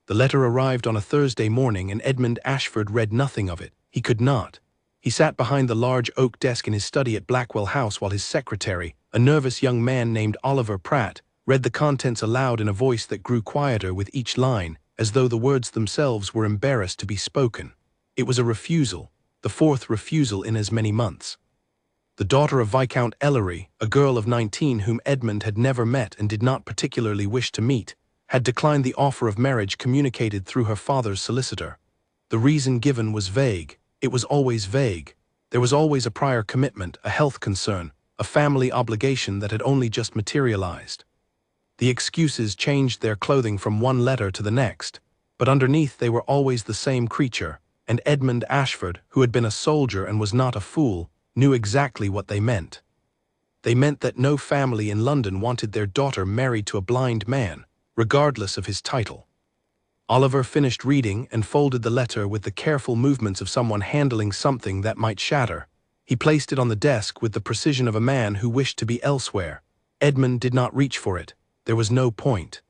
The letter arrived on a Thursday morning and Edmund Ashford read nothing of it. He could not. He sat behind the large oak desk in his study at Blackwell House while his secretary, a nervous young man named Oliver Pratt, read the contents aloud in a voice that grew quieter with each line, as though the words themselves were embarrassed to be spoken. It was a refusal, the fourth refusal in as many months. The daughter of Viscount Ellery, a girl of 19 whom Edmund had never met and did not particularly wish to meet, had declined the offer of marriage communicated through her father's solicitor. The reason given was vague. It was always vague. There was always a prior commitment, a health concern, a family obligation that had only just materialized. The excuses changed their clothing from one letter to the next, but underneath they were always the same creature, and Edmund Ashford, who had been a soldier and was not a fool, knew exactly what they meant. They meant that no family in London wanted their daughter married to a blind man, regardless of his title. Oliver finished reading and folded the letter with the careful movements of someone handling something that might shatter. He placed it on the desk with the precision of a man who wished to be elsewhere. Edmund did not reach for it. There was no point.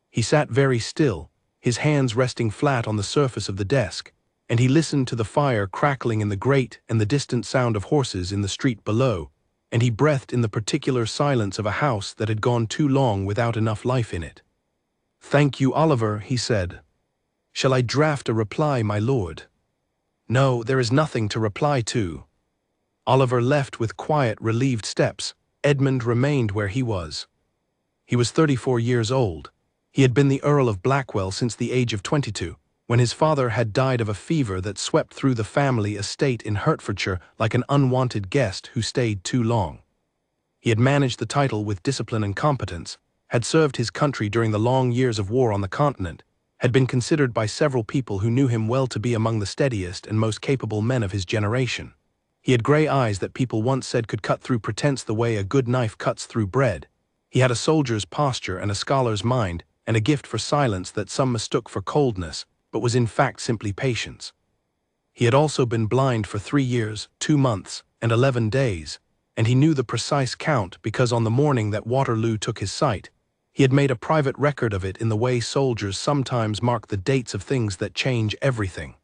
He sat very still, his hands resting flat on the surface of the desk, and he listened to the fire crackling in the grate and the distant sound of horses in the street below, and he breathed in the particular silence of a house that had gone too long without enough life in it. "Thank you, Oliver," he said. "Shall I draft a reply, my lord?" "No, there is nothing to reply to." Oliver left with quiet, relieved steps. Edmund remained where he was. He was 34 years old. He had been the Earl of Blackwell since the age of 22, when his father had died of a fever that swept through the family estate in Hertfordshire like an unwanted guest who stayed too long. He had managed the title with discipline and competence, had served his country during the long years of war on the continent, had been considered by several people who knew him well to be among the steadiest and most capable men of his generation. He had gray eyes that people once said could cut through pretense the way a good knife cuts through bread. He had a soldier's posture and a scholar's mind, and a gift for silence that some mistook for coldness, but was in fact simply patience. He had also been blind for 3 years, 2 months, and 11 days, and he knew the precise count because on the morning that Waterloo took his sight, he had made a private record of it in the way soldiers sometimes mark the dates of things that change everything.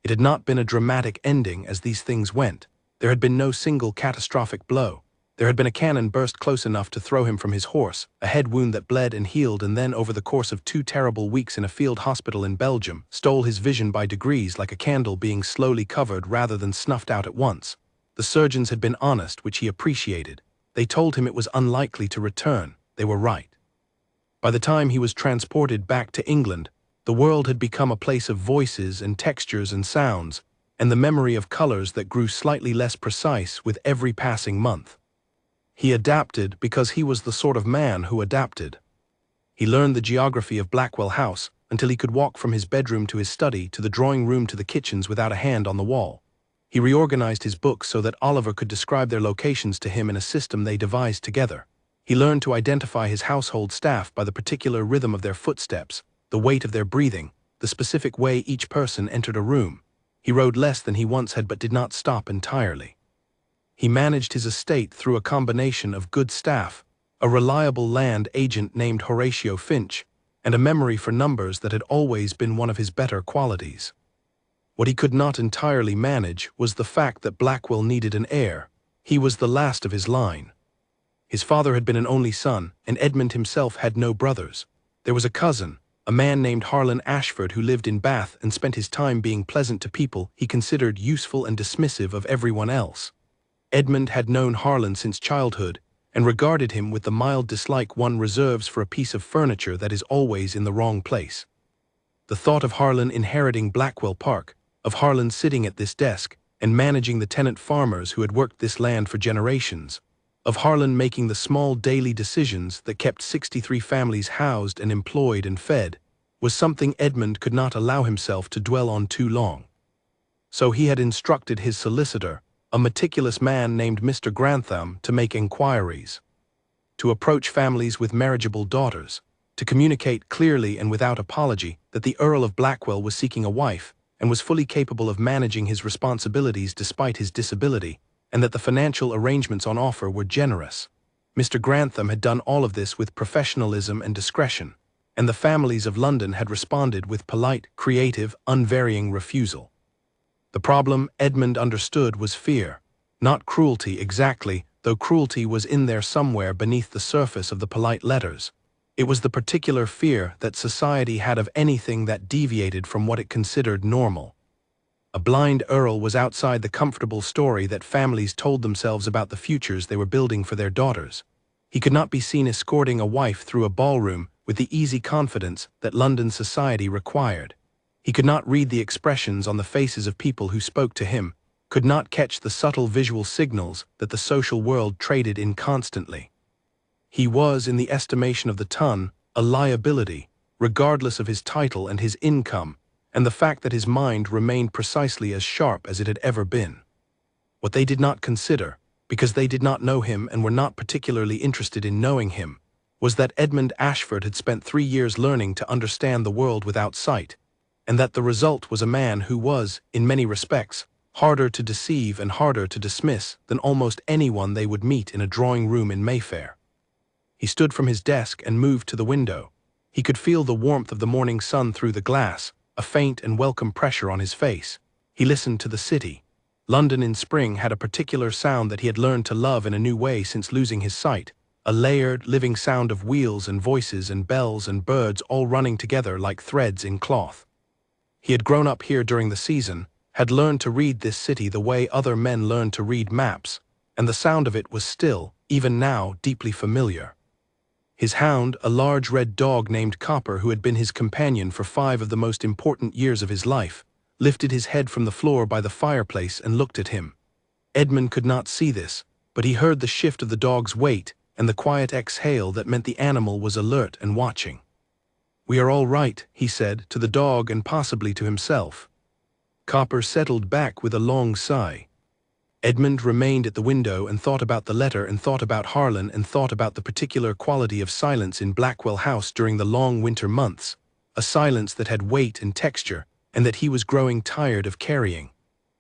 It had not been a dramatic ending as these things went. There had been no single catastrophic blow. There had been a cannon burst close enough to throw him from his horse, a head wound that bled and healed, and then over the course of 2 terrible weeks in a field hospital in Belgium, stole his vision by degrees like a candle being slowly covered rather than snuffed out at once. The surgeons had been honest, which he appreciated. They told him it was unlikely to return. They were right. By the time he was transported back to England, the world had become a place of voices and textures and sounds, and the memory of colors that grew slightly less precise with every passing month. He adapted because he was the sort of man who adapted. He learned the geography of Blackwell House until he could walk from his bedroom to his study to the drawing room to the kitchens without a hand on the wall. He reorganized his books so that Oliver could describe their locations to him in a system they devised together. He learned to identify his household staff by the particular rhythm of their footsteps, the weight of their breathing, the specific way each person entered a room. He rode less than he once had but did not stop entirely. He managed his estate through a combination of good staff, a reliable land agent named Horatio Finch, and a memory for numbers that had always been one of his better qualities. What he could not entirely manage was the fact that Blackwell needed an heir. He was the last of his line. His father had been an only son, and Edmund himself had no brothers. There was a cousin, a man named Harlan Ashford, who lived in Bath and spent his time being pleasant to people he considered useful and dismissive of everyone else. Edmund had known Harlan since childhood and regarded him with the mild dislike one reserves for a piece of furniture that is always in the wrong place. The thought of Harlan inheriting Blackwell Park, of Harlan sitting at this desk and managing the tenant farmers who had worked this land for generations, of Harlan making the small daily decisions that kept 63 families housed and employed and fed, was something Edmund could not allow himself to dwell on too long. So he had instructed his solicitor, a meticulous man named Mr. Grantham, to make inquiries, to approach families with marriageable daughters, to communicate clearly and without apology that the Earl of Blackwell was seeking a wife and was fully capable of managing his responsibilities despite his disability, and that the financial arrangements on offer were generous. Mr. Grantham had done all of this with professionalism and discretion, and the families of London had responded with polite, creative, unvarying refusal. The problem, Edmund understood, was fear. Not cruelty exactly, though cruelty was in there somewhere beneath the surface of the polite letters. It was the particular fear that society had of anything that deviated from what it considered normal. A blind Earl was outside the comfortable story that families told themselves about the futures they were building for their daughters. He could not be seen escorting a wife through a ballroom with the easy confidence that London society required. He could not read the expressions on the faces of people who spoke to him, could not catch the subtle visual signals that the social world traded in constantly. He was, in the estimation of the ton, a liability, regardless of his title and his income, and the fact that his mind remained precisely as sharp as it had ever been. What they did not consider, because they did not know him and were not particularly interested in knowing him, was that Edmund Ashford had spent 3 years learning to understand the world without sight, and that the result was a man who was, in many respects, harder to deceive and harder to dismiss than almost anyone they would meet in a drawing room in Mayfair. He stood from his desk and moved to the window. He could feel the warmth of the morning sun through the glass, a faint and welcome pressure on his face. He listened to the city. London in spring had a particular sound that he had learned to love in a new way since losing his sight, a layered, living sound of wheels and voices and bells and birds all running together like threads in cloth. He had grown up here during the season, had learned to read this city the way other men learned to read maps, and the sound of it was still, even now, deeply familiar. His hound, a large red dog named Copper, who had been his companion for 5 of the most important years of his life, lifted his head from the floor by the fireplace and looked at him. Edmund could not see this, but he heard the shift of the dog's weight and the quiet exhale that meant the animal was alert and watching. "We are all right," he said, to the dog and possibly to himself. Copper settled back with a long sigh. Edmund remained at the window and thought about the letter and thought about Harlan and thought about the particular quality of silence in Blackwell House during the long winter months, a silence that had weight and texture and that he was growing tired of carrying.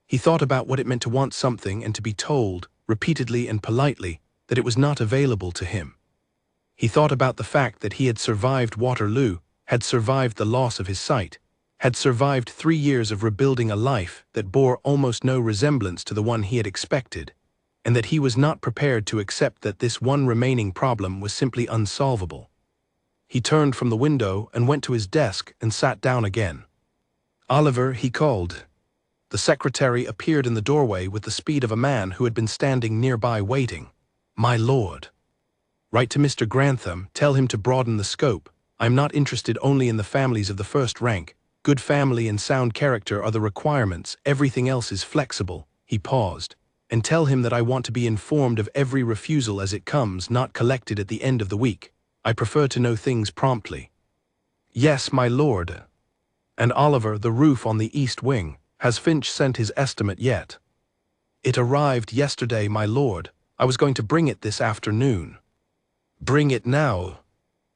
He thought about what it meant to want something and to be told, repeatedly and politely, that it was not available to him. He thought about the fact that he had survived Waterloo, had survived the loss of his sight, had survived 3 years of rebuilding a life that bore almost no resemblance to the one he had expected, and that he was not prepared to accept that this one remaining problem was simply unsolvable. He turned from the window and went to his desk and sat down again. "Oliver," he called. The secretary appeared in the doorway with the speed of a man who had been standing nearby waiting. "My lord." "Write to Mr. Grantham, tell him to broaden the scope. I am not interested only in the families of the first rank. Good family and sound character are the requirements, everything else is flexible." He paused. "And tell him that I want to be informed of every refusal as it comes, not collected at the end of the week. I prefer to know things promptly." "Yes, my lord." "And Oliver, the roof on the east wing, has Finch sent his estimate yet?" "It arrived yesterday, my lord. I was going to bring it this afternoon." "Bring it now."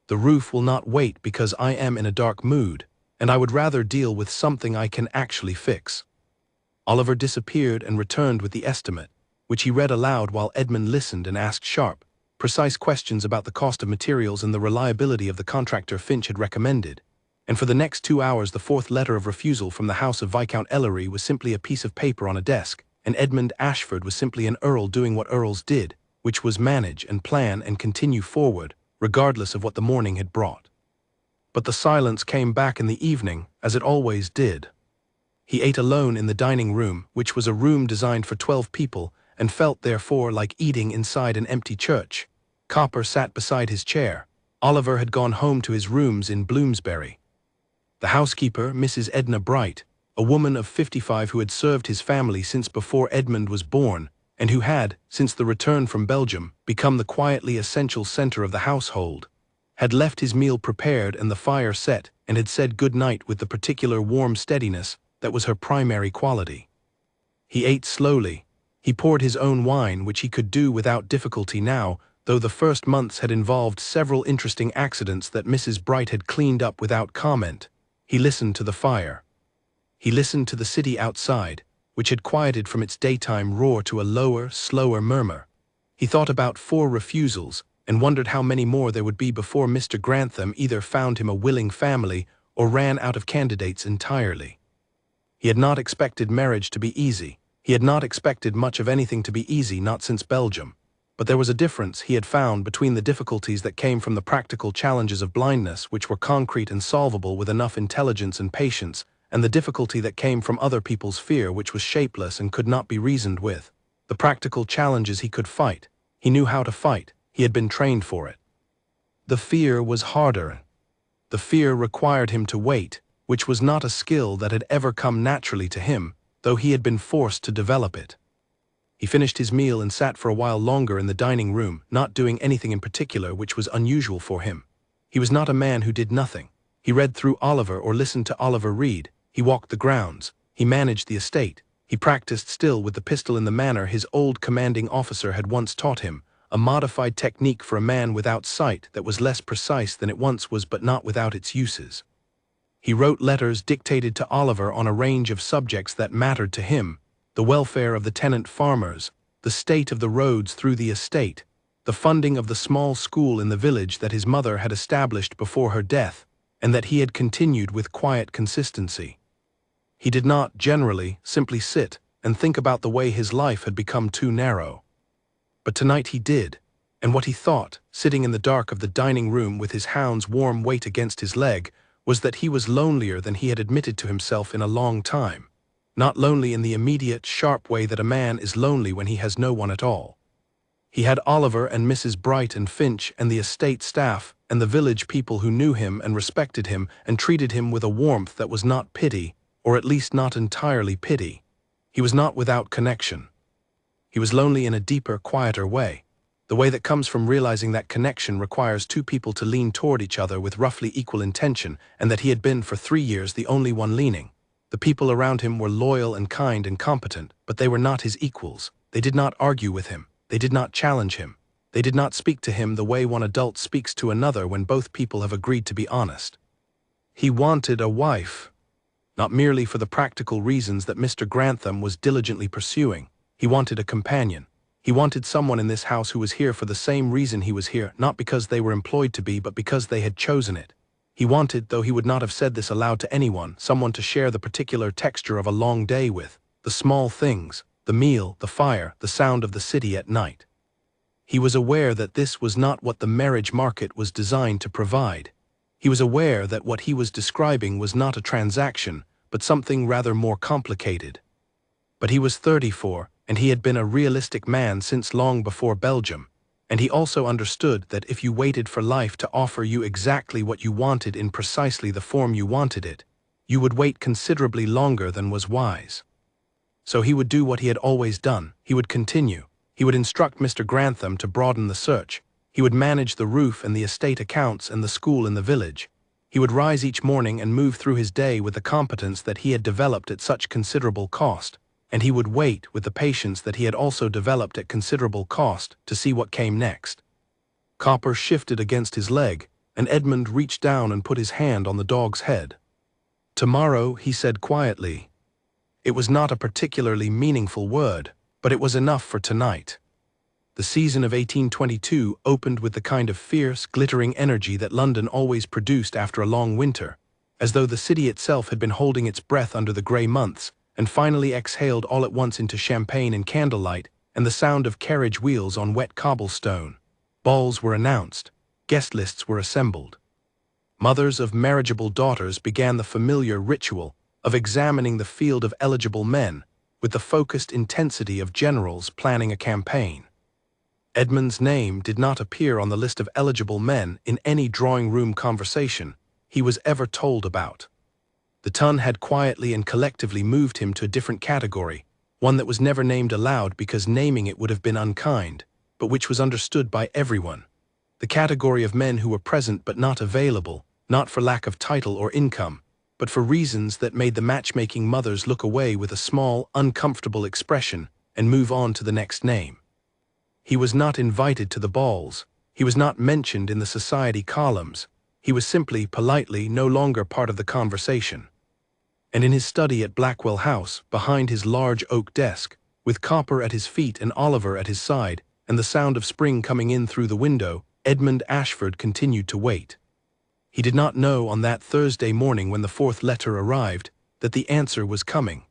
"The roof will not wait because I am in a dark mood, and I would rather deal with something I can actually fix." Oliver disappeared and returned with the estimate, which he read aloud while Edmund listened and asked sharp, precise questions about the cost of materials and the reliability of the contractor Finch had recommended. And for the next 2 hours the 4th letter of refusal from the house of Viscount Ellery was simply a piece of paper on a desk, and Edmund Ashford was simply an earl doing what earls did, which was manage and plan and continue forward, regardless of what the morning had brought. But the silence came back in the evening, as it always did. He ate alone in the dining room, which was a room designed for 12 people, and felt therefore like eating inside an empty church. Copper sat beside his chair. Oliver had gone home to his rooms in Bloomsbury. The housekeeper, Mrs. Edna Bright, a woman of 55 who had served his family since before Edmund was born, and who had, since the return from Belgium, become the quietly essential center of the household, had left his meal prepared and the fire set, and had said good night with the particular warm steadiness that was her primary quality. He ate slowly. He poured his own wine, which he could do without difficulty now, though the first months had involved several interesting accidents that Mrs. Bright had cleaned up without comment. He listened to the fire. He listened to the city outside, which had quieted from its daytime roar to a lower, slower murmur. He thought about 4 refusals, and wondered how many more there would be before Mr. Grantham either found him a willing family or ran out of candidates entirely. He had not expected marriage to be easy. He had not expected much of anything to be easy, not since Belgium. But there was a difference he had found between the difficulties that came from the practical challenges of blindness, which were concrete and solvable with enough intelligence and patience, and the difficulty that came from other people's fear, which was shapeless and could not be reasoned with. The practical challenges he could fight. He knew how to fight. He had been trained for it. The fear was harder. The fear required him to wait, which was not a skill that had ever come naturally to him, though he had been forced to develop it. He finished his meal and sat for a while longer in the dining room, not doing anything in particular, which was unusual for him. He was not a man who did nothing. He read through Oliver or listened to Oliver read. He walked the grounds. He managed the estate. He practiced still with the pistol in the manner his old commanding officer had once taught him, a modified technique for a man without sight that was less precise than it once was but not without its uses. He wrote letters dictated to Oliver on a range of subjects that mattered to him: the welfare of the tenant farmers, the state of the roads through the estate, the funding of the small school in the village that his mother had established before her death, and that he had continued with quiet consistency. He did not, generally, simply sit and think about the way his life had become too narrow. But tonight he did, and what he thought, sitting in the dark of the dining room with his hound's warm weight against his leg, was that he was lonelier than he had admitted to himself in a long time. Not lonely in the immediate, sharp way that a man is lonely when he has no one at all. He had Oliver and Mrs. Bright and Finch and the estate staff and the village people who knew him and respected him and treated him with a warmth that was not pity, or at least not entirely pity. He was not without connection. He was lonely in a deeper, quieter way. The way that comes from realizing that connection requires two people to lean toward each other with roughly equal intention, and that he had been for 3 years the only one leaning. The people around him were loyal and kind and competent, but they were not his equals. They did not argue with him. They did not challenge him. They did not speak to him the way one adult speaks to another when both people have agreed to be honest. He wanted a wife, not merely for the practical reasons that Mr. Grantham was diligently pursuing. He wanted a companion. He wanted someone in this house who was here for the same reason he was here, not because they were employed to be, but because they had chosen it. He wanted, though he would not have said this aloud to anyone, someone to share the particular texture of a long day with, the small things, the meal, the fire, the sound of the city at night. He was aware that this was not what the marriage market was designed to provide. He was aware that what he was describing was not a transaction, but something rather more complicated. But he was 34, and he had been a realistic man since long before Belgium, and he also understood that if you waited for life to offer you exactly what you wanted in precisely the form you wanted it, you would wait considerably longer than was wise. So he would do what he had always done. He would continue. He would instruct Mr. Grantham to broaden the search. He would manage the roof and the estate accounts and the school in the village. He would rise each morning and move through his day with the competence that he had developed at such considerable cost. And he would wait with the patience that he had also developed at considerable cost to see what came next. Copper shifted against his leg, and Edmund reached down and put his hand on the dog's head. "Tomorrow," he said quietly. It was not a particularly meaningful word, but it was enough for tonight. The season of 1822 opened with the kind of fierce, glittering energy that London always produced after a long winter, as though the city itself had been holding its breath under the grey months, and finally exhaled all at once into champagne and candlelight and the sound of carriage wheels on wet cobblestone. Balls were announced. Guest lists were assembled. Mothers of marriageable daughters began the familiar ritual of examining the field of eligible men with the focused intensity of generals planning a campaign. Edmund's name did not appear on the list of eligible men in any drawing-room conversation he was ever told about. The ton had quietly and collectively moved him to a different category, one that was never named aloud because naming it would have been unkind, but which was understood by everyone. The category of men who were present but not available, not for lack of title or income, but for reasons that made the matchmaking mothers look away with a small, uncomfortable expression and move on to the next name. He was not invited to the balls. He was not mentioned in the society columns. He was simply, politely, no longer part of the conversation. And in his study at Blackwell House, behind his large oak desk, with Copper at his feet and Oliver at his side, and the sound of spring coming in through the window, Edmund Ashford continued to wait. He did not know on that Thursday morning when the fourth letter arrived that the answer was coming.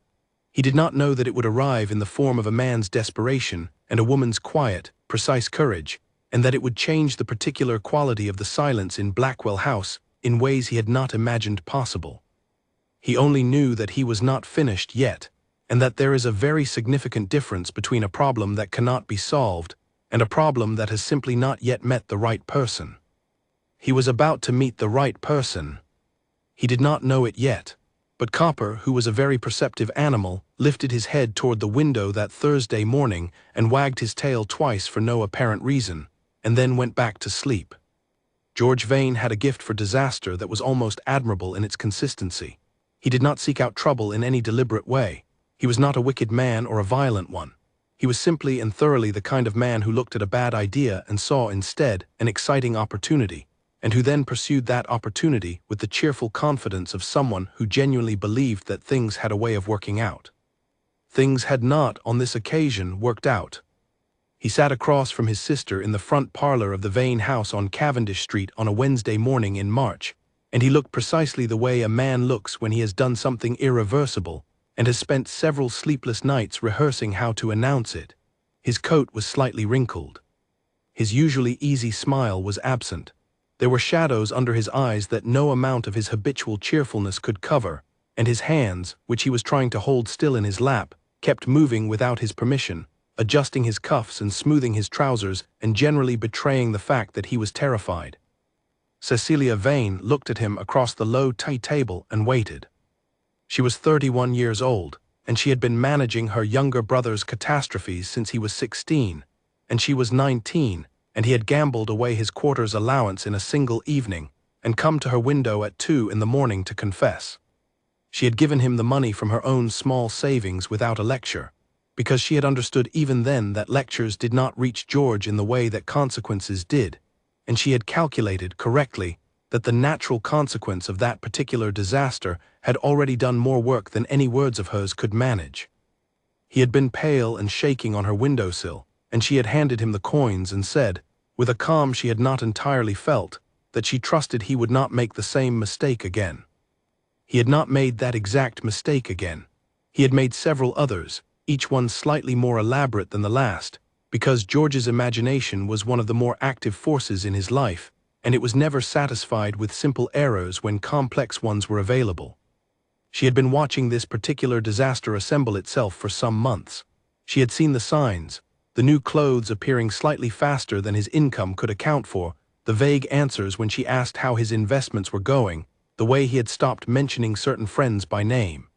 He did not know that it would arrive in the form of a man's desperation and a woman's quiet, precise courage, and that it would change the particular quality of the silence in Blackwell House in ways he had not imagined possible. He only knew that he was not finished yet, and that there is a very significant difference between a problem that cannot be solved and a problem that has simply not yet met the right person. He was about to meet the right person. He did not know it yet, but Copper, who was a very perceptive animal, lifted his head toward the window that Thursday morning and wagged his tail twice for no apparent reason, and then went back to sleep. George Vane had a gift for disaster that was almost admirable in its consistency. He did not seek out trouble in any deliberate way. He was not a wicked man or a violent one. He was simply and thoroughly the kind of man who looked at a bad idea and saw instead an exciting opportunity, and who then pursued that opportunity with the cheerful confidence of someone who genuinely believed that things had a way of working out. Things had not, on this occasion, worked out. He sat across from his sister in the front parlor of the Vane house on Cavendish Street on a Wednesday morning in March, and he looked precisely the way a man looks when he has done something irreversible and has spent several sleepless nights rehearsing how to announce it. His coat was slightly wrinkled. His usually easy smile was absent. There were shadows under his eyes that no amount of his habitual cheerfulness could cover, and his hands, which he was trying to hold still in his lap, kept moving without his permission, adjusting his cuffs and smoothing his trousers and generally betraying the fact that he was terrified. Cecilia Vane looked at him across the low tea table and waited. She was 31 years old, and she had been managing her younger brother's catastrophes since he was 16, and she was 19, and he had gambled away his quarter's allowance in a single evening and come to her window at 2 in the morning to confess. She had given him the money from her own small savings without a lecture, because she had understood even then that lectures did not reach George in the way that consequences did, and she had calculated correctly that the natural consequence of that particular disaster had already done more work than any words of hers could manage. He had been pale and shaking on her windowsill, and she had handed him the coins and said, with a calm she had not entirely felt, that she trusted he would not make the same mistake again. He had not made that exact mistake again. He had made several others, each one slightly more elaborate than the last, because George's imagination was one of the more active forces in his life, and it was never satisfied with simple errors when complex ones were available. She had been watching this particular disaster assemble itself for some months. She had seen the signs, the new clothes appearing slightly faster than his income could account for, the vague answers when she asked how his investments were going, the way he had stopped mentioning certain friends by name.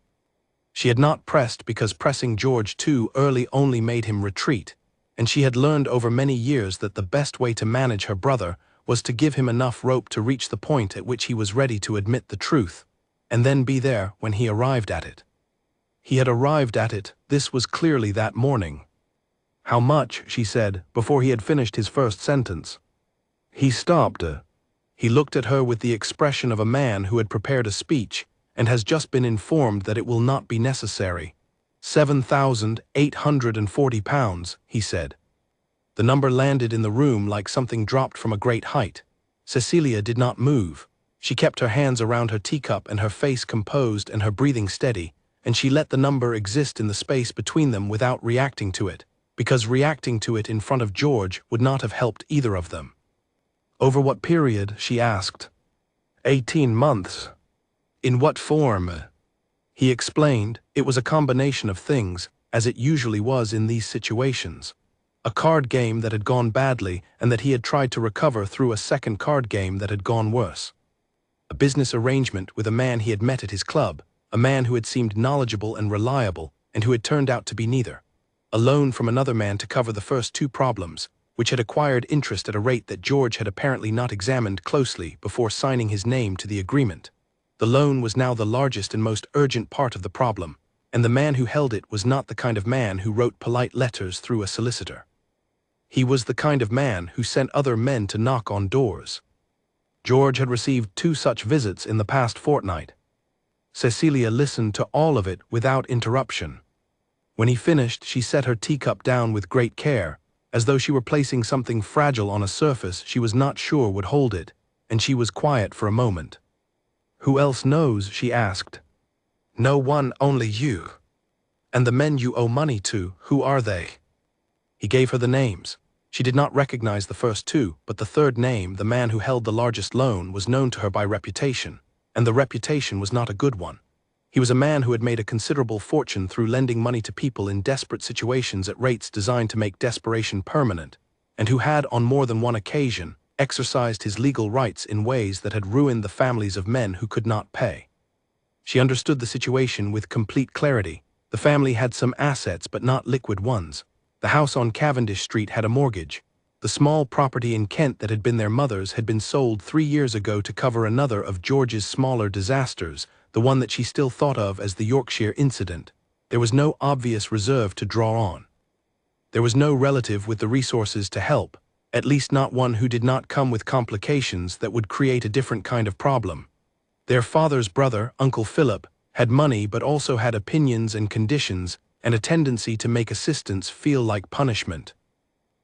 She had not pressed because pressing George too early only made him retreat, and she had learned over many years that the best way to manage her brother was to give him enough rope to reach the point at which he was ready to admit the truth, and then be there when he arrived at it. He had arrived at it, this was clearly that morning. "How much?" she said, before he had finished his first sentence. He stopped. He looked at her with the expression of a man who had prepared a speech and has just been informed that it will not be necessary. £7,840, he said. The number landed in the room like something dropped from a great height. Cecilia did not move. She kept her hands around her teacup and her face composed and her breathing steady, and she let the number exist in the space between them without reacting to it, because reacting to it in front of George would not have helped either of them. "Over what period?" she asked. 18 months. "In what form?" He explained. It was a combination of things, as it usually was in these situations. A card game that had gone badly and that he had tried to recover through a second card game that had gone worse. A business arrangement with a man he had met at his club, a man who had seemed knowledgeable and reliable and who had turned out to be neither. A loan from another man to cover the first two problems, which had acquired interest at a rate that George had apparently not examined closely before signing his name to the agreement. The loan was now the largest and most urgent part of the problem, and the man who held it was not the kind of man who wrote polite letters through a solicitor. He was the kind of man who sent other men to knock on doors. George had received 2 such visits in the past fortnight. Cecilia listened to all of it without interruption. When he finished, she set her teacup down with great care, as though she were placing something fragile on a surface she was not sure would hold it, and she was quiet for a moment. "Who else knows?" she asked. "No one, only you. And the men you owe money to, who are they?" He gave her the names. She did not recognize the first two, but the third name, the man who held the largest loan, was known to her by reputation, and the reputation was not a good one. He was a man who had made a considerable fortune through lending money to people in desperate situations at rates designed to make desperation permanent, and who had, on more than one occasion, exercised his legal rights in ways that had ruined the families of men who could not pay. She understood the situation with complete clarity. The family had some assets, but not liquid ones. The house on Cavendish Street had a mortgage. The small property in Kent that had been their mother's had been sold 3 years ago to cover another of George's smaller disasters, the one that she still thought of as the Yorkshire incident. There was no obvious reserve to draw on. There was no relative with the resources to help, at least not one who did not come with complications that would create a different kind of problem. Their father's brother, Uncle Philip, had money but also had opinions and conditions and a tendency to make assistance feel like punishment.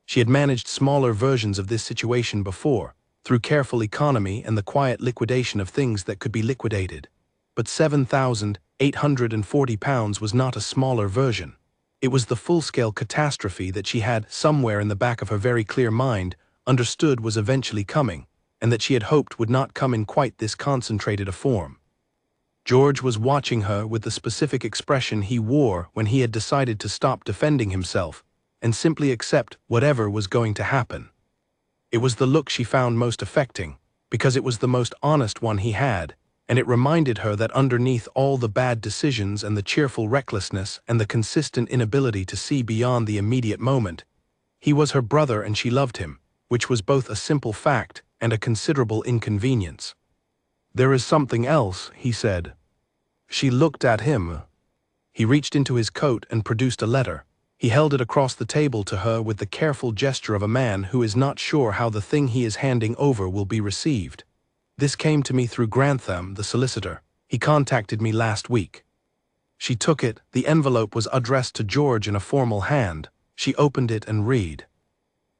She had managed smaller versions of this situation before, through careful economy and the quiet liquidation of things that could be liquidated. But £7,840 was not a smaller version. It was the full-scale catastrophe that she had, somewhere in the back of her very clear mind, understood was eventually coming, and that she had hoped would not come in quite this concentrated a form. George was watching her with the specific expression he wore when he had decided to stop defending himself and simply accept whatever was going to happen. It was the look she found most affecting, because it was the most honest one he had, and it reminded her that underneath all the bad decisions and the cheerful recklessness and the consistent inability to see beyond the immediate moment, he was her brother and she loved him, which was both a simple fact and a considerable inconvenience. "There is something else," he said. She looked at him. He reached into his coat and produced a letter. He held it across the table to her with the careful gesture of a man who is not sure how the thing he is handing over will be received. "This came to me through Grantham, the solicitor. He contacted me last week." She took it. The envelope was addressed to George in a formal hand. She opened it and read.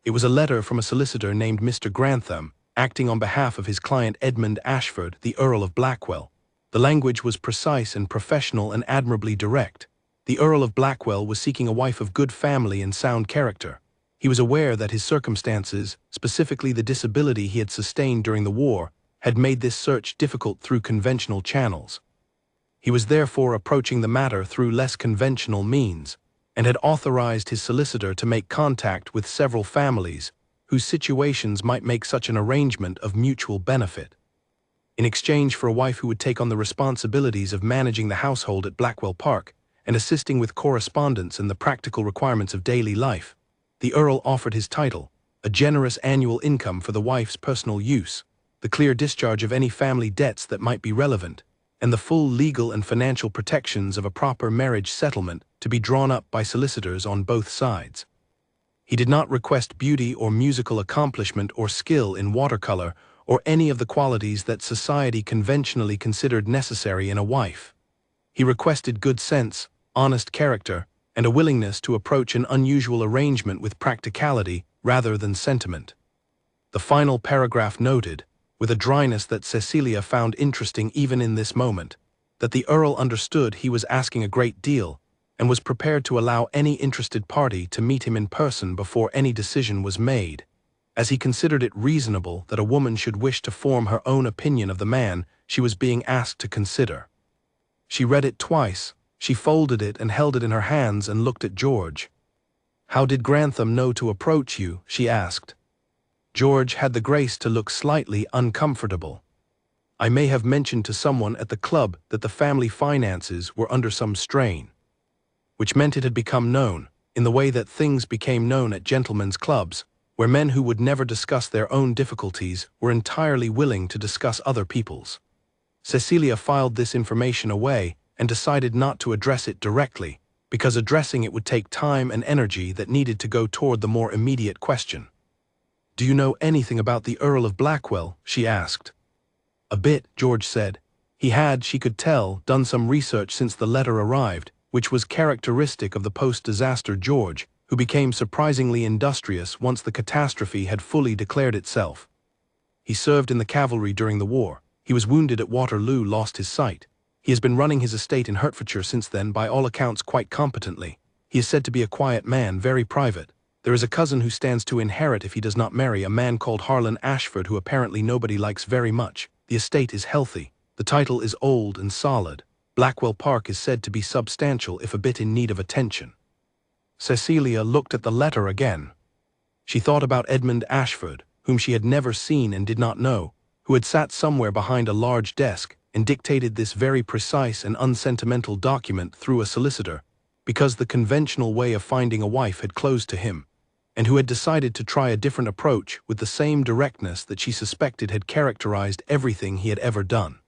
It was a letter from a solicitor named Mr. Grantham, acting on behalf of his client Edmund Ashford, the Earl of Blackwell. The language was precise and professional and admirably direct. The Earl of Blackwell was seeking a wife of good family and sound character. He was aware that his circumstances, specifically the disability he had sustained during the war, had made this search difficult through conventional channels. He was therefore approaching the matter through less conventional means, and had authorized his solicitor to make contact with several families whose situations might make such an arrangement of mutual benefit. In exchange for a wife who would take on the responsibilities of managing the household at Blackwell Park and assisting with correspondence and the practical requirements of daily life, the Earl offered his title, a generous annual income for the wife's personal use, the clear discharge of any family debts that might be relevant, and the full legal and financial protections of a proper marriage settlement to be drawn up by solicitors on both sides. He did not request beauty or musical accomplishment or skill in watercolor or any of the qualities that society conventionally considered necessary in a wife. He requested good sense, honest character, and a willingness to approach an unusual arrangement with practicality rather than sentiment. The final paragraph noted, with a dryness that Cecilia found interesting even in this moment, that the Earl understood he was asking a great deal and was prepared to allow any interested party to meet him in person before any decision was made, as he considered it reasonable that a woman should wish to form her own opinion of the man she was being asked to consider. She read it twice. She folded it and held it in her hands and looked at George. "How did Grantham know to approach you?" she asked. George had the grace to look slightly uncomfortable. "I may have mentioned to someone at the club that the family finances were under some strain," which meant it had become known, in the way that things became known at gentlemen's clubs, where men who would never discuss their own difficulties were entirely willing to discuss other people's. Cecilia filed this information away and decided not to address it directly, because addressing it would take time and energy that needed to go toward the more immediate question. "Do you know anything about the Earl of Blackwell?" she asked. "A bit," George said. He had, she could tell, done some research since the letter arrived, which was characteristic of the post-disaster George, who became surprisingly industrious once the catastrophe had fully declared itself. He served in the cavalry during the war. He was wounded at Waterloo, lost his sight. He has been running his estate in Hertfordshire since then, by all accounts quite competently. He is said to be a quiet man, very private. There is a cousin who stands to inherit if he does not marry, a man called Harlan Ashford, who apparently nobody likes very much. The estate is healthy. The title is old and solid. Blackwell Park is said to be substantial, if a bit in need of attention. Cecilia looked at the letter again. She thought about Edmund Ashford, whom she had never seen and did not know, who had sat somewhere behind a large desk and dictated this very precise and unsentimental document through a solicitor, because the conventional way of finding a wife had closed to him, and who had decided to try a different approach with the same directness that she suspected had characterized everything he had ever done.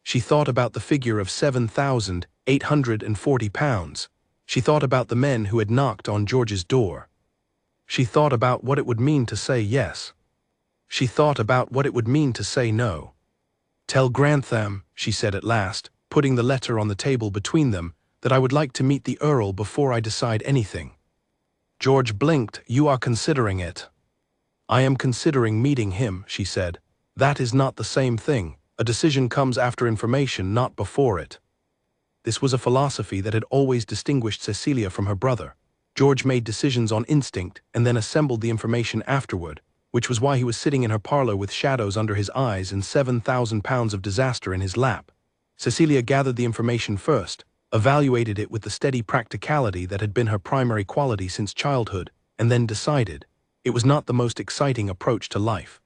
She thought about the figure of £7,840. She thought about the men who had knocked on George's door. She thought about what it would mean to say yes. She thought about what it would mean to say no. "Tell Grantham," she said at last, putting the letter on the table between them, "that I would like to meet the Earl before I decide anything." George blinked. "You are considering it." "I am considering meeting him," she said. "That is not the same thing. A decision comes after information, not before it." This was a philosophy that had always distinguished Cecilia from her brother. George made decisions on instinct and then assembled the information afterward, which was why he was sitting in her parlor with shadows under his eyes and £7,000 of disaster in his lap. Cecilia gathered the information first, evaluated it with the steady practicality that had been her primary quality since childhood, and then decided. It was not the most exciting approach to life.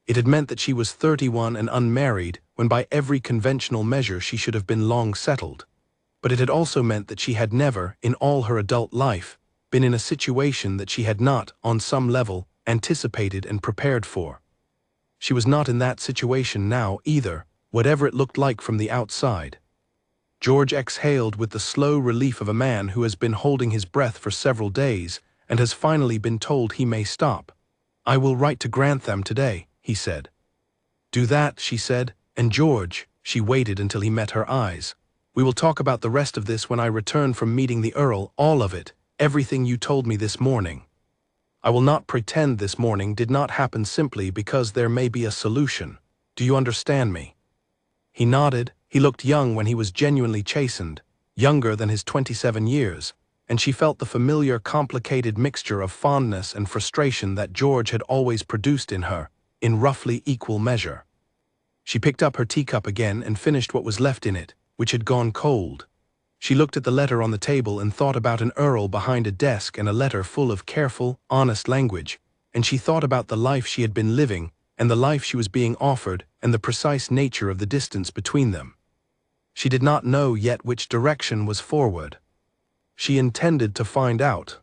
It had meant that she was 31 and unmarried, when by every conventional measure she should have been long settled. But it had also meant that she had never, in all her adult life, been in a situation that she had not, on some level, anticipated and prepared for. She was not in that situation now either, whatever it looked like from the outside. George exhaled with the slow relief of a man who has been holding his breath for several days and has finally been told he may stop. "I will write to Grantham today," he said. "Do that," she said. "And George," she waited until he met her eyes, "we will talk about the rest of this when I return from meeting the Earl, all of it, everything you told me this morning. I will not pretend this morning did not happen simply because there may be a solution. Do you understand me?" He nodded. He looked young when he was genuinely chastened, younger than his 27 years, and she felt the familiar complicated mixture of fondness and frustration that George had always produced in her, in roughly equal measure. She picked up her teacup again and finished what was left in it, which had gone cold. She looked at the letter on the table and thought about an earl behind a desk and a letter full of careful, honest language, and she thought about the life she had been living and the life she was being offered and the precise nature of the distance between them. She did not know yet which direction was forward. She intended to find out.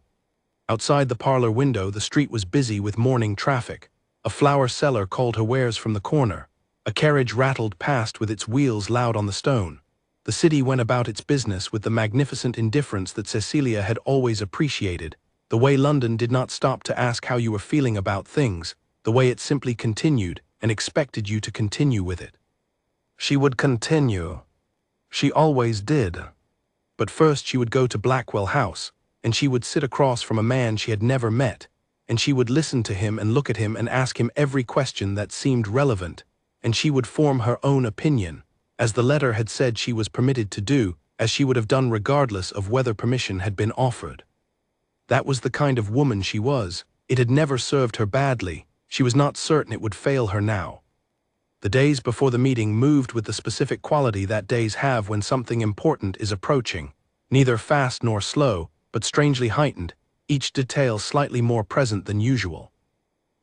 Outside the parlor window, the street was busy with morning traffic. A flower seller called her wares from the corner. A carriage rattled past with its wheels loud on the stone. The city went about its business with the magnificent indifference that Cecilia had always appreciated, the way London did not stop to ask how you were feeling about things, the way it simply continued and expected you to continue with it. She would continue. She always did. But first she would go to Blackwell House, and she would sit across from a man she had never met, and she would listen to him and look at him and ask him every question that seemed relevant, and she would form her own opinion, as the letter had said she was permitted to do, as she would have done regardless of whether permission had been offered. That was the kind of woman she was. It had never served her badly. She was not certain it would fail her now. The days before the meeting moved with the specific quality that days have when something important is approaching, neither fast nor slow, but strangely heightened, each detail slightly more present than usual.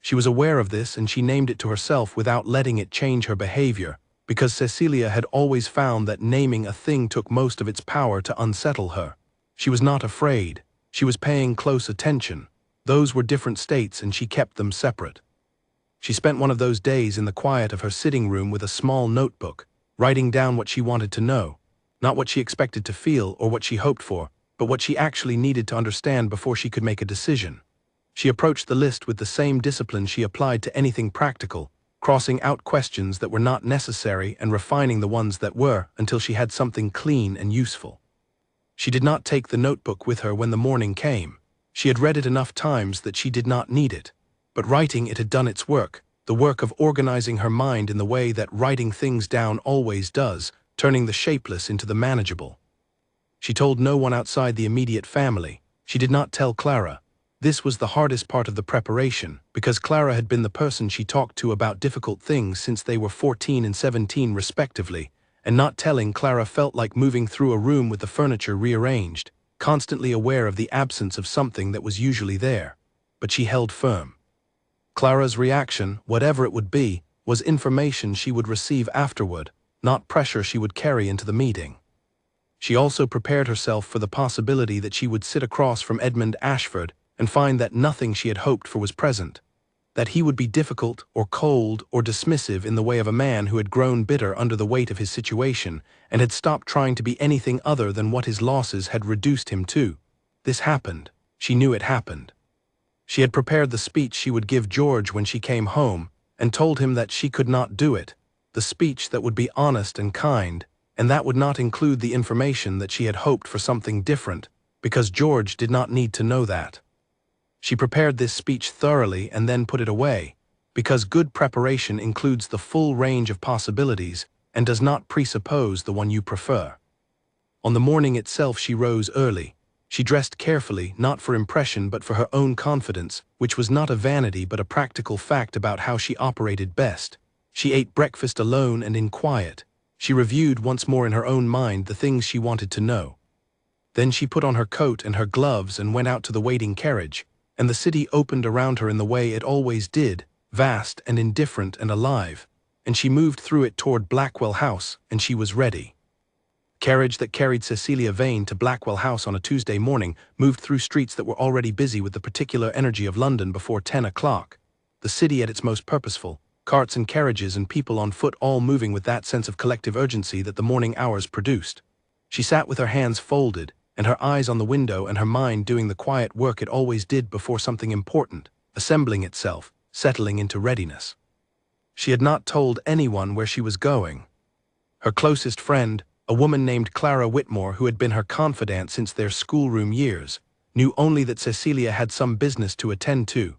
She was aware of this, and she named it to herself without letting it change her behavior, because Cecilia had always found that naming a thing took most of its power to unsettle her. She was not afraid. She was paying close attention. Those were different states, and she kept them separate. She spent one of those days in the quiet of her sitting room with a small notebook, writing down what she wanted to know, not what she expected to feel or what she hoped for, but what she actually needed to understand before she could make a decision. She approached the list with the same discipline she applied to anything practical, crossing out questions that were not necessary and refining the ones that were until she had something clean and useful. She did not take the notebook with her when the morning came. She had read it enough times that she did not need it. But writing it had done its work, the work of organizing her mind in the way that writing things down always does, turning the shapeless into the manageable. She told no one outside the immediate family. She did not tell Clara. This was the hardest part of the preparation, because Clara had been the person she talked to about difficult things since they were 14 and 17 respectively, and not telling Clara felt like moving through a room with the furniture rearranged, constantly aware of the absence of something that was usually there. But she held firm. Clara's reaction, whatever it would be, was information she would receive afterward, not pressure she would carry into the meeting. She also prepared herself for the possibility that she would sit across from Edmund Ashford and find that nothing she had hoped for was present, that he would be difficult or cold or dismissive in the way of a man who had grown bitter under the weight of his situation and had stopped trying to be anything other than what his losses had reduced him to. This happened. She knew it happened. She had prepared the speech she would give George when she came home and told him that she could not do it, the speech that would be honest and kind, and that would not include the information that she had hoped for something different, because George did not need to know that. She prepared this speech thoroughly and then put it away, because good preparation includes the full range of possibilities and does not presuppose the one you prefer. On the morning itself she rose early. She dressed carefully, not for impression but for her own confidence, which was not a vanity but a practical fact about how she operated best. She ate breakfast alone and in quiet. She reviewed once more in her own mind the things she wanted to know. Then she put on her coat and her gloves and went out to the waiting carriage, and the city opened around her in the way it always did, vast and indifferent and alive, and she moved through it toward Blackwell House, and she was ready. The carriage that carried Cecilia Vane to Blackwell House on a Tuesday morning moved through streets that were already busy with the particular energy of London before 10 o'clock, the city at its most purposeful, carts and carriages and people on foot all moving with that sense of collective urgency that the morning hours produced. She sat with her hands folded, and her eyes on the window and her mind doing the quiet work it always did before something important, assembling itself, settling into readiness. She had not told anyone where she was going. Her closest friend, a woman named Clara Whitmore who had been her confidante since their schoolroom years, knew only that Cecilia had some business to attend to.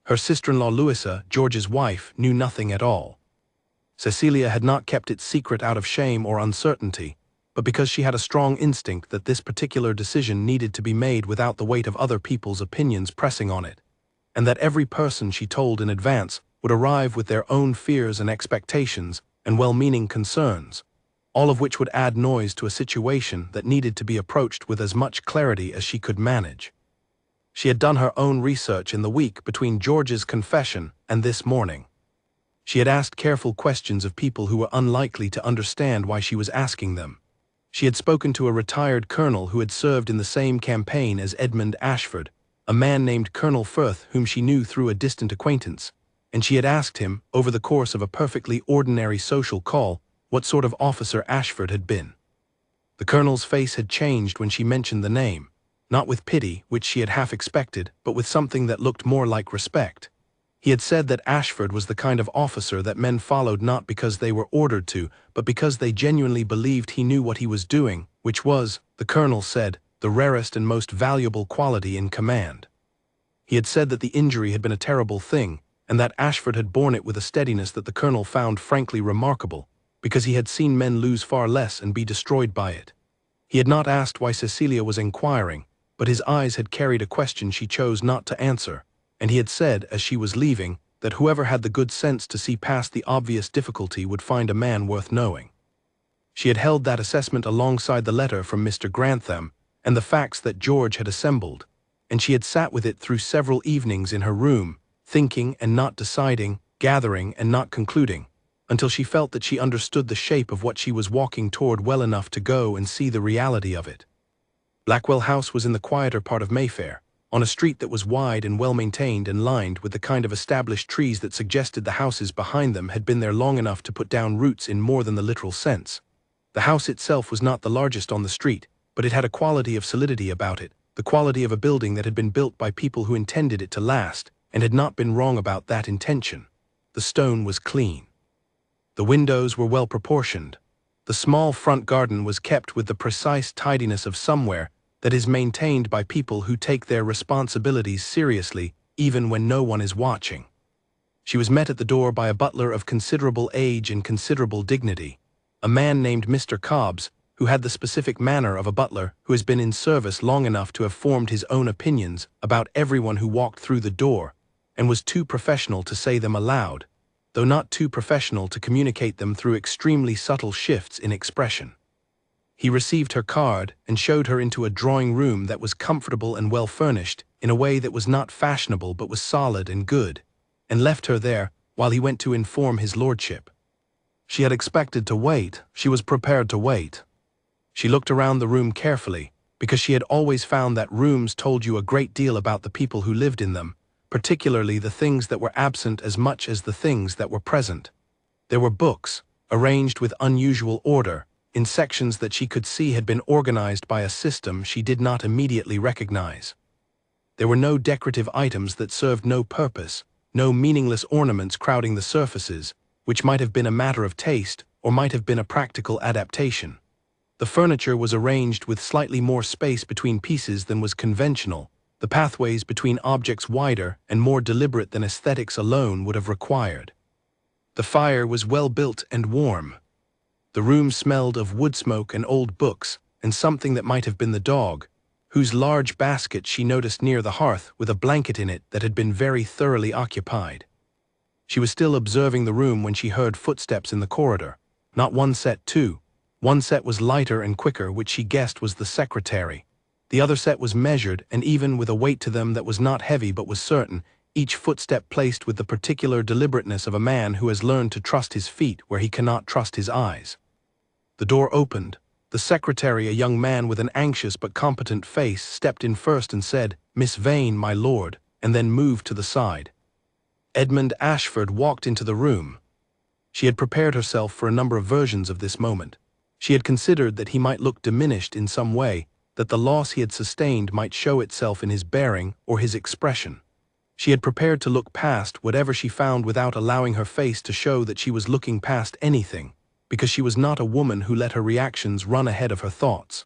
Her sister-in-law Louisa, George's wife, knew nothing at all. Cecilia had not kept it secret out of shame or uncertainty, but because she had a strong instinct that this particular decision needed to be made without the weight of other people's opinions pressing on it, and that every person she told in advance would arrive with their own fears and expectations and well-meaning concerns, all of which would add noise to a situation that needed to be approached with as much clarity as she could manage. She had done her own research in the week between George's confession and this morning. She had asked careful questions of people who were unlikely to understand why she was asking them. She had spoken to a retired colonel who had served in the same campaign as Edmund Ashford, a man named Colonel Firth whom she knew through a distant acquaintance, and she had asked him, over the course of a perfectly ordinary social call, what sort of officer Ashford had been. The colonel's face had changed when she mentioned the name, not with pity, which she had half expected, but with something that looked more like respect. He had said that Ashford was the kind of officer that men followed not because they were ordered to, but because they genuinely believed he knew what he was doing, which was, the colonel said, the rarest and most valuable quality in command. He had said that the injury had been a terrible thing, and that Ashford had borne it with a steadiness that the colonel found frankly remarkable, because he had seen men lose far less and be destroyed by it. He had not asked why Cecilia was inquiring, but his eyes had carried a question she chose not to answer, and he had said, as she was leaving, that whoever had the good sense to see past the obvious difficulty would find a man worth knowing. She had held that assessment alongside the letter from Mr. Grantham and the facts that George had assembled, and she had sat with it through several evenings in her room, thinking and not deciding, gathering and not concluding, until she felt that she understood the shape of what she was walking toward well enough to go and see the reality of it. Blackwell House was in the quieter part of Mayfair, on a street that was wide and well-maintained and lined with the kind of established trees that suggested the houses behind them had been there long enough to put down roots in more than the literal sense. The house itself was not the largest on the street, but it had a quality of solidity about it, the quality of a building that had been built by people who intended it to last, and had not been wrong about that intention. The stone was clean. The windows were well proportioned. The small front garden was kept with the precise tidiness of somewhere that is maintained by people who take their responsibilities seriously even when no one is watching. She was met at the door by a butler of considerable age and considerable dignity, a man named Mr. Cobbs, who had the specific manner of a butler who has been in service long enough to have formed his own opinions about everyone who walked through the door, and was too professional to say them aloud, though not too professional to communicate them through extremely subtle shifts in expression. He received her card and showed her into a drawing room that was comfortable and well furnished in a way that was not fashionable but was solid and good, and left her there while he went to inform his lordship. She had expected to wait. She was prepared to wait. She looked around the room carefully, because she had always found that rooms told you a great deal about the people who lived in them, particularly the things that were absent as much as the things that were present. There were books, arranged with unusual order, in sections that she could see had been organized by a system she did not immediately recognize. There were no decorative items that served no purpose, no meaningless ornaments crowding the surfaces, which might have been a matter of taste or might have been a practical adaptation. The furniture was arranged with slightly more space between pieces than was conventional, the pathways between objects wider and more deliberate than aesthetics alone would have required. The fire was well built and warm. The room smelled of wood smoke and old books, and something that might have been the dog, whose large basket she noticed near the hearth with a blanket in it that had been very thoroughly occupied. She was still observing the room when she heard footsteps in the corridor. Not one set, two. One set was lighter and quicker, which she guessed was the secretary. The other set was measured, and even with a weight to them that was not heavy but was certain, each footstep placed with the particular deliberateness of a man who has learned to trust his feet where he cannot trust his eyes. The door opened. The secretary, a young man with an anxious but competent face, stepped in first and said, "Miss Vane, my lord," and then moved to the side. Edmund Ashford walked into the room. She had prepared herself for a number of versions of this moment. She had considered that he might look diminished in some way, that the loss he had sustained might show itself in his bearing or his expression. She had prepared to look past whatever she found without allowing her face to show that she was looking past anything, because she was not a woman who let her reactions run ahead of her thoughts.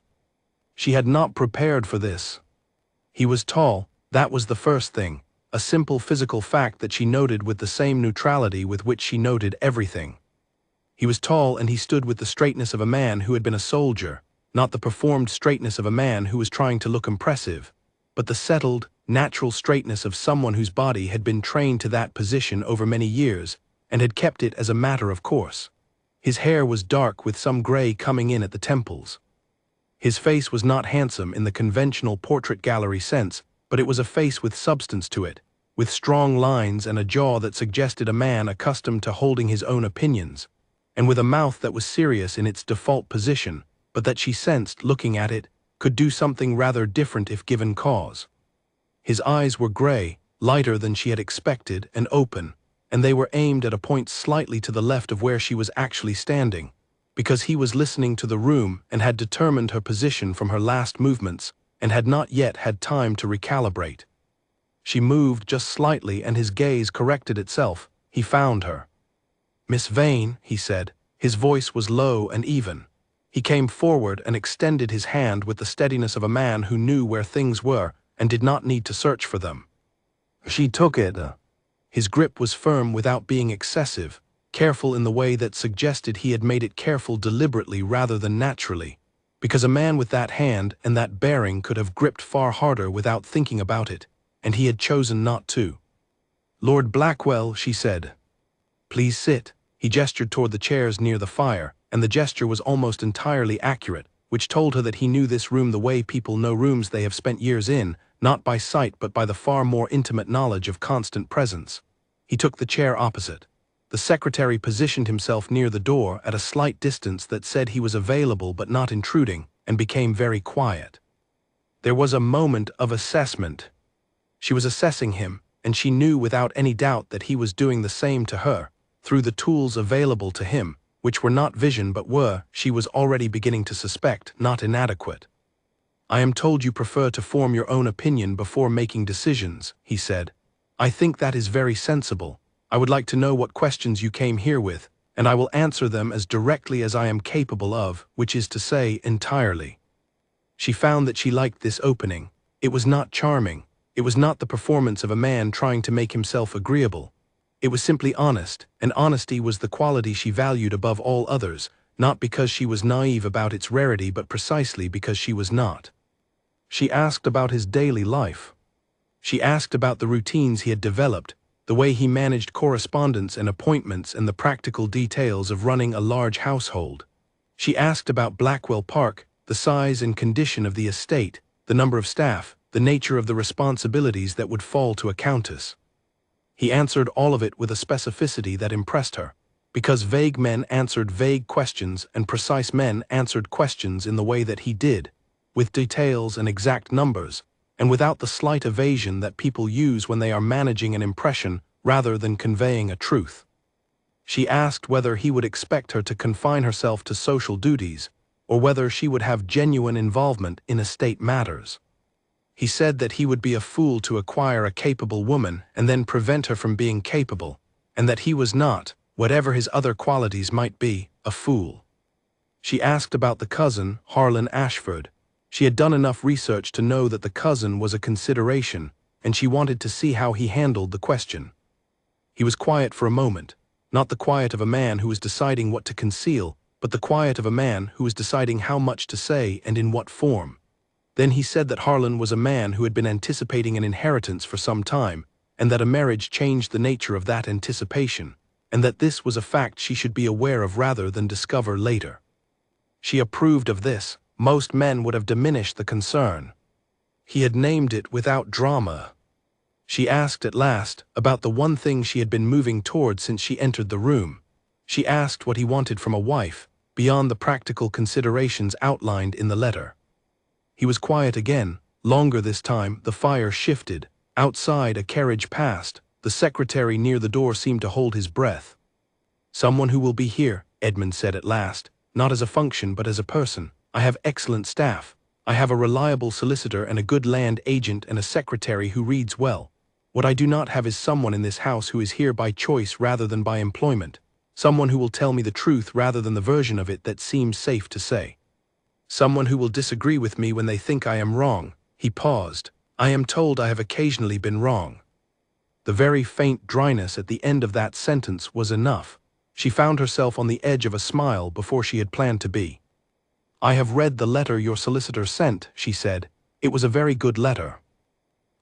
She had not prepared for this. He was tall, that was the first thing, a simple physical fact that she noted with the same neutrality with which she noted everything. He was tall, and he stood with the straightness of a man who had been a soldier, not the performed straightness of a man who was trying to look impressive, but the settled, natural straightness of someone whose body had been trained to that position over many years and had kept it as a matter of course. His hair was dark with some gray coming in at the temples. His face was not handsome in the conventional portrait gallery sense, but it was a face with substance to it, with strong lines and a jaw that suggested a man accustomed to holding his own opinions, and with a mouth that was serious in its default position, but that she sensed, looking at it, could do something rather different if given cause. His eyes were gray, lighter than she had expected, and open, and they were aimed at a point slightly to the left of where she was actually standing, because he was listening to the room and had determined her position from her last movements and had not yet had time to recalibrate. She moved just slightly, and his gaze corrected itself. He found her. "Miss Vane," he said. His voice was low and even. He came forward and extended his hand with the steadiness of a man who knew where things were and did not need to search for them. She took it. His grip was firm without being excessive, careful in the way that suggested he had made it careful deliberately rather than naturally, because a man with that hand and that bearing could have gripped far harder without thinking about it, and he had chosen not to. "Lord Blackwell," she said. "Please sit." He gestured toward the chairs near the fire, and the gesture was almost entirely accurate, which told her that he knew this room the way people know rooms they have spent years in, not by sight but by the far more intimate knowledge of constant presence. He took the chair opposite. The secretary positioned himself near the door at a slight distance that said he was available but not intruding, and became very quiet. There was a moment of assessment. She was assessing him, and she knew without any doubt that he was doing the same to her, through the tools available to him, which were not vision but were, she was already beginning to suspect, not inadequate. "I am told you prefer to form your own opinion before making decisions," he said. "I think that is very sensible. I would like to know what questions you came here with, and I will answer them as directly as I am capable of, which is to say, entirely." She found that she liked this opening. It was not charming. It was not the performance of a man trying to make himself agreeable. It was simply honest, and honesty was the quality she valued above all others, not because she was naive about its rarity but precisely because she was not. She asked about his daily life. She asked about the routines he had developed, the way he managed correspondence and appointments and the practical details of running a large household. She asked about Blackwell Park, the size and condition of the estate, the number of staff, the nature of the responsibilities that would fall to a countess. He answered all of it with a specificity that impressed her, because vague men answered vague questions and precise men answered questions in the way that he did, with details and exact numbers, and without the slight evasion that people use when they are managing an impression rather than conveying a truth. She asked whether he would expect her to confine herself to social duties, or whether she would have genuine involvement in estate matters. He said that he would be a fool to acquire a capable woman and then prevent her from being capable, and that he was not, whatever his other qualities might be, a fool. She asked about the cousin, Harlan Ashford. She had done enough research to know that the cousin was a consideration, and she wanted to see how he handled the question. He was quiet for a moment, not the quiet of a man who was deciding what to conceal, but the quiet of a man who was deciding how much to say and in what form. Then he said that Harlan was a man who had been anticipating an inheritance for some time, and that a marriage changed the nature of that anticipation, and that this was a fact she should be aware of rather than discover later. She approved of this. Most men would have diminished the concern. He had named it without drama. She asked at last about the one thing she had been moving toward since she entered the room. She asked what he wanted from a wife, beyond the practical considerations outlined in the letter. He was quiet again, longer this time. The fire shifted. Outside, a carriage passed. The secretary near the door seemed to hold his breath. "Someone who will be here," Edmund said at last, "not as a function but as a person. I have excellent staff. I have a reliable solicitor and a good land agent and a secretary who reads well. What I do not have is someone in this house who is here by choice rather than by employment. Someone who will tell me the truth rather than the version of it that seems safe to say. Someone who will disagree with me when they think I am wrong." He paused. "I am told I have occasionally been wrong." The very faint dryness at the end of that sentence was enough. She found herself on the edge of a smile before she had planned to be. "I have read the letter your solicitor sent," she said. "It was a very good letter."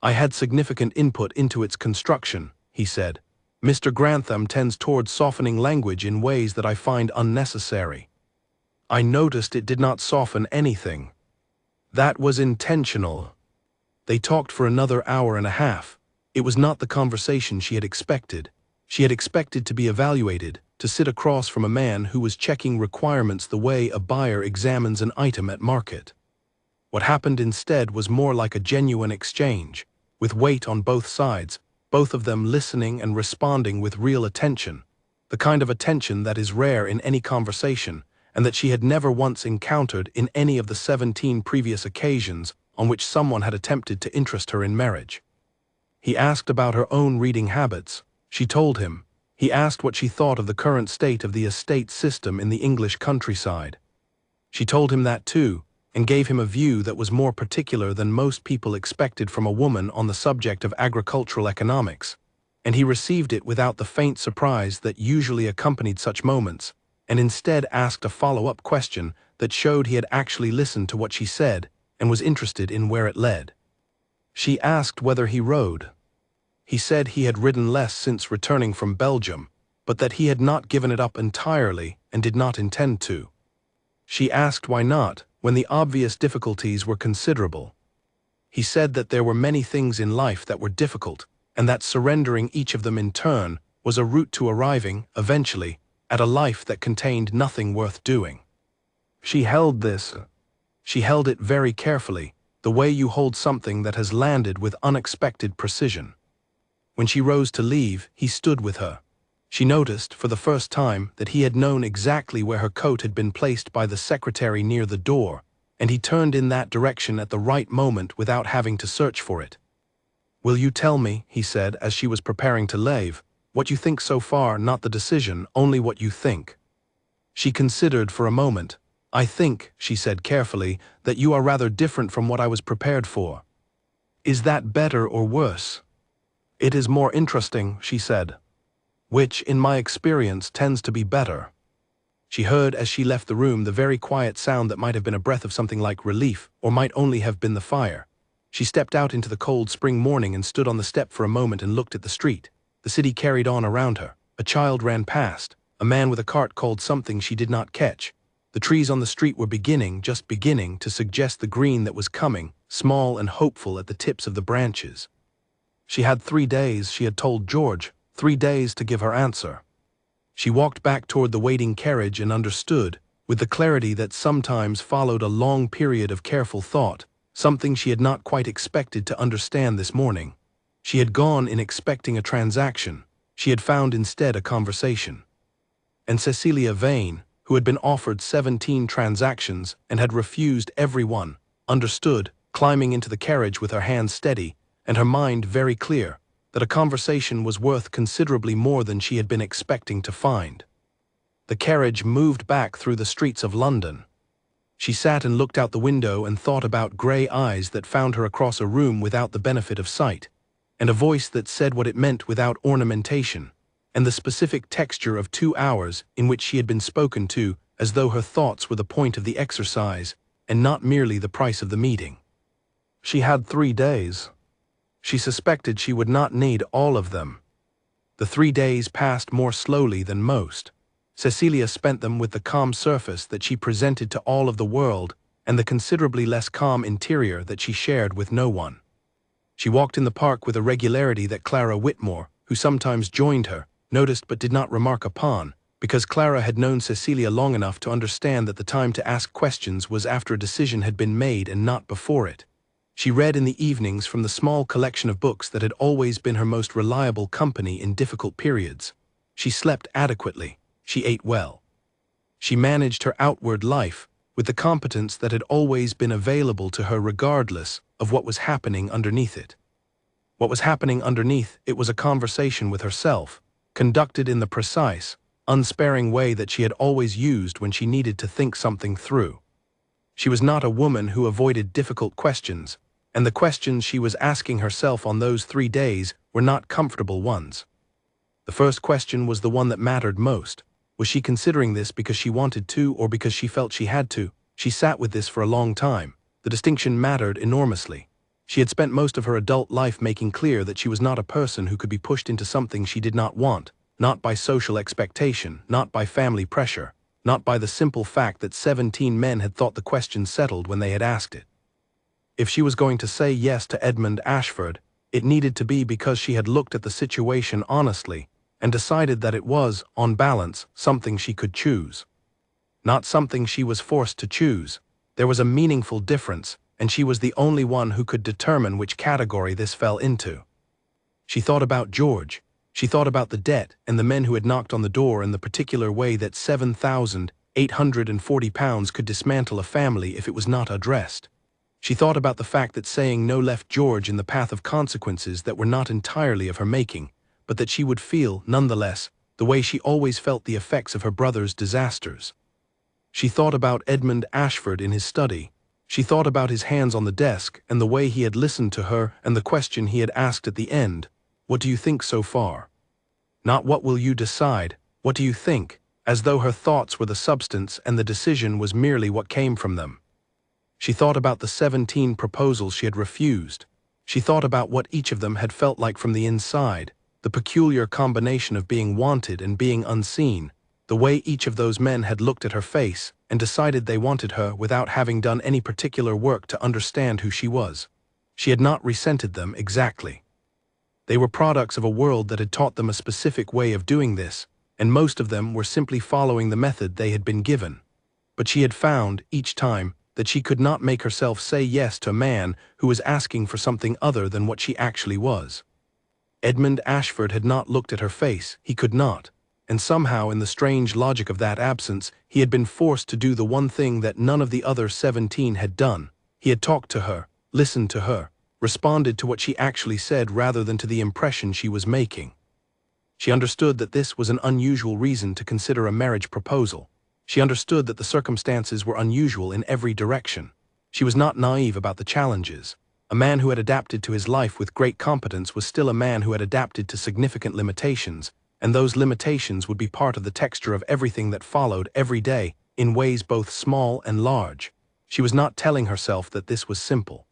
"I had significant input into its construction," he said. "Mr. Grantham tends towards softening language in ways that I find unnecessary." "I noticed it did not soften anything." "That was intentional." They talked for another hour and a half. It was not the conversation she had expected. She had expected to be evaluated, to sit across from a man who was checking requirements the way a buyer examines an item at market. What happened instead was more like a genuine exchange, with weight on both sides, both of them listening and responding with real attention, the kind of attention that is rare in any conversation, and that she had never once encountered in any of the 17 previous occasions on which someone had attempted to interest her in marriage. He asked about her own reading habits. She told him. He asked what she thought of the current state of the estate system in the English countryside. She told him that too, and gave him a view that was more particular than most people expected from a woman on the subject of agricultural economics, and he received it without the faint surprise that usually accompanied such moments, and instead asked a follow-up question that showed he had actually listened to what she said and was interested in where it led. She asked whether he rode. He said he had ridden less since returning from Belgium, but that he had not given it up entirely and did not intend to. She asked why not, when the obvious difficulties were considerable. He said that there were many things in life that were difficult, and that surrendering each of them in turn was a route to arriving, eventually, at a life that contained nothing worth doing. She held this. She held it very carefully, the way you hold something that has landed with unexpected precision. When she rose to leave, he stood with her. She noticed, for the first time, that he had known exactly where her coat had been placed by the secretary near the door, and he turned in that direction at the right moment without having to search for it. "Will you tell me," he said as she was preparing to leave, "what you think so far, not the decision, only what you think?" She considered for a moment. "I think," she said carefully, "that you are rather different from what I was prepared for." "Is that better or worse?" "It is more interesting," she said. "Which, in my experience, tends to be better." She heard as she left the room the very quiet sound that might have been a breath of something like relief, or might only have been the fire. She stepped out into the cold spring morning and stood on the step for a moment and looked at the street. The city carried on around her. A child ran past. A man with a cart called something she did not catch. The trees on the street were just beginning, to suggest the green that was coming, small and hopeful at the tips of the branches. She had 3 days, she had told George, 3 days to give her answer. She walked back toward the waiting carriage and understood, with the clarity that sometimes followed a long period of careful thought, something she had not quite expected to understand this morning. She had gone in expecting a transaction. She had found instead a conversation. And Cecilia Vane, who had been offered 17 transactions and had refused every one, understood, climbing into the carriage with her hands steady and her mind very clear, that a conversation was worth considerably more than she had been expecting to find. The carriage moved back through the streets of London. She sat and looked out the window and thought about grey eyes that found her across a room without the benefit of sight, and a voice that said what it meant without ornamentation, and the specific texture of 2 hours in which she had been spoken to as though her thoughts were the point of the exercise and not merely the price of the meeting. She had 3 days. She suspected she would not need all of them. The 3 days passed more slowly than most. Cecilia spent them with the calm surface that she presented to all of the world and the considerably less calm interior that she shared with no one. She walked in the park with a regularity that Clara Whitmore, who sometimes joined her, noticed but did not remark upon, because Clara had known Cecilia long enough to understand that the time to ask questions was after a decision had been made and not before it. She read in the evenings from the small collection of books that had always been her most reliable company in difficult periods. She slept adequately. She ate well. She managed her outward life with the competence that had always been available to her regardless of what was happening underneath it. What was happening underneath it was a conversation with herself, conducted in the precise, unsparing way that she had always used when she needed to think something through. She was not a woman who avoided difficult questions, and the questions she was asking herself on those 3 days were not comfortable ones. The first question was the one that mattered most. Was she considering this because she wanted to or because she felt she had to? She sat with this for a long time. The distinction mattered enormously. She had spent most of her adult life making clear that she was not a person who could be pushed into something she did not want, not by social expectation, not by family pressure, not by the simple fact that 17 men had thought the question settled when they had asked it. If she was going to say yes to Edmund Ashford, it needed to be because she had looked at the situation honestly and decided that it was, on balance, something she could choose. Not something she was forced to choose. There was a meaningful difference, and she was the only one who could determine which category this fell into. She thought about George. She thought about the debt and the men who had knocked on the door in the particular way that £7,840 could dismantle a family if it was not addressed. She thought about the fact that saying no left George in the path of consequences that were not entirely of her making, but that she would feel, nonetheless, the way she always felt the effects of her brother's disasters. She thought about Edmund Ashford in his study. She thought about his hands on the desk and the way he had listened to her and the question he had asked at the end, "What do you think so far?" Not "what will you decide," "what do you think?" as though her thoughts were the substance and the decision was merely what came from them. She thought about the 17 proposals she had refused. She thought about what each of them had felt like from the inside, the peculiar combination of being wanted and being unseen, the way each of those men had looked at her face and decided they wanted her without having done any particular work to understand who she was. She had not resented them exactly. They were products of a world that had taught them a specific way of doing this, and most of them were simply following the method they had been given. But she had found, each time, that she could not make herself say yes to a man who was asking for something other than what she actually was. Edmund Ashford had not looked at her face, he could not, and somehow in the strange logic of that absence, he had been forced to do the one thing that none of the other 17 had done. He had talked to her, listened to her, responded to what she actually said rather than to the impression she was making. She understood that this was an unusual reason to consider a marriage proposal. She understood that the circumstances were unusual in every direction. She was not naive about the challenges. A man who had adapted to his life with great competence was still a man who had adapted to significant limitations, and those limitations would be part of the texture of everything that followed every day, in ways both small and large. She was not telling herself that this was simple.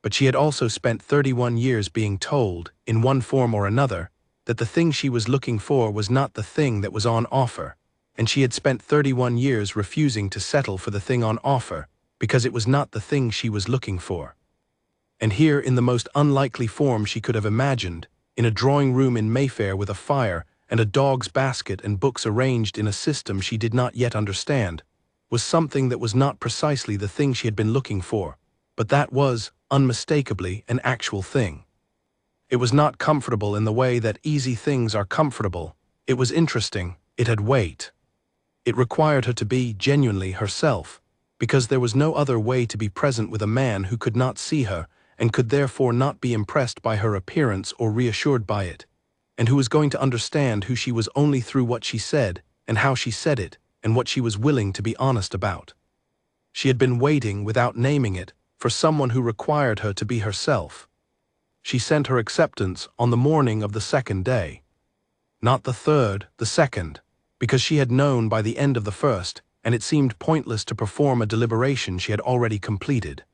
But she had also spent 31 years being told, in one form or another, that the thing she was looking for was not the thing that was on offer, and she had spent 31 years refusing to settle for the thing on offer, because it was not the thing she was looking for. And here, in the most unlikely form she could have imagined, in a drawing room in Mayfair with a fire and a dog's basket and books arranged in a system she did not yet understand, was something that was not precisely the thing she had been looking for, but that was, unmistakably, an actual thing. It was not comfortable in the way that easy things are comfortable. It was interesting. It had weight. It required her to be genuinely herself, because there was no other way to be present with a man who could not see her and could therefore not be impressed by her appearance or reassured by it, and who was going to understand who she was only through what she said and how she said it and what she was willing to be honest about. She had been waiting, without naming it, for someone who required her to be herself. She sent her acceptance on the morning of the second day. Not the third, the second, because she had known by the end of the first, and it seemed pointless to perform a deliberation she had already completed.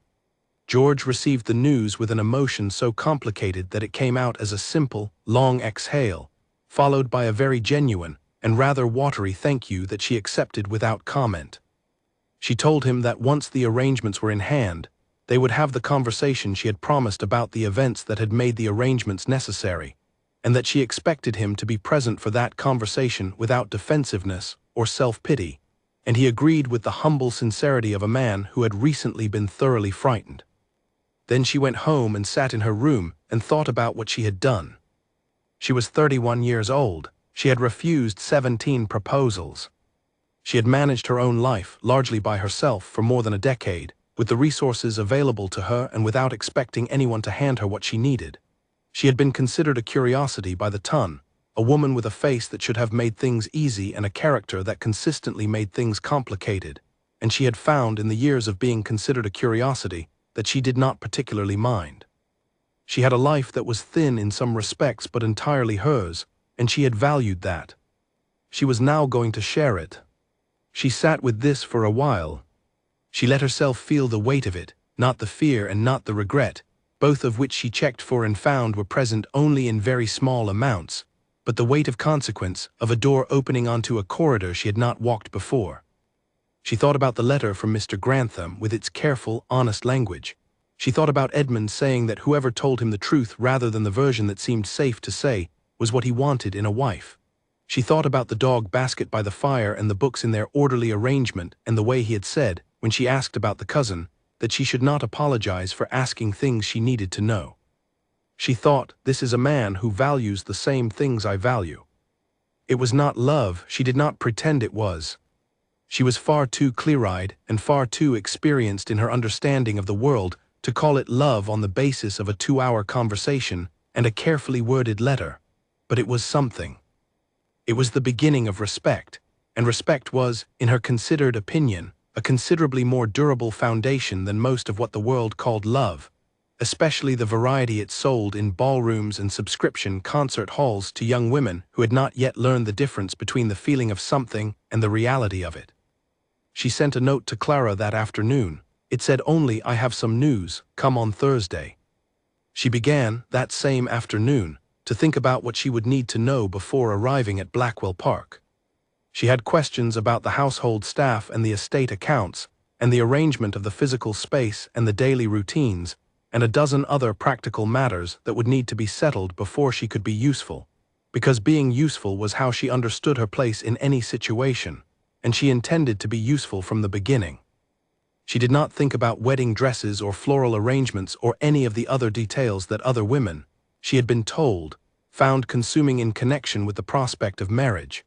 George received the news with an emotion so complicated that it came out as a simple, long exhale, followed by a very genuine and rather watery thank you that she accepted without comment. She told him that once the arrangements were in hand, they would have the conversation she had promised about the events that had made the arrangements necessary, and that she expected him to be present for that conversation without defensiveness or self-pity, and he agreed with the humble sincerity of a man who had recently been thoroughly frightened. Then she went home and sat in her room and thought about what she had done. She was 31 years old. She had refused 17 proposals. She had managed her own life, largely by herself, for more than a decade, with the resources available to her and without expecting anyone to hand her what she needed. She had been considered a curiosity by the ton, a woman with a face that should have made things easy and a character that consistently made things complicated, and she had found in the years of being considered a curiosity that she did not particularly mind. She had a life that was thin in some respects but entirely hers, and she had valued that. She was now going to share it. She sat with this for a while. She let herself feel the weight of it, not the fear and not the regret, both of which she checked for and found were present only in very small amounts, but the weight of consequence, of a door opening onto a corridor she had not walked before. She thought about the letter from Mr. Grantham with its careful, honest language. She thought about Edmund saying that whoever told him the truth rather than the version that seemed safe to say was what he wanted in a wife. She thought about the dog basket by the fire and the books in their orderly arrangement and the way he had said, when she asked about the cousin, that she should not apologize for asking things she needed to know. She thought, this is a man who values the same things I value. It was not love, she did not pretend it was. She was far too clear-eyed and far too experienced in her understanding of the world to call it love on the basis of a 2-hour conversation and a carefully worded letter. But it was something. It was the beginning of respect, and respect was, in her considered opinion, a considerably more durable foundation than most of what the world called love, especially the variety it sold in ballrooms and subscription concert halls to young women who had not yet learned the difference between the feeling of something and the reality of it. She sent a note to Clara that afternoon. It said only, "I have some news, come on Thursday." She began, that same afternoon, to think about what she would need to know before arriving at Blackwell Park. She had questions about the household staff and the estate accounts, and the arrangement of the physical space and the daily routines, and a dozen other practical matters that would need to be settled before she could be useful, because being useful was how she understood her place in any situation, and she intended to be useful from the beginning. She did not think about wedding dresses or floral arrangements or any of the other details that other women, she had been told, found consuming in connection with the prospect of marriage.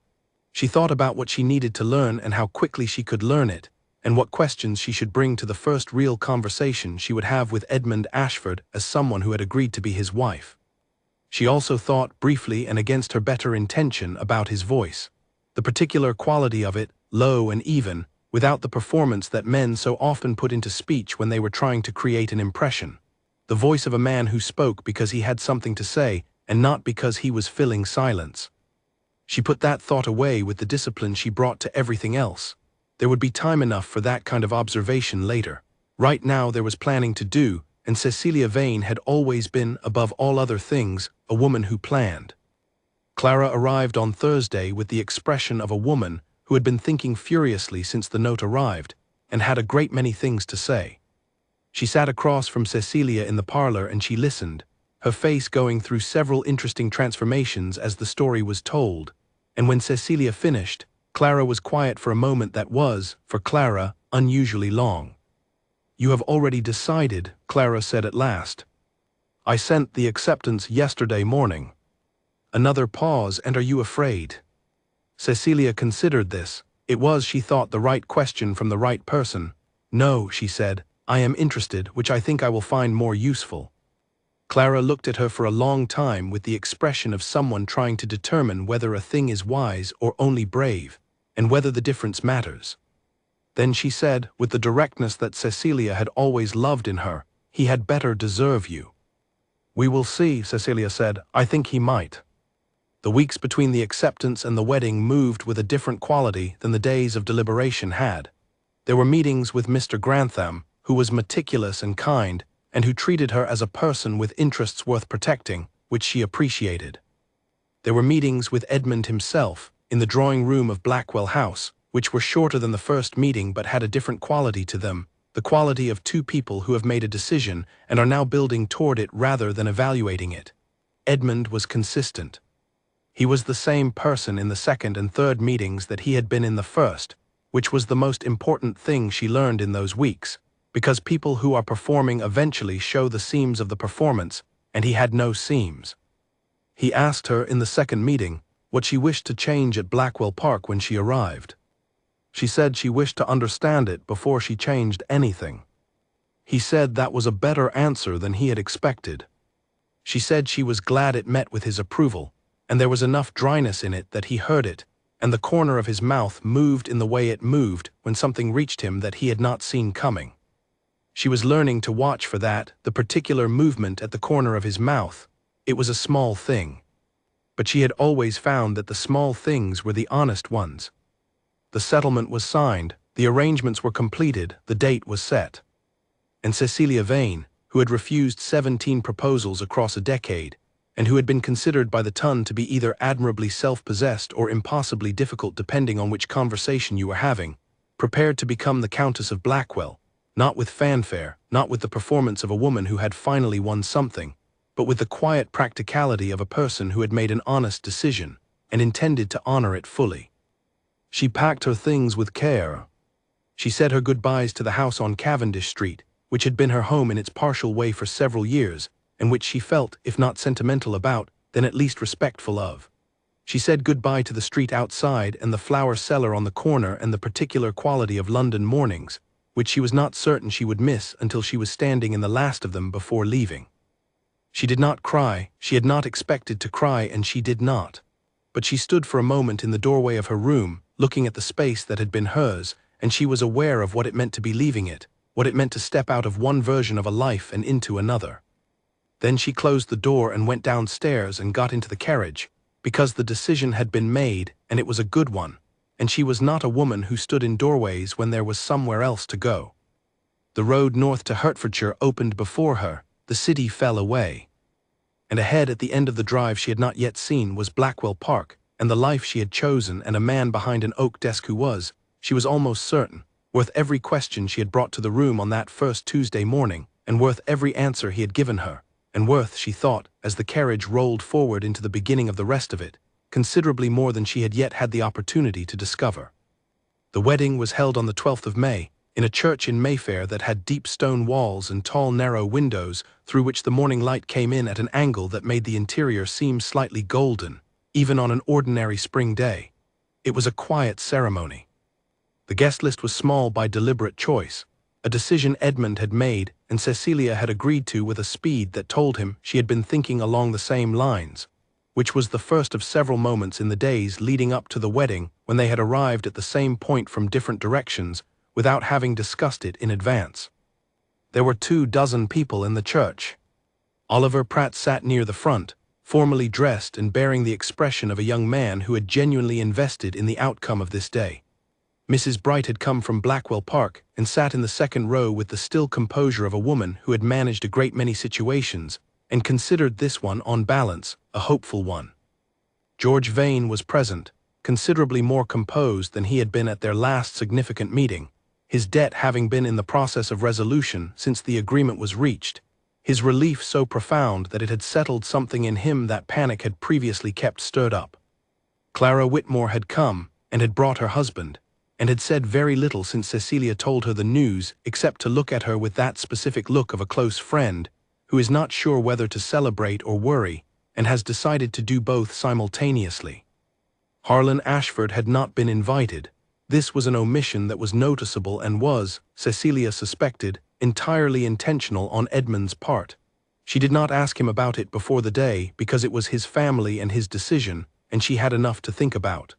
She thought about what she needed to learn and how quickly she could learn it, and what questions she should bring to the first real conversation she would have with Edmund Ashford as someone who had agreed to be his wife. She also thought, briefly and against her better intention, about his voice. The particular quality of it, low and even, without the performance that men so often put into speech when they were trying to create an impression. The voice of a man who spoke because he had something to say, and not because he was filling silence. She put that thought away with the discipline she brought to everything else. There would be time enough for that kind of observation later. Right now there was planning to do, and Cecilia Vane had always been, above all other things, a woman who planned. Clara arrived on Thursday with the expression of a woman who had been thinking furiously since the note arrived, and had a great many things to say. She sat across from Cecilia in the parlor and she listened, her face going through several interesting transformations as the story was told, and when Cecilia finished, Clara was quiet for a moment that was, for Clara, unusually long. "You have already decided," Clara said at last. "I sent the acceptance yesterday morning." Another pause. "And are you afraid?" Cecilia considered this. It was, she thought, the right question from the right person. "No," she said, "I am interested, which I think I will find more useful." Clara looked at her for a long time with the expression of someone trying to determine whether a thing is wise or only brave, and whether the difference matters. Then she said, with the directness that Cecilia had always loved in her, "He had better deserve you." "We will see," Cecilia said. "I think he might." The weeks between the acceptance and the wedding moved with a different quality than the days of deliberation had. There were meetings with Mr. Grantham, who was meticulous and kind, and who treated her as a person with interests worth protecting, which she appreciated. There were meetings with Edmund himself, in the drawing-room of Blackwell House, which were shorter than the first meeting but had a different quality to them, the quality of two people who have made a decision and are now building toward it rather than evaluating it. Edmund was consistent. He was the same person in the second and third meetings that he had been in the first, which was the most important thing she learned in those weeks, because people who are performing eventually show the seams of the performance, and he had no seams. He asked her in the second meeting what she wished to change at Blackwell Park when she arrived. She said she wished to understand it before she changed anything. He said that was a better answer than he had expected. She said she was glad it met with his approval, and there was enough dryness in it that he heard it, and the corner of his mouth moved in the way it moved when something reached him that he had not seen coming. She was learning to watch for that, the particular movement at the corner of his mouth. It was a small thing. But she had always found that the small things were the honest ones. The settlement was signed, the arrangements were completed, the date was set. And Cecilia Vane, who had refused 17 proposals across a decade, and who had been considered by the ton to be either admirably self-possessed or impossibly difficult depending on which conversation you were having, prepared to become the Countess of Blackwell, not with fanfare, not with the performance of a woman who had finally won something, but with the quiet practicality of a person who had made an honest decision, and intended to honor it fully. She packed her things with care. She said her goodbyes to the house on Cavendish Street, which had been her home in its partial way for several years, and which she felt, if not sentimental about, then at least respectful of. She said goodbye to the street outside and the flower cellar on the corner and the particular quality of London mornings, which she was not certain she would miss until she was standing in the last of them before leaving. She did not cry, she had not expected to cry, and she did not. But she stood for a moment in the doorway of her room, looking at the space that had been hers, and she was aware of what it meant to be leaving it, what it meant to step out of one version of a life and into another. Then she closed the door and went downstairs and got into the carriage, because the decision had been made, and it was a good one, and she was not a woman who stood in doorways when there was somewhere else to go. The road north to Hertfordshire opened before her, the city fell away. And ahead at the end of the drive she had not yet seen was Blackwell Park, and the life she had chosen, and a man behind an oak desk who was, she was almost certain, worth every question she had brought to the room on that first Tuesday morning, and worth every answer he had given her, and worth, she thought, as the carriage rolled forward into the beginning of the rest of it, considerably more than she had yet had the opportunity to discover. The wedding was held on the 12th of May, in a church in Mayfair that had deep stone walls and tall narrow windows through which the morning light came in at an angle that made the interior seem slightly golden, even on an ordinary spring day. It was a quiet ceremony. The guest list was small by deliberate choice, a decision Edmund had made and Cecilia had agreed to with a speed that told him she had been thinking along the same lines. which was the first of several moments in the days leading up to the wedding when they had arrived at the same point from different directions without having discussed it in advance. There were 24 people in the church. Oliver Pratt sat near the front, formally dressed and bearing the expression of a young man who had genuinely invested in the outcome of this day. Mrs. Bright had come from Blackwell Park and sat in the second row with the still composure of a woman who had managed a great many situations and considered this one, on balance, a hopeful one. George Vane was present, considerably more composed than he had been at their last significant meeting, his debt having been in the process of resolution since the agreement was reached, his relief so profound that it had settled something in him that panic had previously kept stirred up. Clara Whitmore had come and had brought her husband, and had said very little since Cecilia told her the news except to look at her with that specific look of a close friend who is not sure whether to celebrate or worry and has decided to do both simultaneously. Harlan Ashford had not been invited. This was an omission that was noticeable and was, Cecilia suspected, entirely intentional on Edmund's part. She did not ask him about it before the day because it was his family and his decision, and she had enough to think about.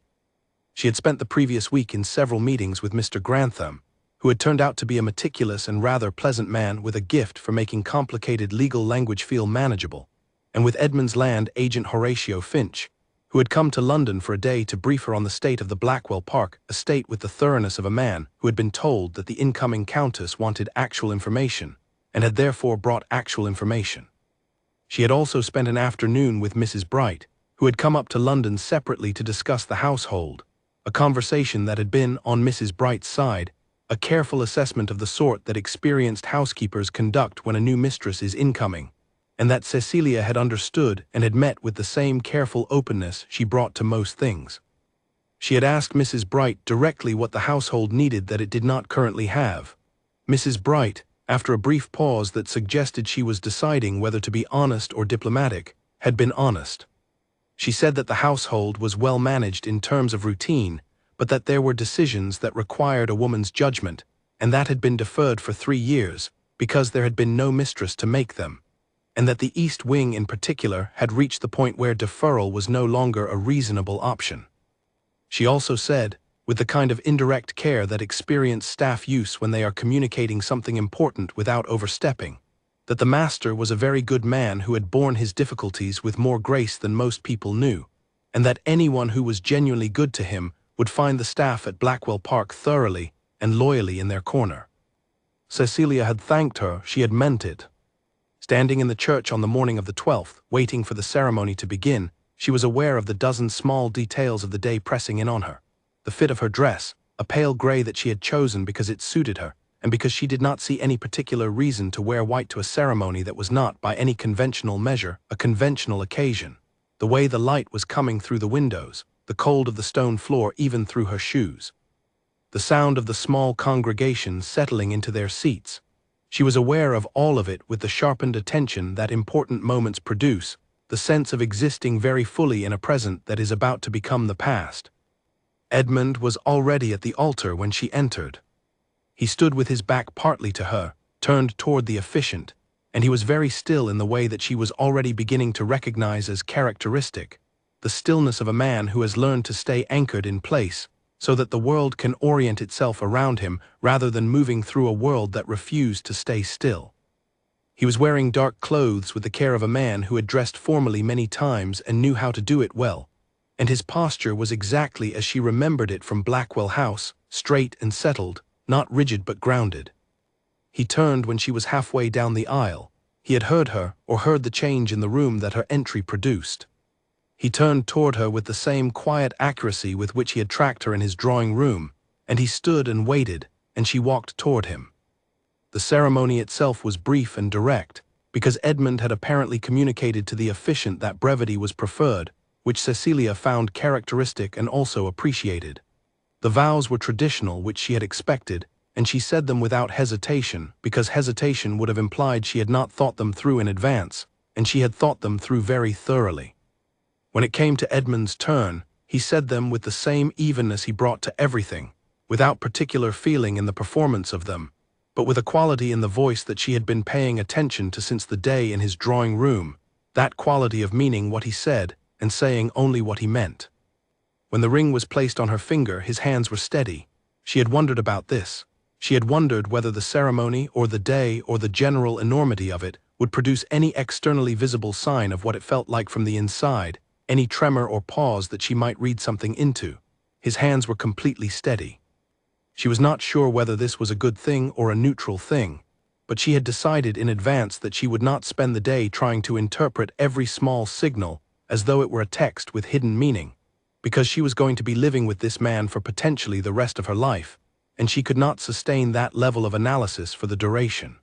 She had spent the previous week in several meetings with Mr. Grantham, who had turned out to be a meticulous and rather pleasant man with a gift for making complicated legal language feel manageable, and with Edmund's land agent Horatio Finch, who had come to London for a day to brief her on the state of the Blackwell Park estate with the thoroughness of a man who had been told that the incoming countess wanted actual information, and had therefore brought actual information. She had also spent an afternoon with Mrs. Bright, who had come up to London separately to discuss the household, a conversation that had been, on Mrs. Bright's side, a careful assessment of the sort that experienced housekeepers conduct when a new mistress is incoming, and that Cecilia had understood and had met with the same careful openness she brought to most things. She had asked Mrs. Bright directly what the household needed that it did not currently have. Mrs. Bright, after a brief pause that suggested she was deciding whether to be honest or diplomatic, had been honest. She said that the household was well managed in terms of routine, but that there were decisions that required a woman's judgment, and that had been deferred for 3 years because there had been no mistress to make them, and that the East Wing in particular had reached the point where deferral was no longer a reasonable option. She also said, with the kind of indirect care that experienced staff use when they are communicating something important without overstepping, that the master was a very good man who had borne his difficulties with more grace than most people knew, and that anyone who was genuinely good to him would find the staff at Blackwell Park thoroughly and loyally in their corner. Cecilia had thanked her, she had meant it. Standing in the church on the morning of the 12th, waiting for the ceremony to begin, she was aware of the dozen small details of the day pressing in on her. The fit of her dress, a pale gray that she had chosen because it suited her, and because she did not see any particular reason to wear white to a ceremony that was not, by any conventional measure, a conventional occasion. The way the light was coming through the windows, the cold of the stone floor even through her shoes. The sound of the small congregation settling into their seats. She was aware of all of it with the sharpened attention that important moments produce, the sense of existing very fully in a present that is about to become the past. Edmund was already at the altar when she entered. He stood with his back partly to her, turned toward the officiant, and he was very still in the way that she was already beginning to recognize as characteristic, the stillness of a man who has learned to stay anchored in place, so that the world can orient itself around him rather than moving through a world that refused to stay still. He was wearing dark clothes with the care of a man who had dressed formally many times and knew how to do it well, and his posture was exactly as she remembered it from Blackwell House, straight and settled, not rigid but grounded. He turned when she was halfway down the aisle. He had heard her, or heard the change in the room that her entry produced. He turned toward her with the same quiet accuracy with which he had tracked her in his drawing room, and he stood and waited, and she walked toward him. The ceremony itself was brief and direct, because Edmund had apparently communicated to the officiant that brevity was preferred, which Cecilia found characteristic and also appreciated. The vows were traditional, which she had expected, and she said them without hesitation, because hesitation would have implied she had not thought them through in advance, and she had thought them through very thoroughly. When it came to Edmund's turn, he said them with the same evenness he brought to everything, without particular feeling in the performance of them, but with a quality in the voice that she had been paying attention to since the day in his drawing room, that quality of meaning what he said, and saying only what he meant. When the ring was placed on her finger, his hands were steady. She had wondered about this. She had wondered whether the ceremony or the day or the general enormity of it would produce any externally visible sign of what it felt like from the inside, any tremor or pause that she might read something into. His hands were completely steady. She was not sure whether this was a good thing or a neutral thing, but she had decided in advance that she would not spend the day trying to interpret every small signal as though it were a text with hidden meaning, because she was going to be living with this man for potentially the rest of her life, and she could not sustain that level of analysis for the duration.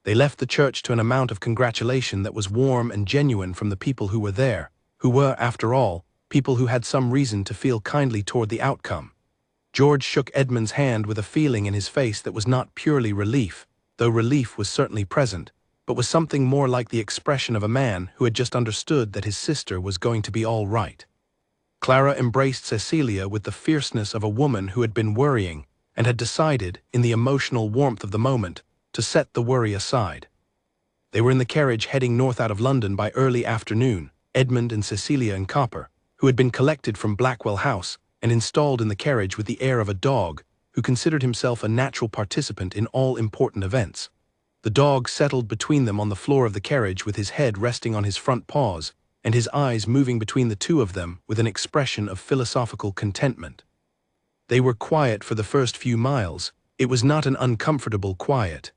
They left the church to an amount of congratulation that was warm and genuine from the people who were there, who were, after all, people who had some reason to feel kindly toward the outcome. George shook Edmund's hand with a feeling in his face that was not purely relief, though relief was certainly present, but was something more like the expression of a man who had just understood that his sister was going to be all right. Clara embraced Cecilia with the fierceness of a woman who had been worrying and had decided, in the emotional warmth of the moment, to set the worry aside. They were in the carriage heading north out of London by early afternoon, Edmund and Cecilia and Copper, who had been collected from Blackwell House and installed in the carriage with the air of a dog who considered himself a natural participant in all important events. The dog settled between them on the floor of the carriage with his head resting on his front paws and his eyes moving between the two of them with an expression of philosophical contentment. They were quiet for the first few miles. It was not an uncomfortable quiet.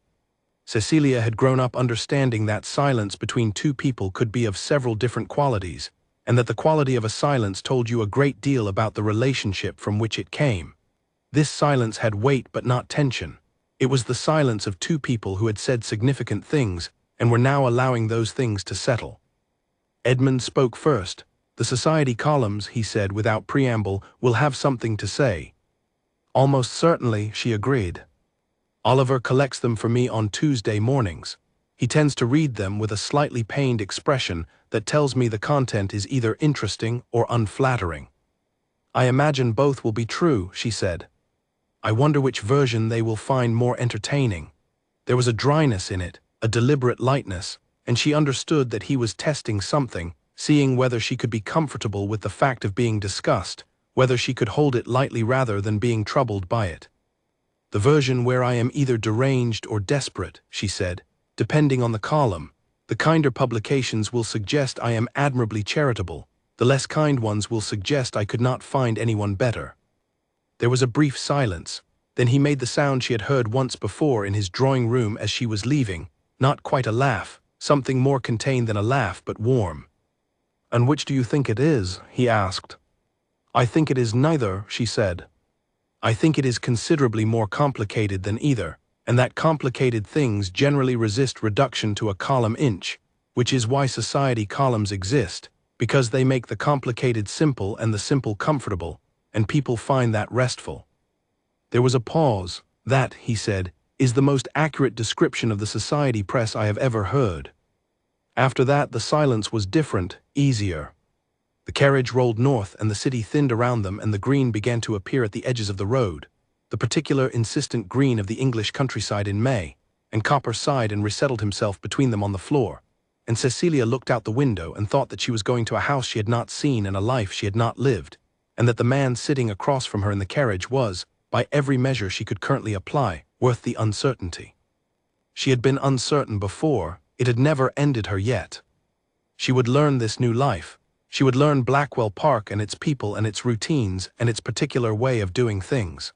Cecilia had grown up understanding that silence between two people could be of several different qualities, and that the quality of a silence told you a great deal about the relationship from which it came. This silence had weight but not tension. It was the silence of two people who had said significant things and were now allowing those things to settle. Edmund spoke first. "The society columns," he said without preamble, "will have something to say." "Almost certainly," she agreed. "Oliver collects them for me on Tuesday mornings. He tends to read them with a slightly pained expression that tells me the content is either interesting or unflattering." "I imagine both will be true," she said. "I wonder which version they will find more entertaining." There was a dryness in it, a deliberate lightness, and she understood that he was testing something, seeing whether she could be comfortable with the fact of being discussed, whether she could hold it lightly rather than being troubled by it. "The version where I am either deranged or desperate," she said, "depending on the column. The kinder publications will suggest I am admirably charitable. The less kind ones will suggest I could not find anyone better." There was a brief silence. Then he made the sound she had heard once before in his drawing room as she was leaving, not quite a laugh, something more contained than a laugh but warm. "And which do you think it is?" he asked. "I think it is neither," she said. "I think it is considerably more complicated than either, and that complicated things generally resist reduction to a column inch, which is why society columns exist, because they make the complicated simple and the simple comfortable, and people find that restful." There was a pause. "That," he said, "is the most accurate description of the society press I have ever heard." After that, the silence was different, easier. The carriage rolled north and the city thinned around them and the green began to appear at the edges of the road, the particular insistent green of the English countryside in May, and Copper sighed and resettled himself between them on the floor, and Cecilia looked out the window and thought that she was going to a house she had not seen and a life she had not lived, and that the man sitting across from her in the carriage was, by every measure she could currently apply, worth the uncertainty. She had been uncertain before. It had never ended her yet. She would learn this new life. She would learn Blackwell Park and its people and its routines and its particular way of doing things.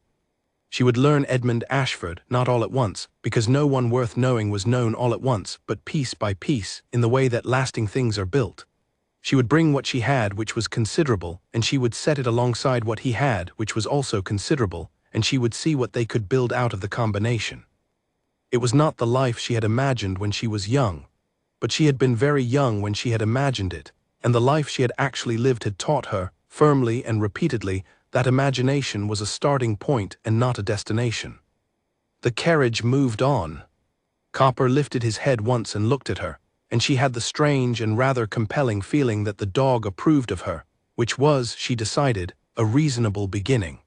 She would learn Edmund Ashford, not all at once, because no one worth knowing was known all at once, but piece by piece, in the way that lasting things are built. She would bring what she had, which was considerable, and she would set it alongside what he had, which was also considerable, and she would see what they could build out of the combination. It was not the life she had imagined when she was young, but she had been very young when she had imagined it, and the life she had actually lived had taught her, firmly and repeatedly, that imagination was a starting point and not a destination. The carriage moved on. Copper lifted his head once and looked at her, and she had the strange and rather compelling feeling that the dog approved of her, which was, she decided, a reasonable beginning.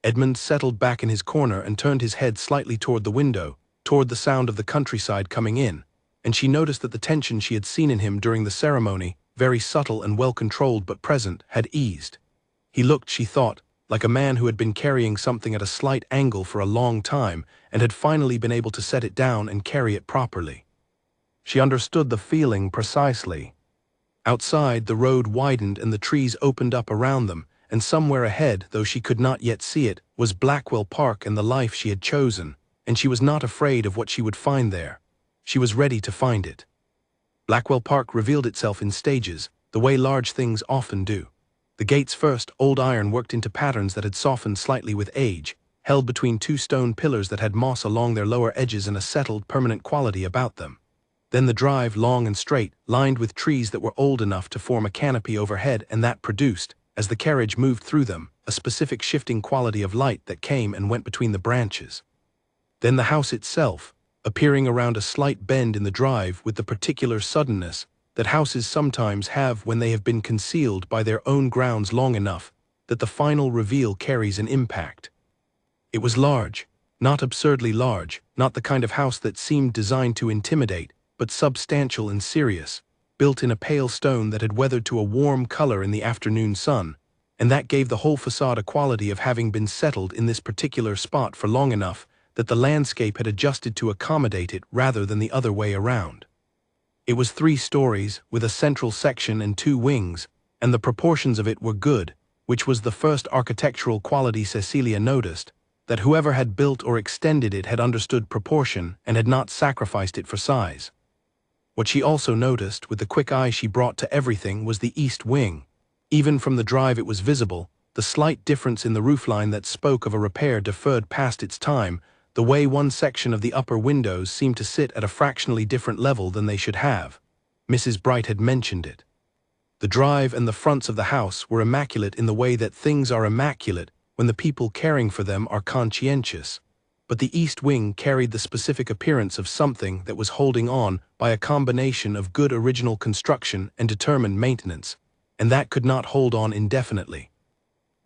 Edmund settled back in his corner and turned his head slightly toward the window, toward the sound of the countryside coming in, and she noticed that the tension she had seen in him during the ceremony very subtle and well-controlled but present, had eased. He looked, she thought, like a man who had been carrying something at a slight angle for a long time and had finally been able to set it down and carry it properly. She understood the feeling precisely. Outside, the road widened and the trees opened up around them, and somewhere ahead, though she could not yet see it, was Blackwell Park and the life she had chosen, and she was not afraid of what she would find there. She was ready to find it. Blackwell Park revealed itself in stages, the way large things often do. The gate's first, old iron worked into patterns that had softened slightly with age, held between two stone pillars that had moss along their lower edges and a settled, permanent quality about them. Then the drive, long and straight, lined with trees that were old enough to form a canopy overhead, and that produced, as the carriage moved through them, a specific shifting quality of light that came and went between the branches. Then the house itself, appearing around a slight bend in the drive with the particular suddenness that houses sometimes have when they have been concealed by their own grounds long enough that the final reveal carries an impact. It was large, not absurdly large, not the kind of house that seemed designed to intimidate, but substantial and serious, built in a pale stone that had weathered to a warm color in the afternoon sun, and that gave the whole facade a quality of having been settled in this particular spot for long enough that the landscape had adjusted to accommodate it rather than the other way around. It was 3 stories, with a central section and 2 wings, and the proportions of it were good, which was the first architectural quality Cecilia noticed, that whoever had built or extended it had understood proportion and had not sacrificed it for size. What she also noticed, with the quick eye she brought to everything, was the east wing. Even from the drive it was visible, the slight difference in the roofline that spoke of a repair deferred past its time, the way one section of the upper windows seemed to sit at a fractionally different level than they should have. Mrs. Bright had mentioned it. The drive and the fronts of the house were immaculate in the way that things are immaculate when the people caring for them are conscientious. But the east wing carried the specific appearance of something that was holding on by a combination of good original construction and determined maintenance, and that could not hold on indefinitely.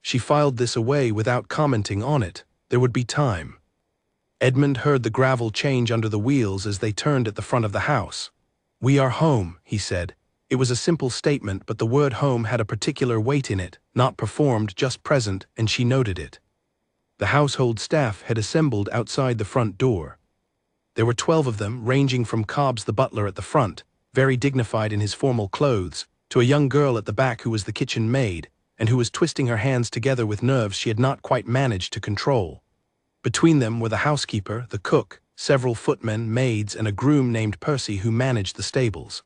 She filed this away without commenting on it. There would be time. Edmund heard the gravel change under the wheels as they turned at the front of the house. "We are home," he said. It was a simple statement, but the word home had a particular weight in it, not performed, just present, and she noted it. The household staff had assembled outside the front door. There were 12 of them, ranging from Cobbs the butler at the front, very dignified in his formal clothes, to a young girl at the back who was the kitchen maid, and who was twisting her hands together with nerves she had not quite managed to control. Between them were the housekeeper, the cook, several footmen, maids, and a groom named Percy who managed the stables.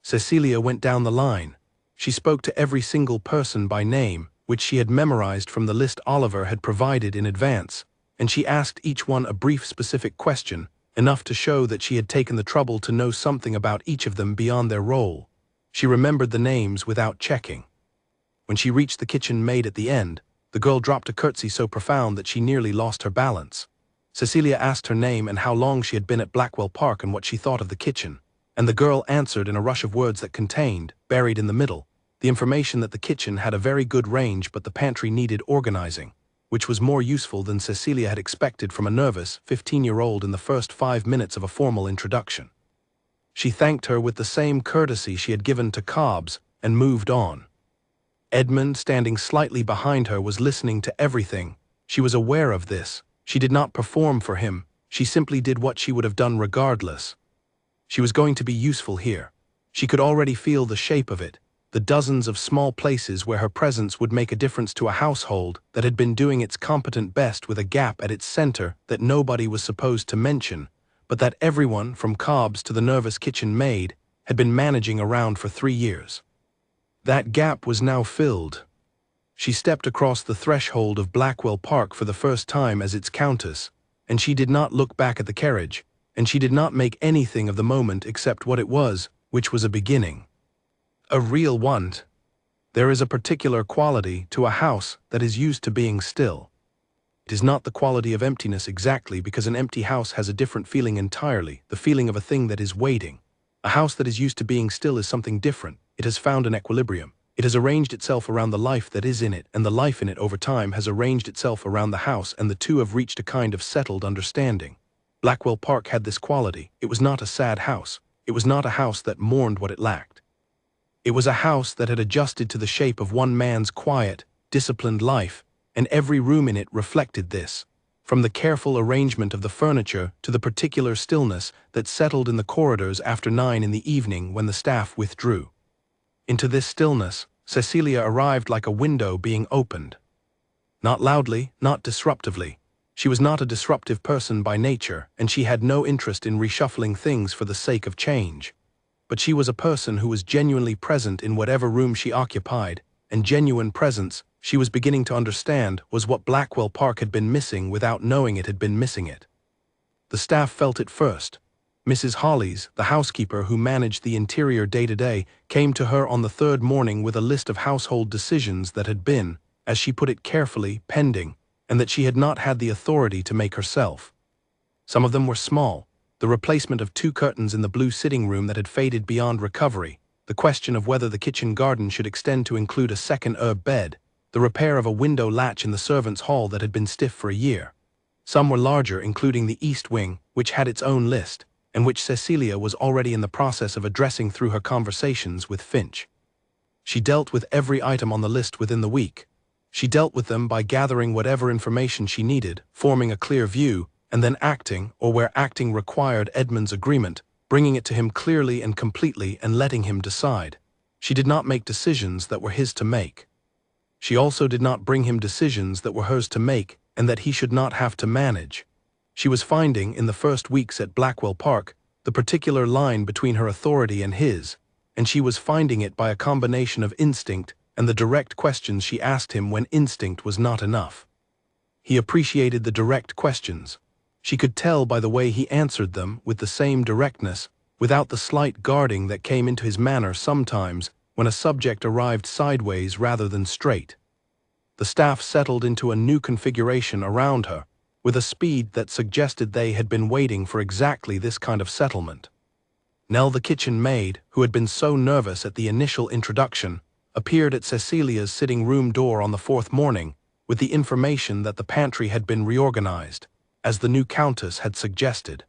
Cecilia went down the line. She spoke to every single person by name, which she had memorized from the list Oliver had provided in advance, and she asked each one a brief specific question, enough to show that she had taken the trouble to know something about each of them beyond their role. She remembered the names without checking. When she reached the kitchen maid at the end, the girl dropped a curtsy so profound that she nearly lost her balance. Cecilia asked her name and how long she had been at Blackwell Park and what she thought of the kitchen, and the girl answered in a rush of words that contained, buried in the middle, the information that the kitchen had a very good range but the pantry needed organizing, which was more useful than Cecilia had expected from a nervous 15-year-old in the first 5 minutes of a formal introduction. She thanked her with the same courtesy she had given to Cobbs and moved on. Edmund, standing slightly behind her, was listening to everything. She was aware of this. She did not perform for him. She simply did what she would have done regardless. She was going to be useful here. She could already feel the shape of it, the dozens of small places where her presence would make a difference to a household that had been doing its competent best with a gap at its center that nobody was supposed to mention, but that everyone, from Cobbs to the nervous kitchen maid, had been managing around for 3 years. That gap was now filled. She stepped across the threshold of Blackwell Park for the first time as its countess, and she did not look back at the carriage, and she did not make anything of the moment except what it was, which was a beginning. A real one. There is a particular quality to a house that is used to being still. It is not the quality of emptiness exactly, because an empty house has a different feeling entirely, the feeling of a thing that is waiting. A house that is used to being still is something different. It has found an equilibrium. It has arranged itself around the life that is in it, and the life in it over time has arranged itself around the house, and the two have reached a kind of settled understanding. Blackwell Park had this quality. It was not a sad house. It was not a house that mourned what it lacked. It was a house that had adjusted to the shape of one man's quiet, disciplined life, and every room in it reflected this, from the careful arrangement of the furniture to the particular stillness that settled in the corridors after 9 in the evening when the staff withdrew. Into this stillness, Cecilia arrived like a window being opened. Not loudly, not disruptively. She was not a disruptive person by nature, and she had no interest in reshuffling things for the sake of change. But she was a person who was genuinely present in whatever room she occupied, and genuine presence, she was beginning to understand, was what Blackwell Park had been missing without knowing it had been missing it. The staff felt it first. Mrs. Hollies, the housekeeper who managed the interior day-to-day, came to her on the third morning with a list of household decisions that had been, as she put it carefully, pending, and that she had not had the authority to make herself. Some of them were small: the replacement of 2 curtains in the blue sitting room that had faded beyond recovery, the question of whether the kitchen garden should extend to include a second herb bed, the repair of a window latch in the servants' hall that had been stiff for a year. Some were larger, including the east wing, which had its own list, and which Cecilia was already in the process of addressing through her conversations with Finch. She dealt with every item on the list within the week. She dealt with them by gathering whatever information she needed, forming a clear view, and then acting, or where acting required Edmund's agreement, bringing it to him clearly and completely and letting him decide. She did not make decisions that were his to make. She also did not bring him decisions that were hers to make and that he should not have to manage. She was finding, in the first weeks at Blackwell Park, the particular line between her authority and his, and she was finding it by a combination of instinct and the direct questions she asked him when instinct was not enough. He appreciated the direct questions. She could tell by the way he answered them with the same directness, without the slight guarding that came into his manner sometimes when a subject arrived sideways rather than straight. The staff settled into a new configuration around her, with a speed that suggested they had been waiting for exactly this kind of settlement. Nell, the kitchen maid, who had been so nervous at the initial introduction, appeared at Cecilia's sitting room door on the 4th morning with the information that the pantry had been reorganized, as the new countess had suggested.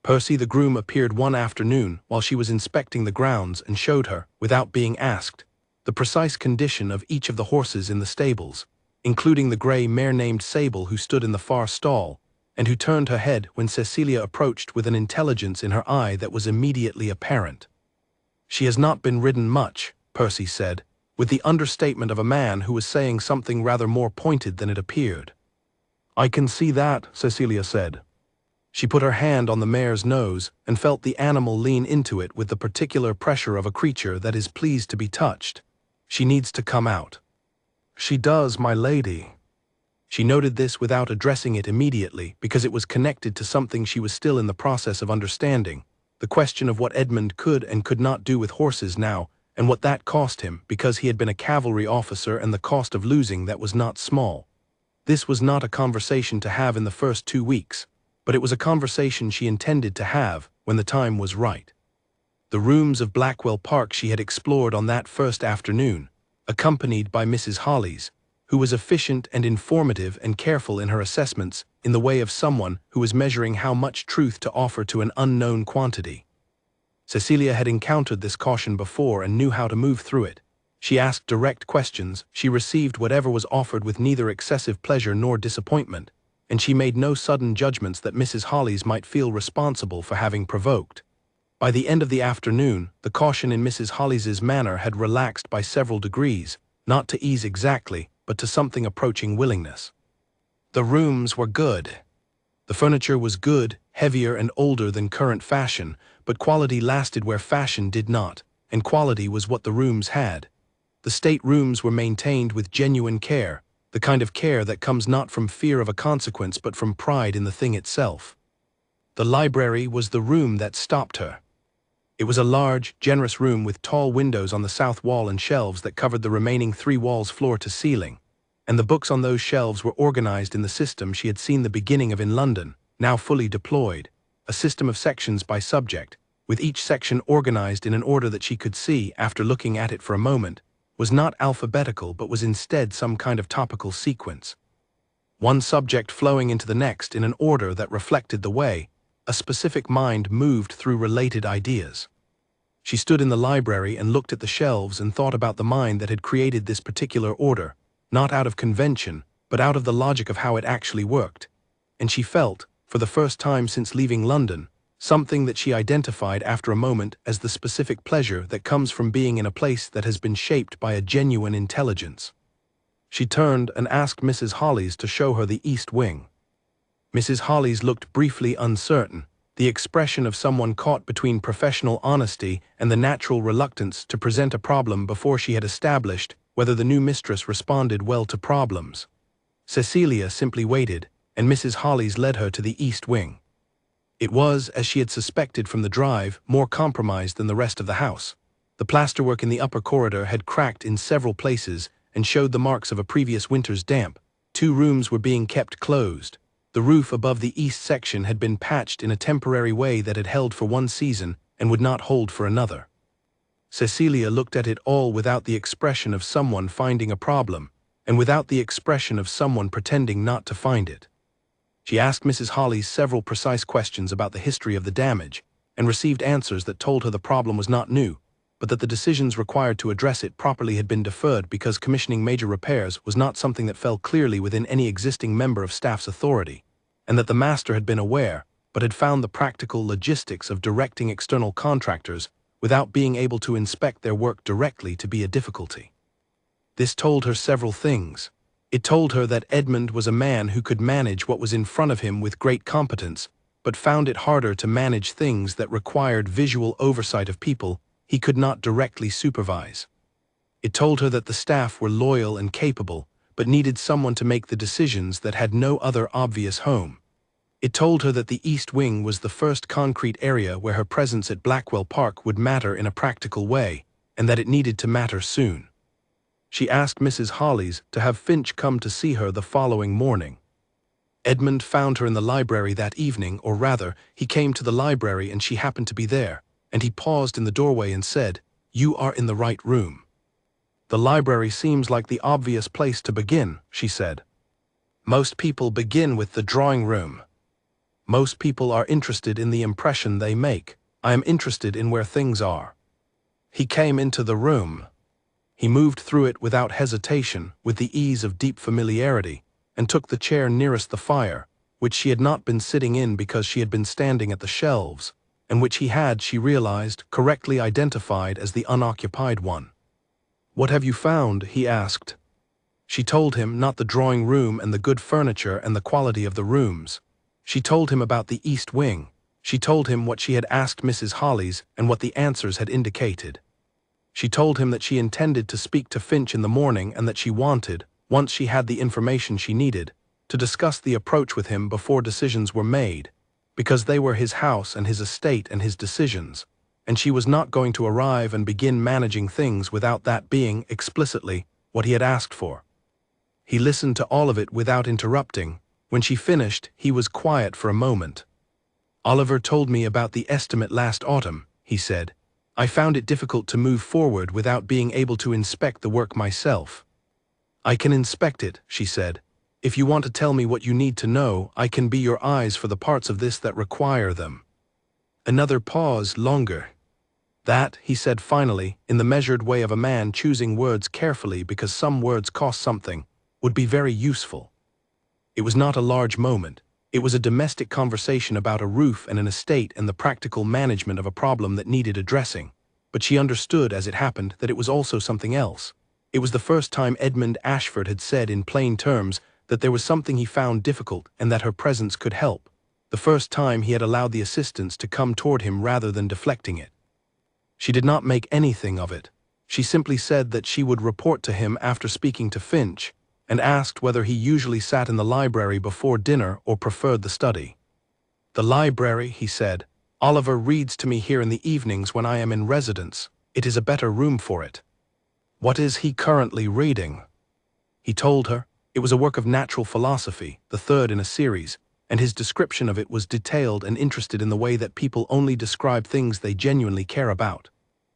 Percy, the groom, appeared one afternoon while she was inspecting the grounds and showed her, without being asked, the precise condition of each of the horses in the stables, including the grey mare named Sable who stood in the far stall, and who turned her head when Cecilia approached with an intelligence in her eye that was immediately apparent. "She has not been ridden much," Percy said, with the understatement of a man who was saying something rather more pointed than it appeared. "I can see that," Cecilia said. She put her hand on the mare's nose and felt the animal lean into it with the particular pressure of a creature that is pleased to be touched. "She needs to come out." "She does, my lady." She noted this without addressing it immediately because it was connected to something she was still in the process of understanding, the question of what Edmund could and could not do with horses now, and what that cost him because he had been a cavalry officer, and the cost of losing that was not small. This was not a conversation to have in the first 2 weeks, but it was a conversation she intended to have when the time was right. The rooms of Blackwell Park she had explored on that first afternoon, accompanied by Mrs. Hollies, who was efficient and informative and careful in her assessments in the way of someone who was measuring how much truth to offer to an unknown quantity. Cecilia had encountered this caution before and knew how to move through it. She asked direct questions, she received whatever was offered with neither excessive pleasure nor disappointment, and she made no sudden judgments that Mrs. Hollies might feel responsible for having provoked. By the end of the afternoon, the caution in Mrs. Hollies's manner had relaxed by several degrees, not to ease exactly, but to something approaching willingness. The rooms were good. The furniture was good, heavier and older than current fashion, but quality lasted where fashion did not, and quality was what the rooms had. The state rooms were maintained with genuine care, the kind of care that comes not from fear of a consequence but from pride in the thing itself. The library was the room that stopped her. It was a large, generous room with tall windows on the south wall and shelves that covered the remaining 3 walls floor to ceiling, and the books on those shelves were organized in the system she had seen the beginning of in London, now fully deployed, a system of sections by subject, with each section organized in an order that she could see, after looking at it for a moment, was not alphabetical but was instead some kind of topical sequence. One subject flowing into the next in an order that reflected the way a specific mind moved through related ideas. She stood in the library and looked at the shelves and thought about the mind that had created this particular order, not out of convention, but out of the logic of how it actually worked. And she felt, for the first time since leaving London, something that she identified after a moment as the specific pleasure that comes from being in a place that has been shaped by a genuine intelligence. She turned and asked Mrs. Hollies to show her the East Wing. Mrs. Hollies looked briefly uncertain, the expression of someone caught between professional honesty and the natural reluctance to present a problem before she had established whether the new mistress responded well to problems. Cecilia simply waited, and Mrs. Hollies led her to the East Wing. It was, as she had suspected from the drive, more compromised than the rest of the house. The plasterwork in the upper corridor had cracked in several places and showed the marks of a previous winter's damp. 2 rooms were being kept closed. The roof above the east section had been patched in a temporary way that had held for 1 season and would not hold for another. Cecilia looked at it all without the expression of someone finding a problem, and without the expression of someone pretending not to find it. She asked Mrs. Hollies several precise questions about the history of the damage, and received answers that told her the problem was not new, but that the decisions required to address it properly had been deferred because commissioning major repairs was not something that fell clearly within any existing member of staff's authority, and that the master had been aware, but had found the practical logistics of directing external contractors without being able to inspect their work directly to be a difficulty. This told her several things. It told her that Edmund was a man who could manage what was in front of him with great competence, but found it harder to manage things that required visual oversight of people he could not directly supervise. It told her that the staff were loyal and capable, but needed someone to make the decisions that had no other obvious home. It told her that the East Wing was the first concrete area where her presence at Blackwell Park would matter in a practical way, and that it needed to matter soon. She asked Mrs. Hollies to have Finch come to see her the following morning. Edmund found her in the library that evening, or rather, he came to the library and she happened to be there, and he paused in the doorway and said, "You are in the right room." "The library seems like the obvious place to begin," she said. "Most people begin with the drawing room. Most people are interested in the impression they make. I am interested in where things are." He came into the room. He moved through it without hesitation, with the ease of deep familiarity, and took the chair nearest the fire, which she had not been sitting in because she had been standing at the shelves, and which he had, she realized, correctly identified as the unoccupied one. "What have you found?" he asked. She told him not the drawing room and the good furniture and the quality of the rooms. She told him about the East Wing. She told him what she had asked Mrs. Hollies and what the answers had indicated. She told him that she intended to speak to Finch in the morning and that she wanted, once she had the information she needed, to discuss the approach with him before decisions were made, because they were his house and his estate and his decisions, and she was not going to arrive and begin managing things without that being, explicitly, what he had asked for. He listened to all of it without interrupting. When she finished, he was quiet for a moment. "Oliver told me about the estimate last autumn," he said. "I found it difficult to move forward without being able to inspect the work myself." "I can inspect it," she said. "If you want to tell me what you need to know, I can be your eyes for the parts of this that require them." Another pause, longer. "That," he said finally, in the measured way of a man choosing words carefully because some words cost something, "would be very useful." It was not a large moment. It was a domestic conversation about a roof and an estate and the practical management of a problem that needed addressing. But she understood, as it happened, that it was also something else. It was the first time Edmund Ashford had said in plain terms that there was something he found difficult and that her presence could help. The first time he had allowed the assistance to come toward him rather than deflecting it. She did not make anything of it. She simply said that she would report to him after speaking to Finch, and asked whether he usually sat in the library before dinner or preferred the study. "The library," he said. "Oliver reads to me here in the evenings when I am in residence. It is a better room for it." "What is he currently reading?" He told her. It was a work of natural philosophy, the third in a series, and his description of it was detailed and interested in the way that people only describe things they genuinely care about.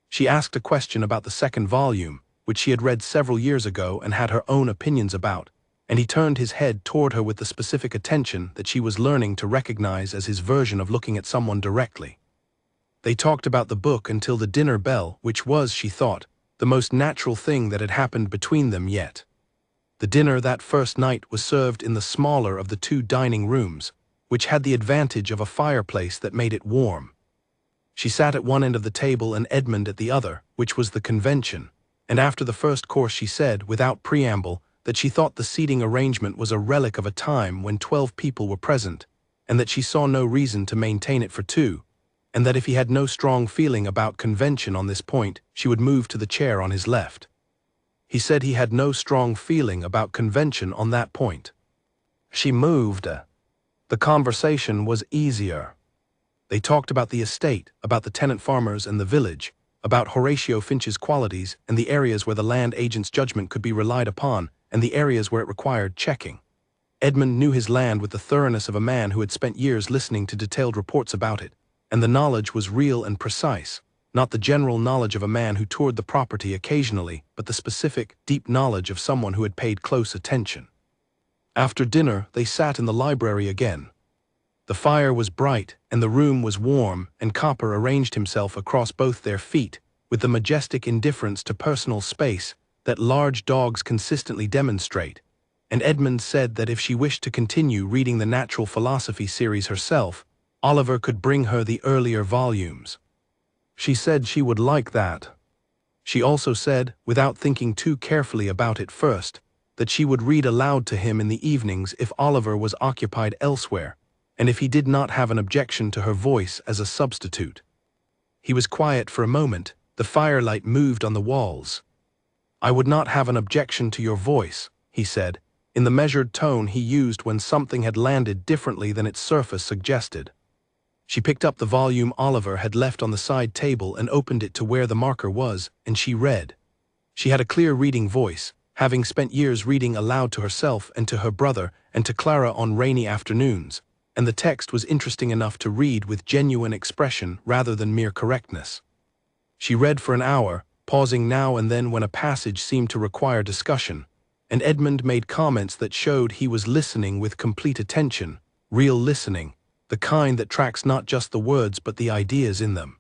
She asked a question about the second volume, which she had read several years ago and had her own opinions about, and he turned his head toward her with the specific attention that she was learning to recognize as his version of looking at someone directly. They talked about the book until the dinner bell, which was, she thought, the most natural thing that had happened between them yet. The dinner that first night was served in the smaller of the two dining rooms, which had the advantage of a fireplace that made it warm. She sat at one end of the table and Edmund at the other, which was the convention, and after the first course she said, without preamble, that she thought the seating arrangement was a relic of a time when 12 people were present, and that she saw no reason to maintain it for 2, and that if he had no strong feeling about convention on this point, she would move to the chair on his left. He said he had no strong feeling about convention on that point. She moved. The conversation was easier. They talked about the estate, about the tenant farmers and the village, about Horatio Finch's qualities and the areas where the land agent's judgment could be relied upon and the areas where it required checking. Edmund knew his land with the thoroughness of a man who had spent years listening to detailed reports about it, and the knowledge was real and precise, not the general knowledge of a man who toured the property occasionally, but the specific, deep knowledge of someone who had paid close attention. After dinner, they sat in the library again. The fire was bright, and the room was warm, and Copper arranged himself across both their feet, with the majestic indifference to personal space that large dogs consistently demonstrate, and Edmund said that if she wished to continue reading the natural philosophy series herself, Oliver could bring her the earlier volumes. She said she would like that. She also said, without thinking too carefully about it first, that she would read aloud to him in the evenings if Oliver was occupied elsewhere, and if he did not have an objection to her voice as a substitute. He was quiet for a moment. The firelight moved on the walls. "I would not have an objection to your voice," he said, in the measured tone he used when something had landed differently than its surface suggested. She picked up the volume Oliver had left on the side table and opened it to where the marker was, and she read. She had a clear reading voice, having spent years reading aloud to herself and to her brother and to Clara on rainy afternoons, and the text was interesting enough to read with genuine expression rather than mere correctness. She read for an hour, pausing now and then when a passage seemed to require discussion, and Edmund made comments that showed he was listening with complete attention, real listening, the kind that tracks not just the words but the ideas in them.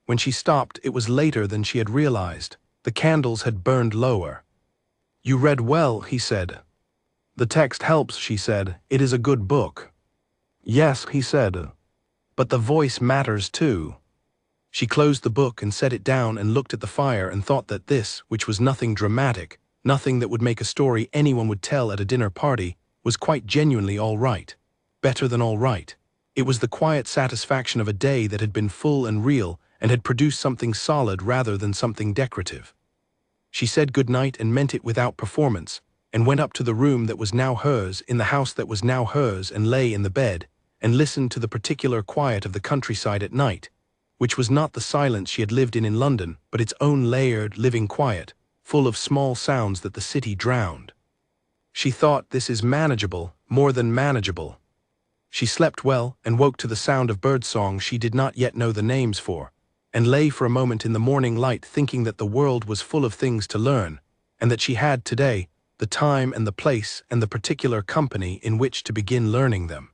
When she stopped, it was later than she had realized. The candles had burned lower. "You read well," he said. "The text helps," she said. "It is a good book." "Yes," he said. "But the voice matters too." She closed the book and set it down and looked at the fire and thought that this, which was nothing dramatic, nothing that would make a story anyone would tell at a dinner party, was quite genuinely all right. Better than all right. It was the quiet satisfaction of a day that had been full and real and had produced something solid rather than something decorative. She said good night and meant it without performance, and went up to the room that was now hers in the house that was now hers and lay in the bed, and listened to the particular quiet of the countryside at night, which was not the silence she had lived in London, but its own layered, living quiet, full of small sounds that the city drowned. She thought, this is manageable, more than manageable. She slept well and woke to the sound of birdsong she did not yet know the names for, and lay for a moment in the morning light thinking that the world was full of things to learn, and that she had today the time and the place and the particular company in which to begin learning them.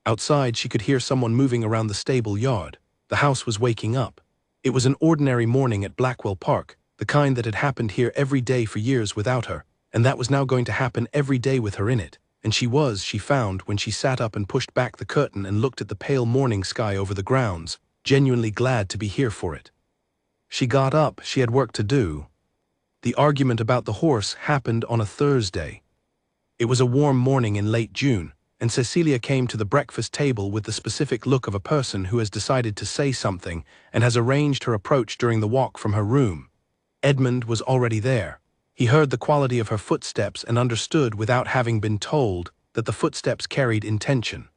Outside she could hear someone moving around the stable yard. The house was waking up. It was an ordinary morning at Blackwell Park, the kind that had happened here every day for years without her, and that was now going to happen every day with her in it. And she found, when she sat up and pushed back the curtain and looked at the pale morning sky over the grounds, genuinely glad to be here for it. She got up. She had work to do. The argument about the horse happened on a Thursday. It was a warm morning in late June, and Cecilia came to the breakfast table with the specific look of a person who has decided to say something and has arranged her approach during the walk from her room. Edmund was already there. He heard the quality of her footsteps and understood without having been told that the footsteps carried intention.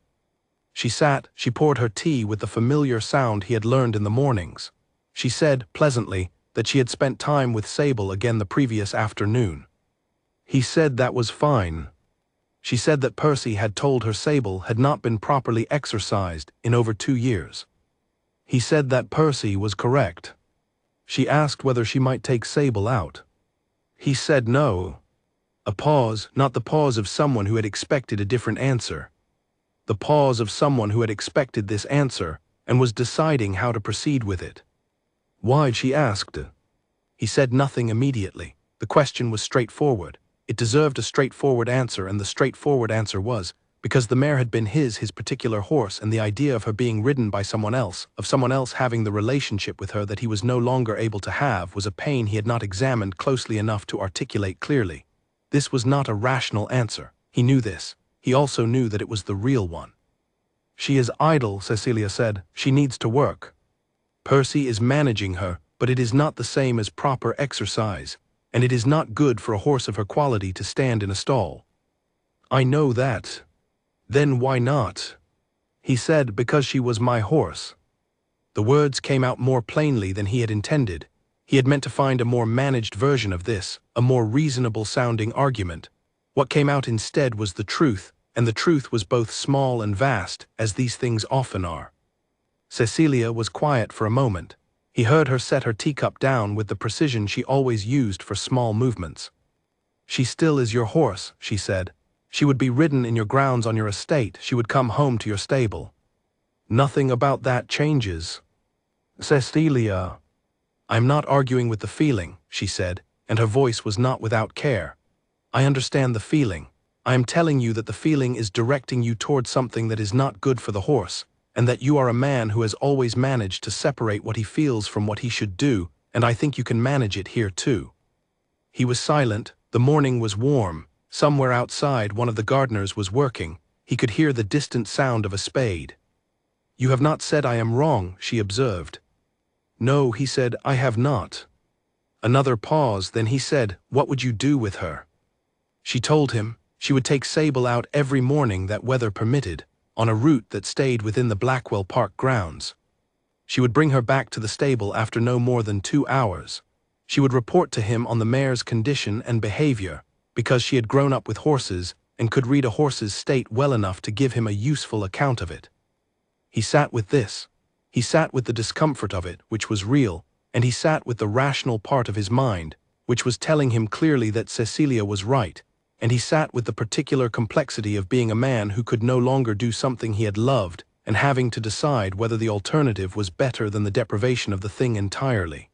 She sat, she poured her tea with the familiar sound he had learned in the mornings. She said, pleasantly, that she had spent time with Sable again the previous afternoon. He said that was fine. She said that Percy had told her Sable had not been properly exercised in over 2 years. He said that Percy was correct. She asked whether she might take Sable out. He said no. A pause, not the pause of someone who had expected a different answer. The pause of someone who had expected this answer, and was deciding how to proceed with it. "Why?" she asked. He said nothing immediately. The question was straightforward. It deserved a straightforward answer, and the straightforward answer was, because the mare had been his particular horse, and the idea of her being ridden by someone else, of someone else having the relationship with her that he was no longer able to have, was a pain he had not examined closely enough to articulate clearly. This was not a rational answer. He knew this. He also knew that it was the real one. "She is idle," Cecilia said. "She needs to work. Percy is managing her, but it is not the same as proper exercise, and it is not good for a horse of her quality to stand in a stall." "I know that." "Then why not?" He said, "Because she was my horse." The words came out more plainly than he had intended. He had meant to find a more managed version of this, a more reasonable-sounding argument. What came out instead was the truth, and the truth was both small and vast, as these things often are. Cecilia was quiet for a moment. He heard her set her teacup down with the precision she always used for small movements. "She still is your horse," she said. "She would be ridden in your grounds on your estate. She would come home to your stable." "Nothing about that changes." "Cecilia." "I'm not arguing with the feeling," she said, and her voice was not without care. "I understand the feeling. I am telling you that the feeling is directing you toward something that is not good for the horse, and that you are a man who has always managed to separate what he feels from what he should do, and I think you can manage it here too." He was silent. The morning was warm. Somewhere outside, one of the gardeners was working. He could hear the distant sound of a spade. "You have not said I am wrong," she observed. "No," he said, "I have not." Another pause, then he said, "What would you do with her?" She told him. She would take Sable out every morning that weather permitted, on a route that stayed within the Blackwell Park grounds. She would bring her back to the stable after no more than 2 hours. She would report to him on the mare's condition and behavior, because she had grown up with horses and could read a horse's state well enough to give him a useful account of it. He sat with this. He sat with the discomfort of it, which was real, and he sat with the rational part of his mind, which was telling him clearly that Cecilia was right, and he sat with the particular complexity of being a man who could no longer do something he had loved and having to decide whether the alternative was better than the deprivation of the thing entirely.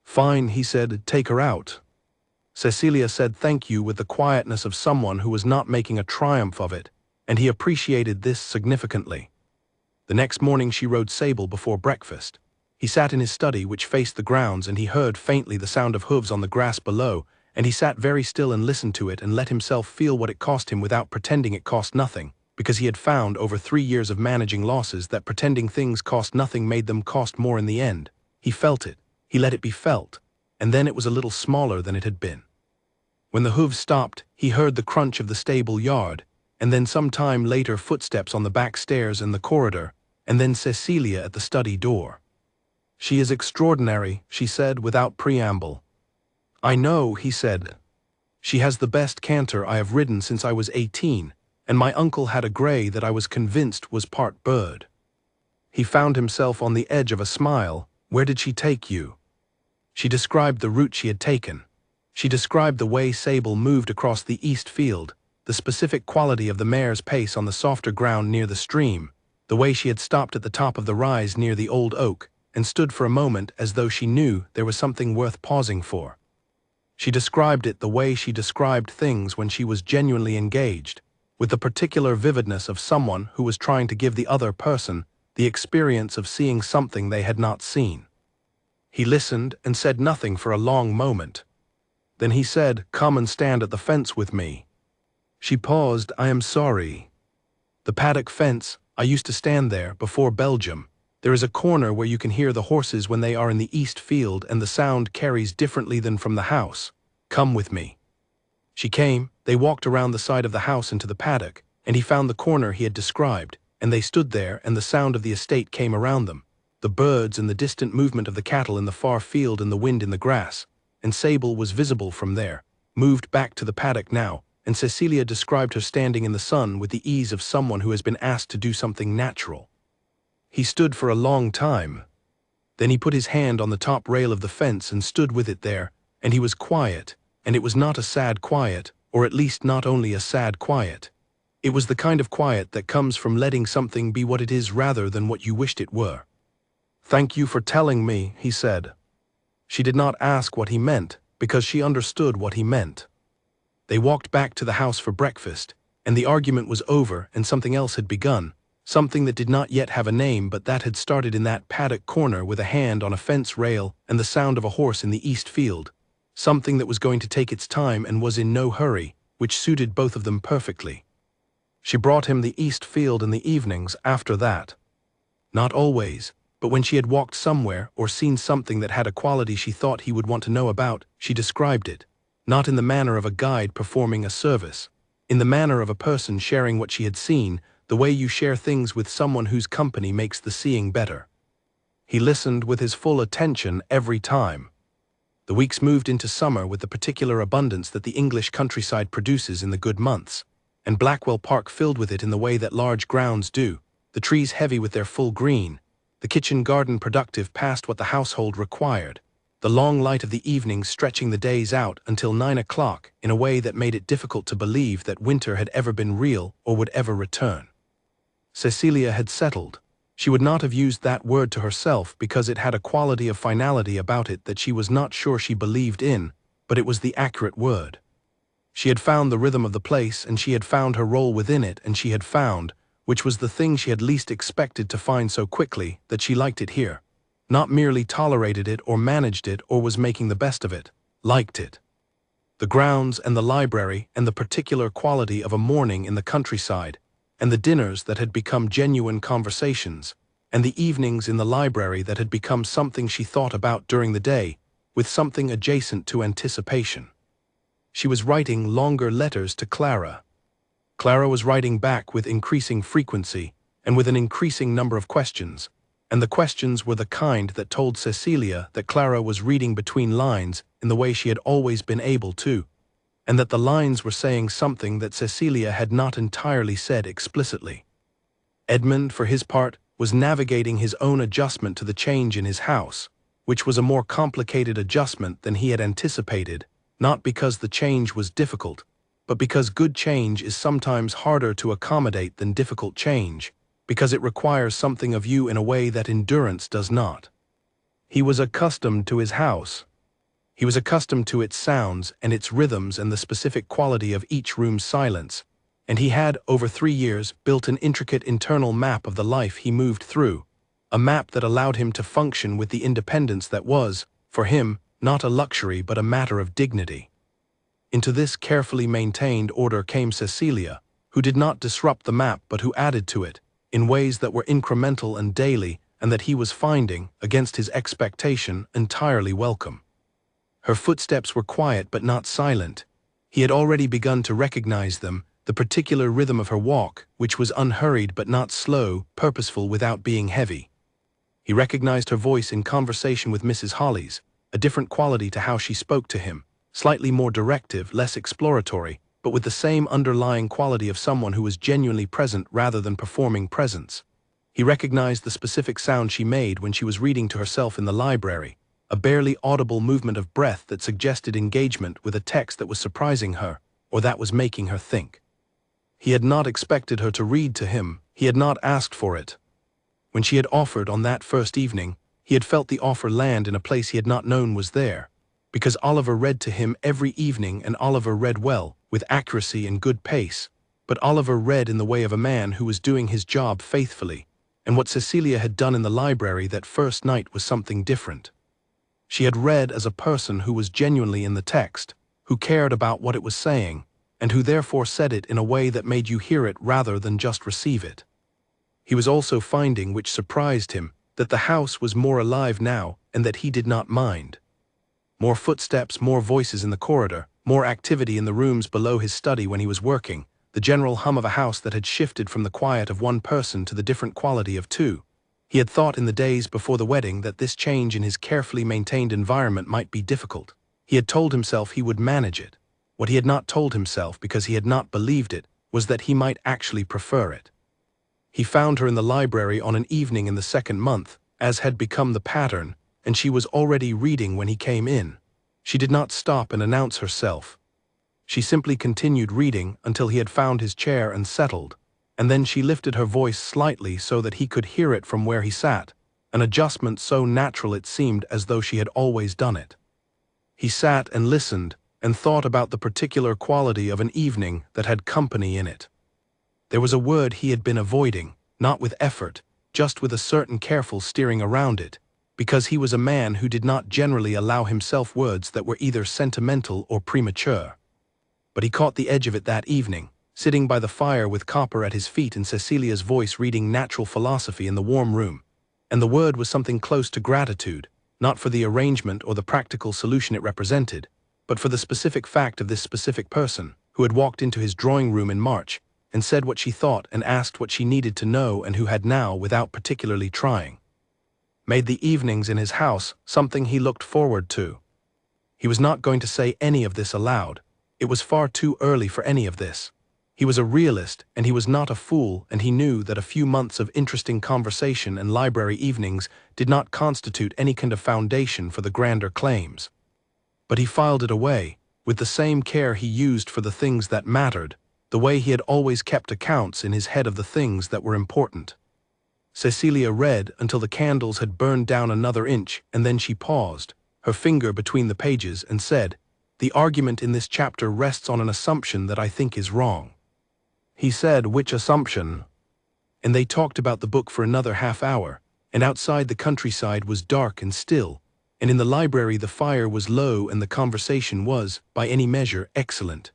"Fine," he said, "take her out." Cecilia said thank you with the quietness of someone who was not making a triumph of it, and he appreciated this significantly. The next morning she rode Sable before breakfast. He sat in his study, which faced the grounds, and he heard faintly the sound of hooves on the grass below, and he sat very still and listened to it and let himself feel what it cost him without pretending it cost nothing, because he had found over 3 years of managing losses that pretending things cost nothing made them cost more in the end. He felt it. He let it be felt, and then it was a little smaller than it had been. When the hooves stopped, he heard the crunch of the stable yard, and then some time later footsteps on the back stairs in the corridor, and then Cecilia at the study door. "She is extraordinary," she said without preamble. "I know," he said. "She has the best canter I have ridden since I was 18, and my uncle had a gray that I was convinced was part bird." He found himself on the edge of a smile. "Where did she take you?" She described the route she had taken. She described the way Sable moved across the east field, the specific quality of the mare's pace on the softer ground near the stream, the way she had stopped at the top of the rise near the old oak, and stood for a moment as though she knew there was something worth pausing for. She described it the way she described things when she was genuinely engaged, with the particular vividness of someone who was trying to give the other person the experience of seeing something they had not seen. He listened and said nothing for a long moment. Then he said, "Come and stand at the fence with me." She paused. "I am sorry." "The paddock fence. I used to stand there, before Belgium. There is a corner where you can hear the horses when they are in the east field, and the sound carries differently than from the house. Come with me." She came. They walked around the side of the house into the paddock, and he found the corner he had described, and they stood there, and the sound of the estate came around them, the birds and the distant movement of the cattle in the far field and the wind in the grass, and Sable was visible from there, moved back to the paddock now, and Cecilia described her standing in the sun with the ease of someone who has been asked to do something natural. He stood for a long time. Then he put his hand on the top rail of the fence and stood with it there, and he was quiet, and it was not a sad quiet, or at least not only a sad quiet. It was the kind of quiet that comes from letting something be what it is rather than what you wished it were. "Thank you for telling me," he said. She did not ask what he meant, because she understood what he meant. They walked back to the house for breakfast, and the argument was over and something else had begun, something that did not yet have a name but that had started in that paddock corner with a hand on a fence rail and the sound of a horse in the east field, something that was going to take its time and was in no hurry, which suited both of them perfectly. She brought him the east field in the evenings after that. Not always, but when she had walked somewhere or seen something that had a quality she thought he would want to know about, she described it, not in the manner of a guide performing a service, in the manner of a person sharing what she had seen, the way you share things with someone whose company makes the seeing better. He listened with his full attention every time. The weeks moved into summer with the particular abundance that the English countryside produces in the good months, and Blackwell Park filled with it in the way that large grounds do, the trees heavy with their full green, the kitchen garden productive past what the household required, the long light of the evenings stretching the days out until 9 o'clock in a way that made it difficult to believe that winter had ever been real or would ever return. Cecilia had settled. She would not have used that word to herself because it had a quality of finality about it that she was not sure she believed in, but it was the accurate word. She had found the rhythm of the place and she had found her role within it, and she had found, which was the thing she had least expected to find so quickly, that she liked it here. Not merely tolerated it or managed it or was making the best of it, liked it. The grounds and the library and the particular quality of a morning in the countryside, and the dinners that had become genuine conversations, and the evenings in the library that had become something she thought about during the day, with something adjacent to anticipation. She was writing longer letters to Clara. Clara was writing back with increasing frequency and with an increasing number of questions, and the questions were the kind that told Cecilia that Clara was reading between lines in the way she had always been able to, and that the lines were saying something that Cecilia had not entirely said explicitly. Edmund, for his part, was navigating his own adjustment to the change in his house, which was a more complicated adjustment than he had anticipated, not because the change was difficult, but because good change is sometimes harder to accommodate than difficult change, because it requires something of you in a way that endurance does not. He was accustomed to his house. He was accustomed to its sounds and its rhythms and the specific quality of each room's silence, and he had, over 3 years, built an intricate internal map of the life he moved through, a map that allowed him to function with the independence that was, for him, not a luxury but a matter of dignity. Into this carefully maintained order came Cecilia, who did not disrupt the map but who added to it, in ways that were incremental and daily, and that he was finding, against his expectation, entirely welcome. Her footsteps were quiet but not silent. He had already begun to recognize them, the particular rhythm of her walk, which was unhurried but not slow, purposeful without being heavy. He recognized her voice in conversation with Mrs. Holly's, a different quality to how she spoke to him, slightly more directive, less exploratory, but with the same underlying quality of someone who was genuinely present rather than performing presence. He recognized the specific sound she made when she was reading to herself in the library, a barely audible movement of breath that suggested engagement with a text that was surprising her, or that was making her think. He had not expected her to read to him, he had not asked for it. When she had offered on that first evening, he had felt the offer land in a place he had not known was there, because Oliver read to him every evening, and Oliver read well, with accuracy and good pace, but Oliver read in the way of a man who was doing his job faithfully, and what Cecilia had done in the library that first night was something different. She had read as a person who was genuinely in the text, who cared about what it was saying, and who therefore said it in a way that made you hear it rather than just receive it. He was also finding, which surprised him, that the house was more alive now and that he did not mind. More footsteps, more voices in the corridor, more activity in the rooms below his study when he was working, the general hum of a house that had shifted from the quiet of one person to the different quality of two. He had thought in the days before the wedding that this change in his carefully maintained environment might be difficult. He had told himself he would manage it. What he had not told himself, because he had not believed it, was that he might actually prefer it. He found her in the library on an evening in the second month, as had become the pattern, and she was already reading when he came in. She did not stop and announce herself. She simply continued reading until he had found his chair and settled, and then she lifted her voice slightly so that he could hear it from where he sat, an adjustment so natural it seemed as though she had always done it. He sat and listened and thought about the particular quality of an evening that had company in it. There was a word he had been avoiding, not with effort, just with a certain careful steering around it, because he was a man who did not generally allow himself words that were either sentimental or premature. But he caught the edge of it that evening, sitting by the fire with Copper at his feet and Cecilia's voice reading natural philosophy in the warm room, and the word was something close to gratitude, not for the arrangement or the practical solution it represented, but for the specific fact of this specific person, who had walked into his drawing room in March, and said what she thought and asked what she needed to know, and who had now, without particularly trying, made the evenings in his house something he looked forward to. He was not going to say any of this aloud. It was far too early for any of this. He was a realist, and he was not a fool, and he knew that a few months of interesting conversation and library evenings did not constitute any kind of foundation for the grander claims. But he filed it away, with the same care he used for the things that mattered, the way he had always kept accounts in his head of the things that were important. Cecilia read until the candles had burned down another inch, and then she paused, her finger between the pages, and said, "The argument in this chapter rests on an assumption that I think is wrong." He said, "Which assumption?" And they talked about the book for another half-hour, and outside the countryside was dark and still, and in the library the fire was low and the conversation was, by any measure, excellent.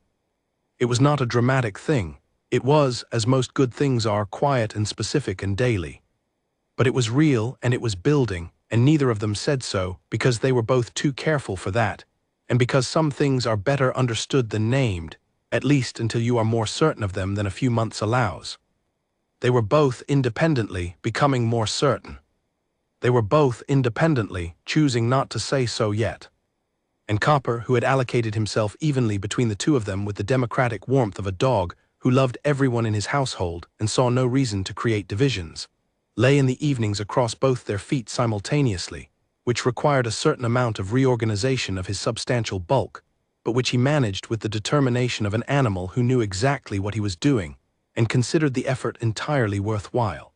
It was not a dramatic thing. It was, as most good things are, quiet and specific and daily. But it was real and it was building, and neither of them said so, because they were both too careful for that, and because some things are better understood than named, at least until you are more certain of them than a few months allows. They were both independently becoming more certain. They were both independently choosing not to say so yet. And Copper, who had allocated himself evenly between the two of them with the democratic warmth of a dog who loved everyone in his household and saw no reason to create divisions, lay in the evenings across both their feet simultaneously, which required a certain amount of reorganization of his substantial bulk, but which he managed with the determination of an animal who knew exactly what he was doing and considered the effort entirely worthwhile.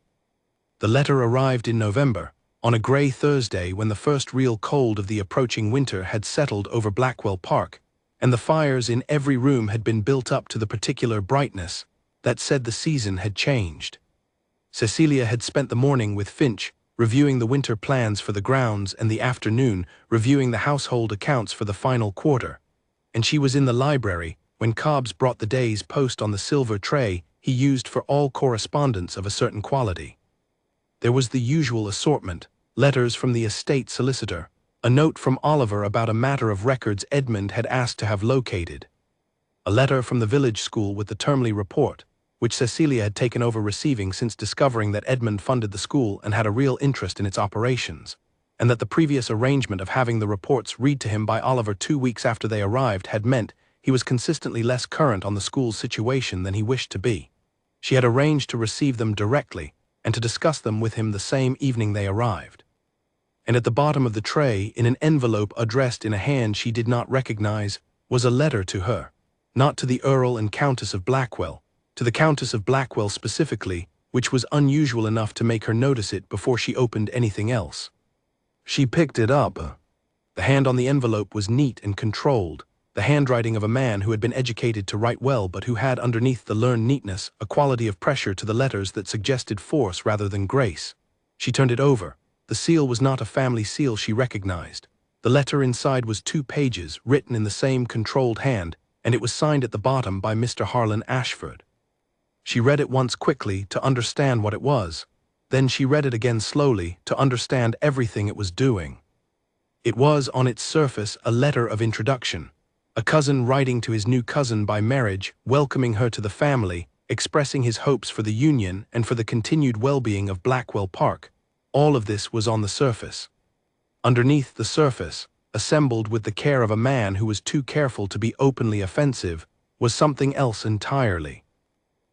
The letter arrived in November, on a gray Thursday when the first real cold of the approaching winter had settled over Blackwell Park, and the fires in every room had been built up to the particular brightness that said the season had changed. Cecilia had spent the morning with Finch, reviewing the winter plans for the grounds, and the afternoon reviewing the household accounts for the final quarter, and she was in the library when Cobbs brought the day's post on the silver tray he used for all correspondence of a certain quality. There was the usual assortment: letters from the estate solicitor, a note from Oliver about a matter of records Edmund had asked to have located, a letter from the village school with the termly report, which Cecilia had taken over receiving since discovering that Edmund funded the school and had a real interest in its operations, and that the previous arrangement of having the reports read to him by Oliver 2 weeks after they arrived had meant he was consistently less current on the school's situation than he wished to be. She had arranged to receive them directly, and to discuss them with him the same evening they arrived. And at the bottom of the tray, in an envelope addressed in a hand she did not recognize, was a letter to her, not to the Earl and Countess of Blackwell, to the Countess of Blackwell specifically, which was unusual enough to make her notice it before she opened anything else. She picked it up. The hand on the envelope was neat and controlled, the handwriting of a man who had been educated to write well but who had underneath the learned neatness a quality of pressure to the letters that suggested force rather than grace. She turned it over. The seal was not a family seal she recognized. The letter inside was 2 pages, written in the same controlled hand, and it was signed at the bottom by Mr. Harlan Ashford. She read it once quickly to understand what it was. Then she read it again slowly to understand everything it was doing. It was, on its surface, a letter of introduction. A cousin writing to his new cousin by marriage, welcoming her to the family, expressing his hopes for the union and for the continued well-being of Blackwell Park. All of this was on the surface. Underneath the surface, assembled with the care of a man who was too careful to be openly offensive, was something else entirely.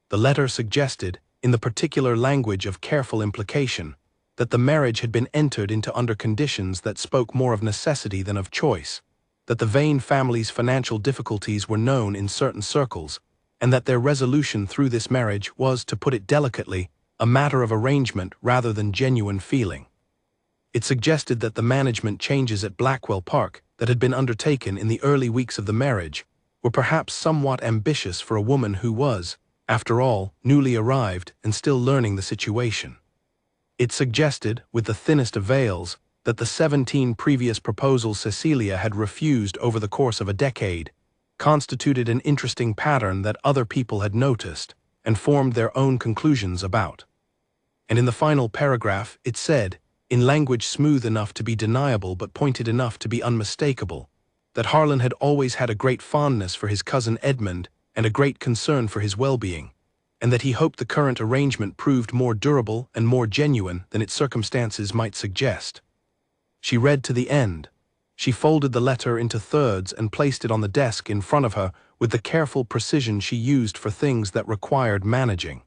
The letter suggested, in the particular language of careful implication, that the marriage had been entered into under conditions that spoke more of necessity than of choice, that the Vane family's financial difficulties were known in certain circles, and that their resolution through this marriage was, to put it delicately, a matter of arrangement rather than genuine feeling. It suggested that the management changes at Blackwell Park that had been undertaken in the early weeks of the marriage were perhaps somewhat ambitious for a woman who was, after all, newly arrived and still learning the situation. It suggested, with the thinnest of veils, that the 17 previous proposals Cecilia had refused over the course of a decade constituted an interesting pattern that other people had noticed and formed their own conclusions about. And in the final paragraph it said, in language smooth enough to be deniable but pointed enough to be unmistakable, that Harlan had always had a great fondness for his cousin Edmund and a great concern for his well-being, and that he hoped the current arrangement proved more durable and more genuine than its circumstances might suggest. She read to the end. She folded the letter into thirds and placed it on the desk in front of her with the careful precision she used for things that required managing.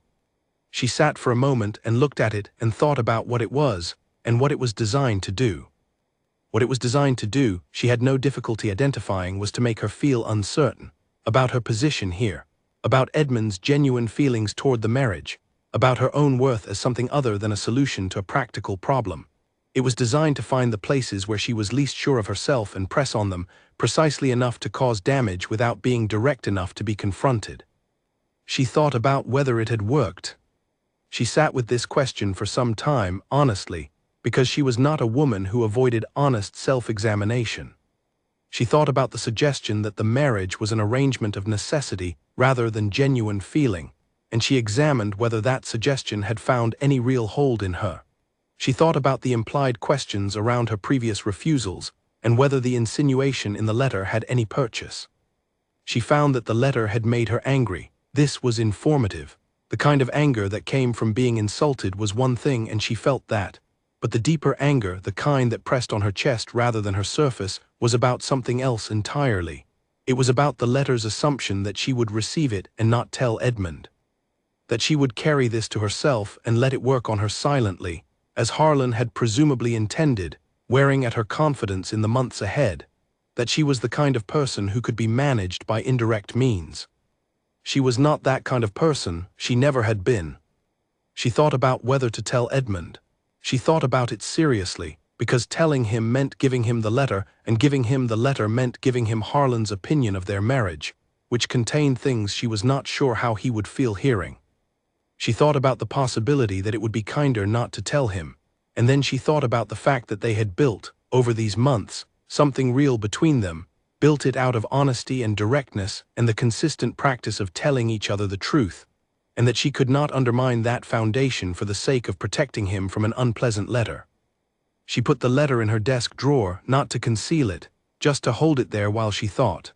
She sat for a moment and looked at it and thought about what it was and what it was designed to do. What it was designed to do, she had no difficulty identifying, was to make her feel uncertain about her position here, about Edmund's genuine feelings toward the marriage, about her own worth as something other than a solution to a practical problem. It was designed to find the places where she was least sure of herself and press on them precisely enough to cause damage without being direct enough to be confronted. She thought about whether it had worked. She sat with this question for some time, honestly, because she was not a woman who avoided honest self-examination. She thought about the suggestion that the marriage was an arrangement of necessity rather than genuine feeling, and she examined whether that suggestion had found any real hold in her. She thought about the implied questions around her previous refusals and whether the insinuation in the letter had any purchase. She found that the letter had made her angry. This was informative. The kind of anger that came from being insulted was one thing, and she felt that. But the deeper anger, the kind that pressed on her chest rather than her surface, was about something else entirely. It was about the letter's assumption that she would receive it and not tell Edmund. That she would carry this to herself and let it work on her silently, as Harlan had presumably intended, wearing at her confidence in the months ahead. That she was the kind of person who could be managed by indirect means. She was not that kind of person, she never had been. She thought about whether to tell Edmund. She thought about it seriously, because telling him meant giving him the letter, and giving him the letter meant giving him Harlan's opinion of their marriage, which contained things she was not sure how he would feel hearing. She thought about the possibility that it would be kinder not to tell him, and then she thought about the fact that they had built, over these months, something real between them, built it out of honesty and directness and the consistent practice of telling each other the truth, and that she could not undermine that foundation for the sake of protecting him from an unpleasant letter. She put the letter in her desk drawer, not to conceal it, just to hold it there while she thought.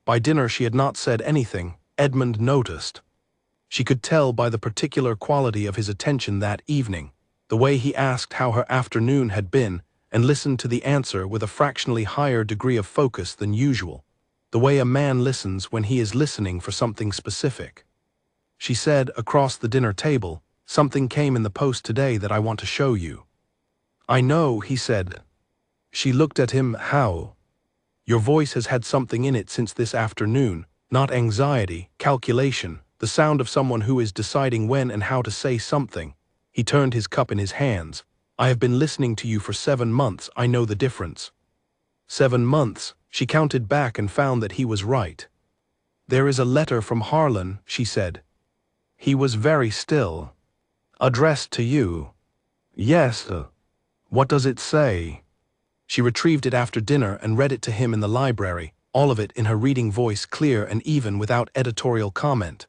By dinner she had not said anything. Edmund noticed. She could tell by the particular quality of his attention that evening, the way he asked how her afternoon had been, and listened to the answer with a fractionally higher degree of focus than usual, the way a man listens when he is listening for something specific. She said, across the dinner table, "Something came in the post today that I want to show you." "I know," he said. She looked at him. "How?" "Your voice has had something in it since this afternoon, not anxiety, calculation, the sound of someone who is deciding when and how to say something." He turned his cup in his hands. "I have been listening to you for 7 months, I know the difference." 7 months, she counted back and found that he was right. "There is a letter from Harlan," she said. He was very still. "Addressed to you?" "Yes. What does it say?" She retrieved it after dinner and read it to him in the library, all of it in her reading voice, clear and even without editorial comment.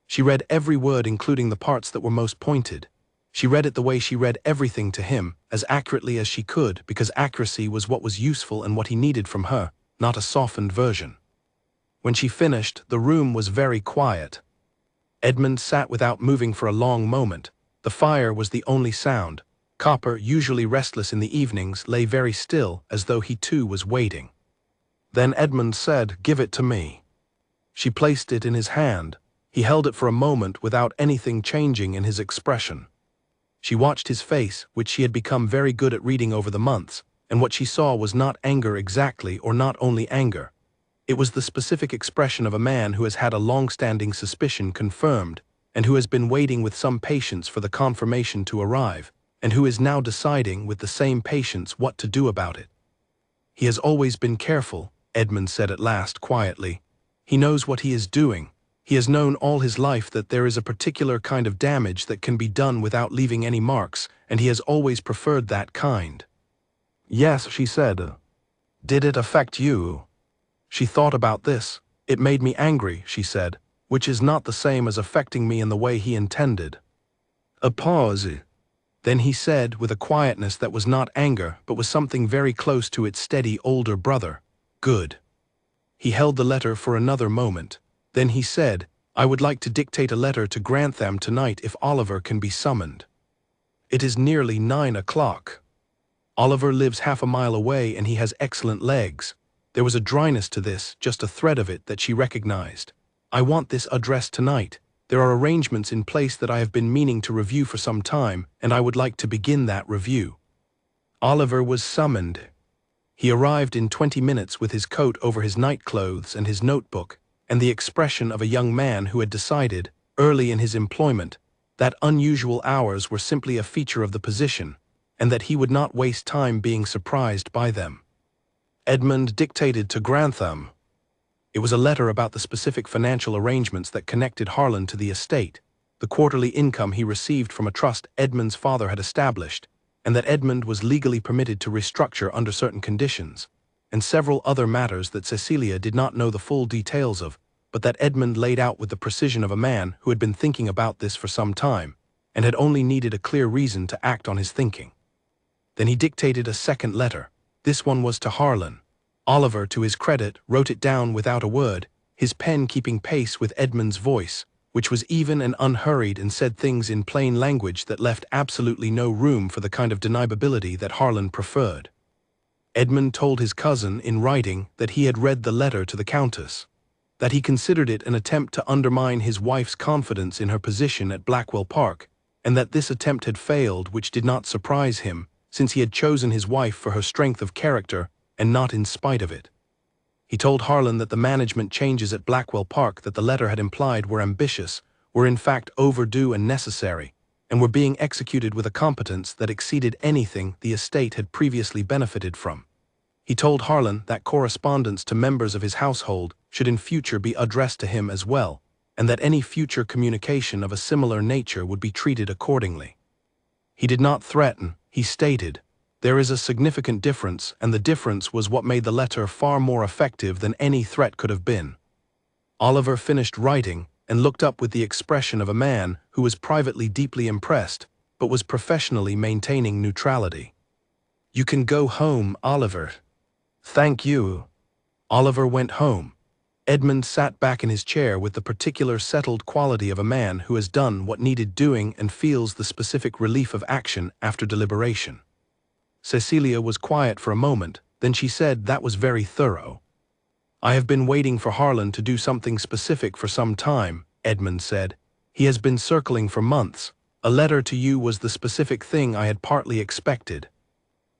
She read every word, including the parts that were most pointed. She read it the way she read everything to him, as accurately as she could, because accuracy was what was useful and what he needed from her, not a softened version. When she finished, the room was very quiet. Edmund sat without moving for a long moment. The fire was the only sound. Copper, usually restless in the evenings, lay very still, as though he too was waiting. Then Edmund said, "Give it to me." She placed it in his hand. He held it for a moment without anything changing in his expression. She watched his face, which she had become very good at reading over the months, and what she saw was not anger exactly, or not only anger. It was the specific expression of a man who has had a long-standing suspicion confirmed, and who has been waiting with some patience for the confirmation to arrive, and who is now deciding with the same patience what to do about it. "He has always been careful," Edmund said at last quietly. "He knows what he is doing. He has known all his life that there is a particular kind of damage that can be done without leaving any marks, and he has always preferred that kind." "Yes," she said. "Did it affect you?" She thought about this. "It made me angry," she said, "which is not the same as affecting me in the way he intended." A pause. Then he said, with a quietness that was not anger, but was something very close to its steady older brother, "Good." He held the letter for another moment. Then he said, "I would like to dictate a letter to Grantham tonight if Oliver can be summoned. It is nearly 9 o'clock. Oliver lives half a mile away and he has excellent legs." There was a dryness to this, just a thread of it, that she recognized. "I want this addressed tonight. There are arrangements in place that I have been meaning to review for some time, and I would like to begin that review." Oliver was summoned. He arrived in 20 minutes with his coat over his night clothes and his notebook, and the expression of a young man who had decided, early in his employment, that unusual hours were simply a feature of the position, and that he would not waste time being surprised by them. Edmund dictated to Grantham. It was a letter about the specific financial arrangements that connected Harlan to the estate, the quarterly income he received from a trust Edmund's father had established, and that Edmund was legally permitted to restructure under certain conditions, and several other matters that Cecilia did not know the full details of, but that Edmund laid out with the precision of a man who had been thinking about this for some time, and had only needed a clear reason to act on his thinking. Then he dictated a second letter. This one was to Harlan. Oliver, to his credit, wrote it down without a word, his pen keeping pace with Edmund's voice, which was even and unhurried, and said things in plain language that left absolutely no room for the kind of deniability that Harlan preferred. Edmund told his cousin, in writing, that he had read the letter to the Countess, that he considered it an attempt to undermine his wife's confidence in her position at Blackwell Park, and that this attempt had failed, which did not surprise him, since he had chosen his wife for her strength of character, and not in spite of it. He told Harlan that the management changes at Blackwell Park that the letter had implied were ambitious, were in fact overdue and necessary, and were being executed with a competence that exceeded anything the estate had previously benefited from. He told Harlan that correspondence to members of his household should in future be addressed to him as well, and that any future communication of a similar nature would be treated accordingly. He did not threaten, he stated. There is a significant difference, and the difference was what made the letter far more effective than any threat could have been. Oliver finished writing and looked up with the expression of a man who was privately deeply impressed, but was professionally maintaining neutrality. "You can go home, Oliver." "Thank you." Oliver went home. Edmund sat back in his chair with the particular settled quality of a man who has done what needed doing and feels the specific relief of action after deliberation. Cecilia was quiet for a moment, then she said, "That was very thorough." "I have been waiting for Harlan to do something specific for some time," Edmund said. "He has been circling for months. A letter to you was the specific thing I had partly expected."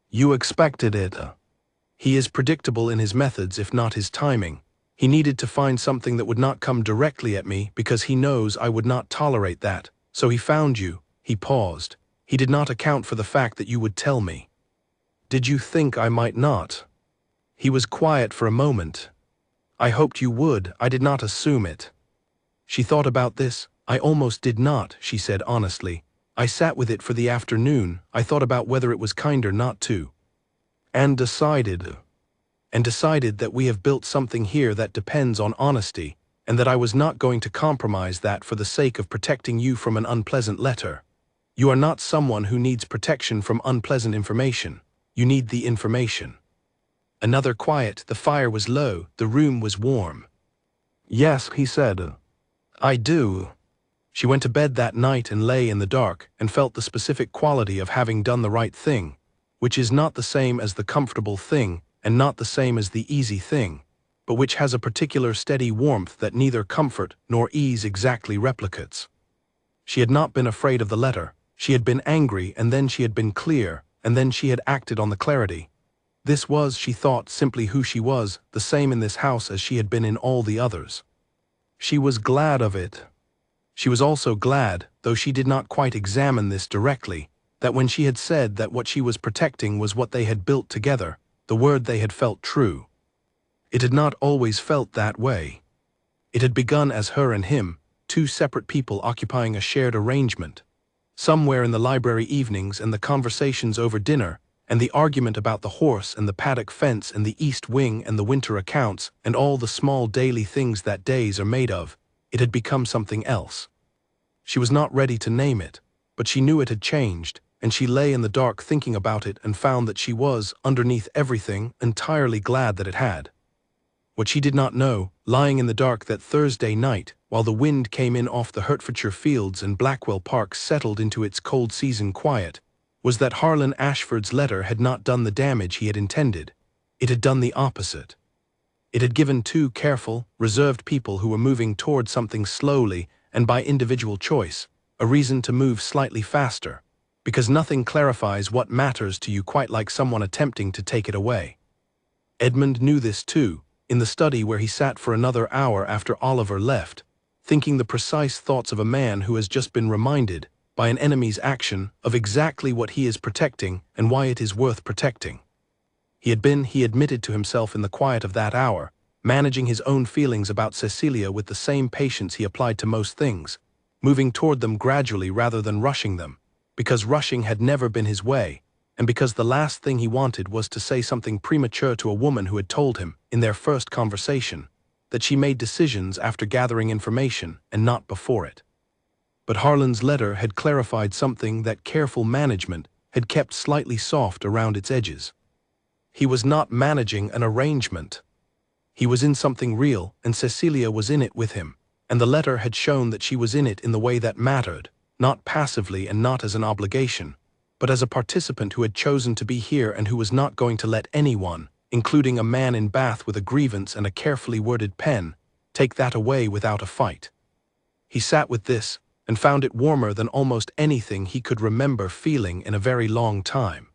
"You expected it?" "He is predictable in his methods, if not his timing. He needed to find something that would not come directly at me because he knows I would not tolerate that. So he found you." He paused. "He did not account for the fact that you would tell me." "Did you think I might not?" He was quiet for a moment. "I hoped you would. I did not assume it." She thought about this. "I almost did not," she said honestly. "I sat with it for the afternoon. I thought about whether it was kinder not to. And decided that we have built something here that depends on honesty, and that I was not going to compromise that for the sake of protecting you from an unpleasant letter. You are not someone who needs protection from unpleasant information. You need the information." Another quiet. The fire was low, the room was warm. "Yes," he said. "I do." She went to bed that night and lay in the dark, and felt the specific quality of having done the right thing, which is not the same as the comfortable thing, and not the same as the easy thing, but which has a particular steady warmth that neither comfort nor ease exactly replicates. She had not been afraid of the letter. She had been angry, and then she had been clear, and then she had acted on the clarity. This was, she thought, simply who she was, the same in this house as she had been in all the others. She was glad of it. She was also glad, though she did not quite examine this directly, that when she had said that what she was protecting was what they had built together, the word they had felt true. It had not always felt that way. It had begun as her and him, two separate people occupying a shared arrangement. Somewhere in the library evenings and the conversations over dinner, and the argument about the horse and the paddock fence and the east wing and the winter accounts and all the small daily things that days are made of, it had become something else. She was not ready to name it, but she knew it had changed, and she lay in the dark thinking about it and found that she was, underneath everything, entirely glad that it had. What she did not know, lying in the dark that Thursday night, while the wind came in off the Hertfordshire fields and Blackwell Park settled into its cold season quiet, was that Harlan Ashford's letter had not done the damage he had intended. It had done the opposite. It had given two careful, reserved people who were moving toward something slowly and by individual choice, a reason to move slightly faster, because nothing clarifies what matters to you quite like someone attempting to take it away. Edmund knew this too, in the study where he sat for another hour after Oliver left, thinking the precise thoughts of a man who has just been reminded, by an enemy's action, of exactly what he is protecting and why it is worth protecting. He admitted to himself in the quiet of that hour, managing his own feelings about Cecilia with the same patience he applied to most things, moving toward them gradually rather than rushing them, because rushing had never been his way, and because the last thing he wanted was to say something premature to a woman who had told him, in their first conversation, that she made decisions after gathering information and not before it. But Harlan's letter had clarified something that careful management had kept slightly soft around its edges. He was not managing an arrangement. He was in something real, and Cecilia was in it with him, and the letter had shown that she was in it in the way that mattered, not passively and not as an obligation, but as a participant who had chosen to be here and who was not going to let anyone, including a man in Bath with a grievance and a carefully worded pen, take that away without a fight. He sat with this, and found it warmer than almost anything he could remember feeling in a very long time.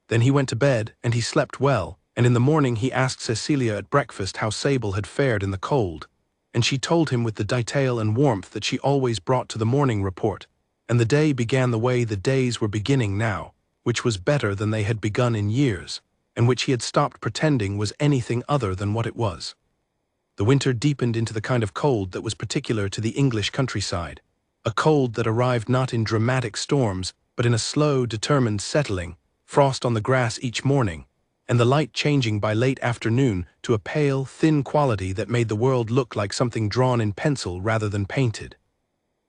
Then he went to bed, and he slept well, and in the morning he asked Cecilia at breakfast how Sable had fared in the cold, and she told him with the detail and warmth that she always brought to the morning report, and the day began the way the days were beginning now, which was better than they had begun in years, and which he had stopped pretending was anything other than what it was. The winter deepened into the kind of cold that was particular to the English countryside, a cold that arrived not in dramatic storms, but in a slow, determined settling, frost on the grass each morning, and the light changing by late afternoon to a pale, thin quality that made the world look like something drawn in pencil rather than painted.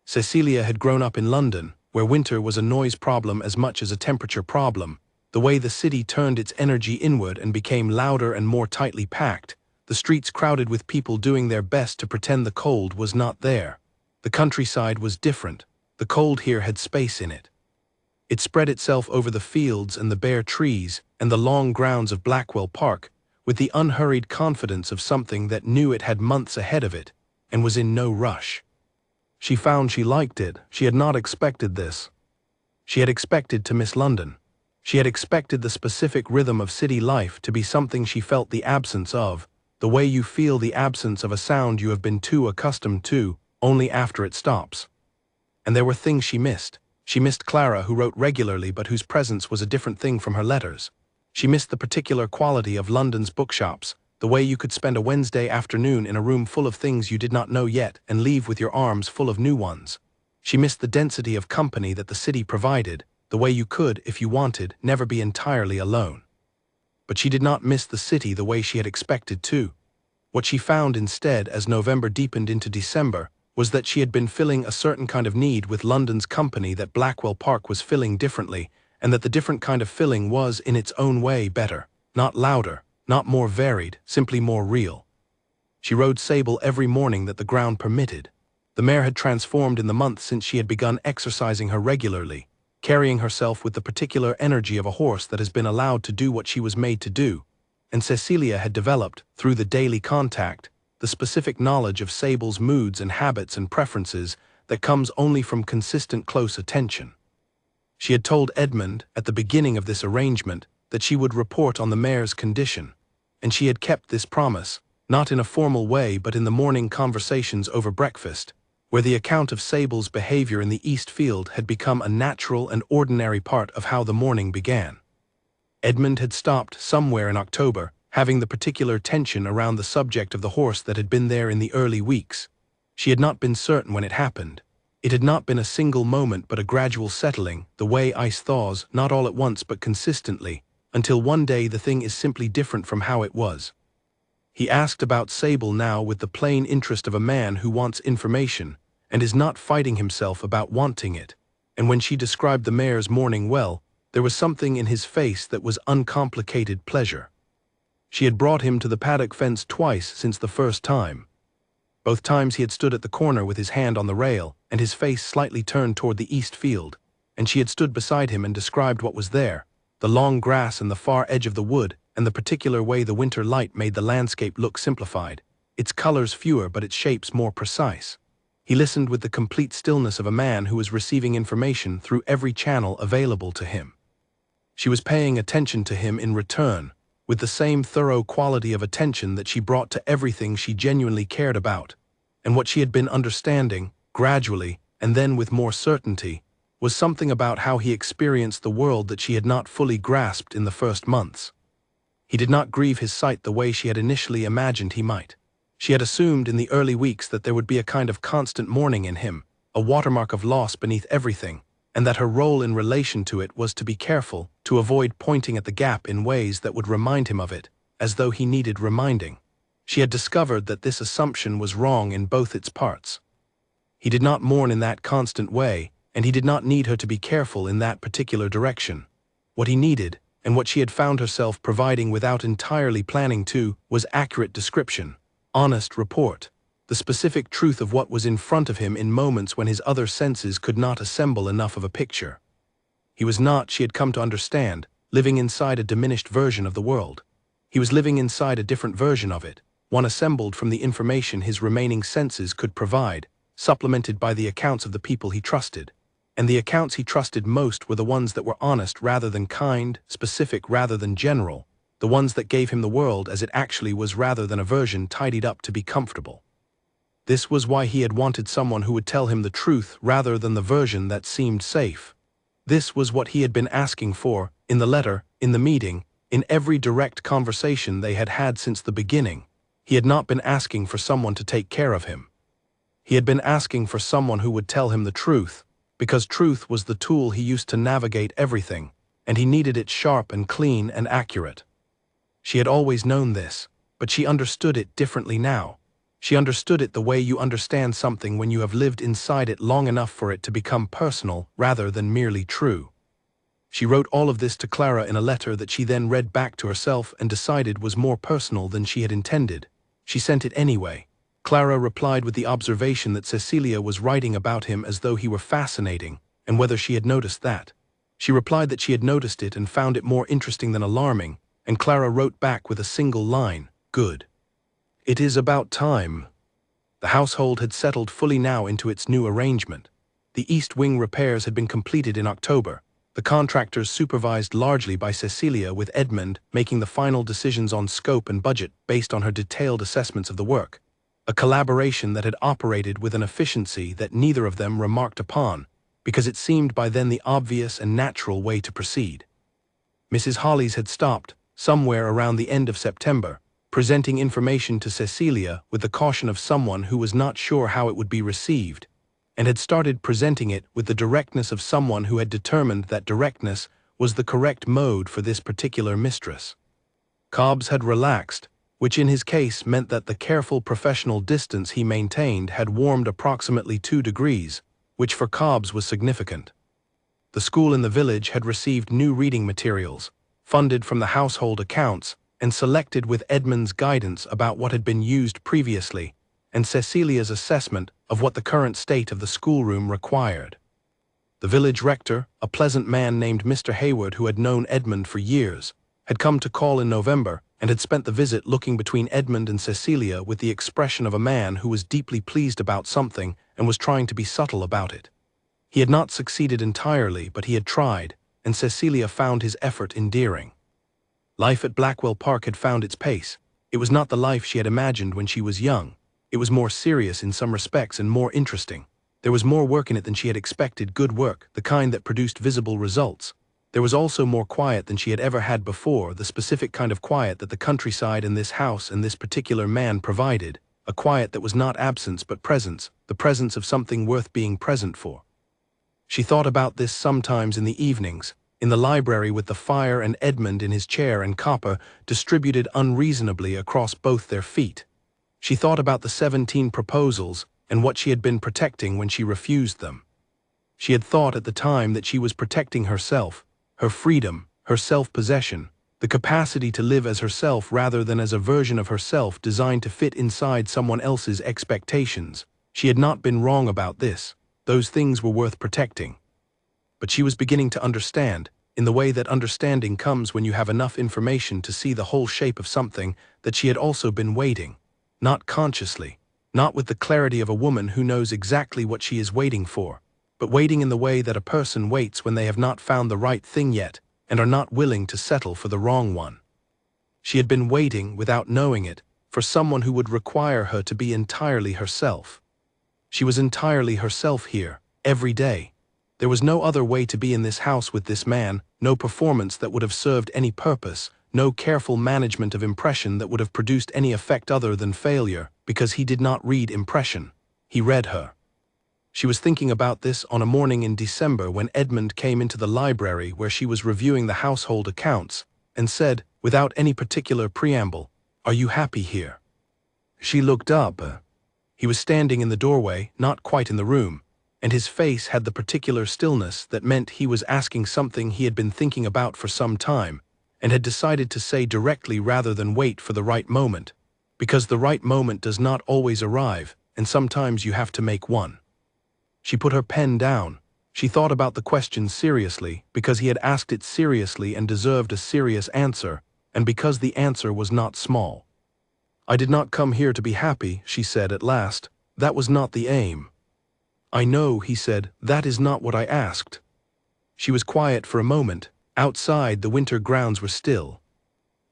Cecilia had grown up in London, where winter was a noise problem as much as a temperature problem. The way the city turned its energy inward and became louder and more tightly packed, the streets crowded with people doing their best to pretend the cold was not there. The countryside was different. The cold here had space in it. It spread itself over the fields and the bare trees and the long grounds of Blackwell Park with the unhurried confidence of something that knew it had months ahead of it and was in no rush. She found she liked it. She had not expected this. She had expected to miss London. She had expected the specific rhythm of city life to be something she felt the absence of, the way you feel the absence of a sound you have been too accustomed to, only after it stops. And there were things she missed. She missed Clara, who wrote regularly but whose presence was a different thing from her letters. She missed the particular quality of London's bookshops, the way you could spend a Wednesday afternoon in a room full of things you did not know yet and leave with your arms full of new ones. She missed the density of company that the city provided, the way you could, if you wanted, never be entirely alone. But she did not miss the city the way she had expected to. What she found instead, as November deepened into December, was that she had been filling a certain kind of need with London's company that Blackwell Park was filling differently, and that the different kind of filling was, in its own way, better, not louder, not more varied, simply more real. She rode Sable every morning that the ground permitted. The mare had transformed in the months since she had begun exercising her regularly, carrying herself with the particular energy of a horse that has been allowed to do what she was made to do, and Cecilia had developed, through the daily contact, the specific knowledge of Sable's moods and habits and preferences that comes only from consistent close attention. She had told Edmund, at the beginning of this arrangement, that she would report on the mayor's condition, and she had kept this promise, not in a formal way but in the morning conversations over breakfast, where the account of Sable's behavior in the East Field had become a natural and ordinary part of how the morning began. Edmund had stopped somewhere in October, having the particular tension around the subject of the horse that had been there in the early weeks. She had not been certain when it happened. It had not been a single moment but a gradual settling, the way ice thaws, not all at once but consistently, until one day the thing is simply different from how it was. He asked about Sable now with the plain interest of a man who wants information and is not fighting himself about wanting it, and when she described the mayor's morning well, there was something in his face that was uncomplicated pleasure. She had brought him to the paddock fence twice since the first time. Both times he had stood at the corner with his hand on the rail and his face slightly turned toward the east field, and she had stood beside him and described what was there, the long grass and the far edge of the wood, and the particular way the winter light made the landscape look simplified, its colors fewer but its shapes more precise. He listened with the complete stillness of a man who was receiving information through every channel available to him. She was paying attention to him in return, with the same thorough quality of attention that she brought to everything she genuinely cared about, and what she had been understanding, gradually, and then with more certainty, was something about how he experienced the world that she had not fully grasped in the first months. He did not grieve his sight the way she had initially imagined he might. She had assumed in the early weeks that there would be a kind of constant mourning in him, a watermark of loss beneath everything, and that her role in relation to it was to be careful, to avoid pointing at the gap in ways that would remind him of it, as though he needed reminding. She had discovered that this assumption was wrong in both its parts. He did not mourn in that constant way, and he did not need her to be careful in that particular direction. What he needed, and what she had found herself providing without entirely planning to, was accurate description, honest report, the specific truth of what was in front of him in moments when his other senses could not assemble enough of a picture. He was not, she had come to understand, living inside a diminished version of the world. He was living inside a different version of it, one assembled from the information his remaining senses could provide, supplemented by the accounts of the people he trusted. And the accounts he trusted most were the ones that were honest rather than kind, specific rather than general, the ones that gave him the world as it actually was rather than a version tidied up to be comfortable. This was why he had wanted someone who would tell him the truth rather than the version that seemed safe. This was what he had been asking for, in the letter, in the meeting, in every direct conversation they had had since the beginning. He had not been asking for someone to take care of him. He had been asking for someone who would tell him the truth, because truth was the tool he used to navigate everything, and he needed it sharp and clean and accurate. She had always known this, but she understood it differently now. She understood it the way you understand something when you have lived inside it long enough for it to become personal rather than merely true. She wrote all of this to Clara in a letter that she then read back to herself and decided was more personal than she had intended. She sent it anyway. Clara replied with the observation that Cecilia was writing about him as though he were fascinating, and whether she had noticed that. She replied that she had noticed it and found it more interesting than alarming, and Clara wrote back with a single line, "Good. It is about time." The household had settled fully now into its new arrangement. The East Wing repairs had been completed in October, the contractors supervised largely by Cecilia, with Edmund making the final decisions on scope and budget based on her detailed assessments of the work, a collaboration that had operated with an efficiency that neither of them remarked upon, because it seemed by then the obvious and natural way to proceed. Mrs. Hollis had stopped, somewhere around the end of September, presenting information to Cecilia with the caution of someone who was not sure how it would be received, and had started presenting it with the directness of someone who had determined that directness was the correct mode for this particular mistress. Cobbs had relaxed, which in his case meant that the careful professional distance he maintained had warmed approximately 2 degrees, which for Cobbs was significant. The school in the village had received new reading materials, funded from the household accounts, and selected with Edmund's guidance about what had been used previously, and Cecilia's assessment of what the current state of the schoolroom required. The village rector, a pleasant man named Mr. Hayward who had known Edmund for years, had come to call in November and had spent the visit looking between Edmund and Cecilia with the expression of a man who was deeply pleased about something and was trying to be subtle about it. He had not succeeded entirely, but he had tried, and Cecilia found his effort endearing. Life at Blackwell Park had found its pace. It was not the life she had imagined when she was young. It was more serious in some respects and more interesting. There was more work in it than she had expected, good work, the kind that produced visible results. There was also more quiet than she had ever had before, the specific kind of quiet that the countryside and this house and this particular man provided, a quiet that was not absence but presence, the presence of something worth being present for. She thought about this sometimes in the evenings, in the library with the fire and Edmund in his chair and copper distributed unreasonably across both their feet. She thought about the 17 proposals and what she had been protecting when she refused them. She had thought at the time that she was protecting herself, her freedom, her self-possession, the capacity to live as herself rather than as a version of herself designed to fit inside someone else's expectations. She had not been wrong about this. Those things were worth protecting. But she was beginning to understand, in the way that understanding comes when you have enough information to see the whole shape of something, that she had also been waiting. Not consciously, not with the clarity of a woman who knows exactly what she is waiting for, but waiting in the way that a person waits when they have not found the right thing yet and are not willing to settle for the wrong one. She had been waiting, without knowing it, for someone who would require her to be entirely herself. She was entirely herself here, every day. There was no other way to be in this house with this man, no performance that would have served any purpose, no careful management of impression that would have produced any effect other than failure, because he did not read impression. He read her. She was thinking about this on a morning in December when Edmund came into the library where she was reviewing the household accounts, and said, without any particular preamble, "Are you happy here?" She looked up. He was standing in the doorway, not quite in the room, and his face had the particular stillness that meant he was asking something he had been thinking about for some time, and had decided to say directly rather than wait for the right moment, because the right moment does not always arrive, and sometimes you have to make one. She put her pen down. She thought about the question seriously, because he had asked it seriously and deserved a serious answer, and because the answer was not small. "I did not come here to be happy," she said at last. "That was not the aim." "I know," he said, "that is not what I asked." She was quiet for a moment. Outside, the winter grounds were still.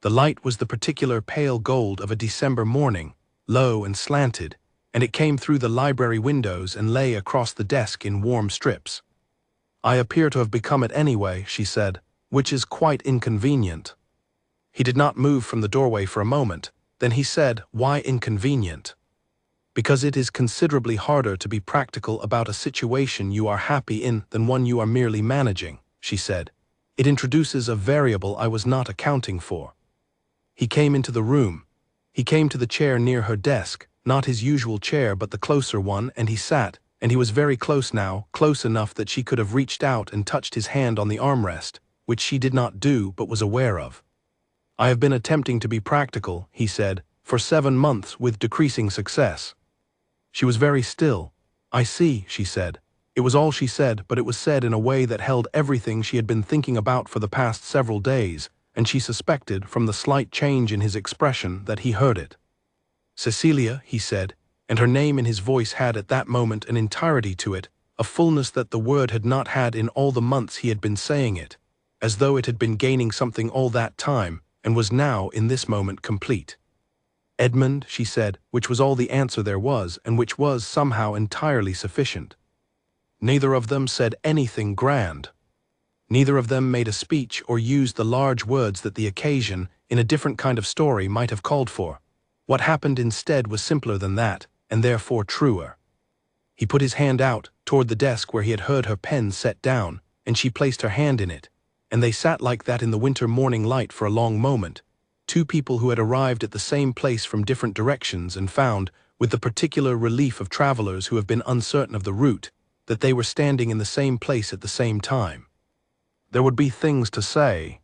The light was the particular pale gold of a December morning, low and slanted, and it came through the library windows and lay across the desk in warm strips. "I appear to have become it anyway," she said, "which is quite inconvenient." He did not move from the doorway for a moment. Then he said, "Why inconvenient?" "Because it is considerably harder to be practical about a situation you are happy in than one you are merely managing," she said. "It introduces a variable I was not accounting for." He came into the room. He came to the chair near her desk, not his usual chair but the closer one, and he sat, and he was very close now, close enough that she could have reached out and touched his hand on the armrest, which she did not do but was aware of. "I have been attempting to be practical," he said, "for 7 months with decreasing success." She was very still. "I see," she said. It was all she said, but it was said in a way that held everything she had been thinking about for the past several days, and she suspected, from the slight change in his expression, that he heard it. "Cecilia," he said, and her name in his voice had at that moment an entirety to it, a fullness that the word had not had in all the months he had been saying it, as though it had been gaining something all that time, and was now, in this moment, complete. "Edmund," she said, which was all the answer there was, and which was, somehow, entirely sufficient. Neither of them said anything grand. Neither of them made a speech or used the large words that the occasion, in a different kind of story, might have called for. What happened instead was simpler than that, and therefore truer. He put his hand out, toward the desk where he had heard her pen set down, and she placed her hand in it, and they sat like that in the winter morning light for a long moment, two people who had arrived at the same place from different directions and found, with the particular relief of travelers who have been uncertain of the route, that they were standing in the same place at the same time. There would be things to say.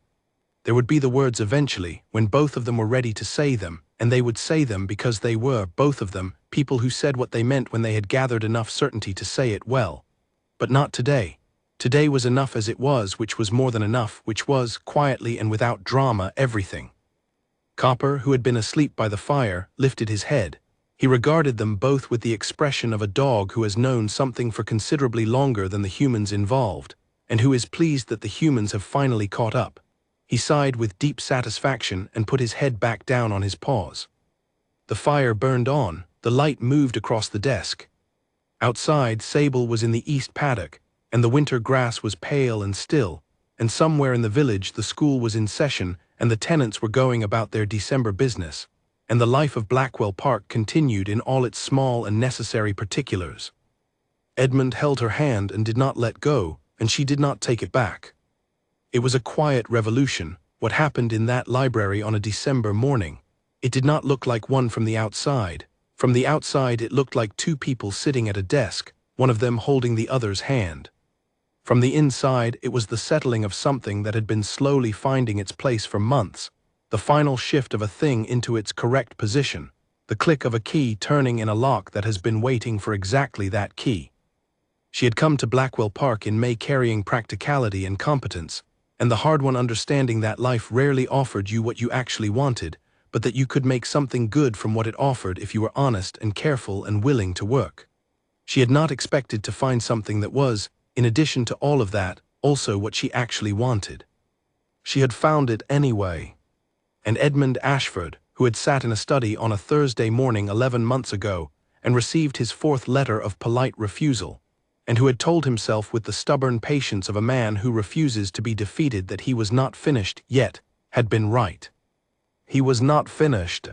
There would be the words eventually, when both of them were ready to say them, and they would say them because they were, both of them, people who said what they meant when they had gathered enough certainty to say it well. But not today. Today was enough as it was, which was more than enough, which was, quietly and without drama, everything. Copper, who had been asleep by the fire, lifted his head. He regarded them both with the expression of a dog who has known something for considerably longer than the humans involved, and who is pleased that the humans have finally caught up. He sighed with deep satisfaction and put his head back down on his paws. The fire burned on, the light moved across the desk. Outside, Sable was in the east paddock, and the winter grass was pale and still, and somewhere in the village the school was in session and the tenants were going about their December business, and the life of Blackwell Park continued in all its small and necessary particulars. Edmund held her hand and did not let go, and she did not take it back. It was a quiet revolution, what happened in that library on a December morning. It did not look like one from the outside. From the outside it looked like two people sitting at a desk, one of them holding the other's hand. From the inside it was the settling of something that had been slowly finding its place for months, the final shift of a thing into its correct position, the click of a key turning in a lock that has been waiting for exactly that key. She had come to Blackwell Park in May carrying practicality and competence, and the hard-won understanding that life rarely offered you what you actually wanted, but that you could make something good from what it offered if you were honest and careful and willing to work. She had not expected to find something that was, in addition to all of that, also what she actually wanted. She had found it anyway. And Edmund Ashford, who had sat in a study on a Thursday morning 11 months ago and received his fourth letter of polite refusal, and who had told himself with the stubborn patience of a man who refuses to be defeated that he was not finished yet, had been right. He was not finished.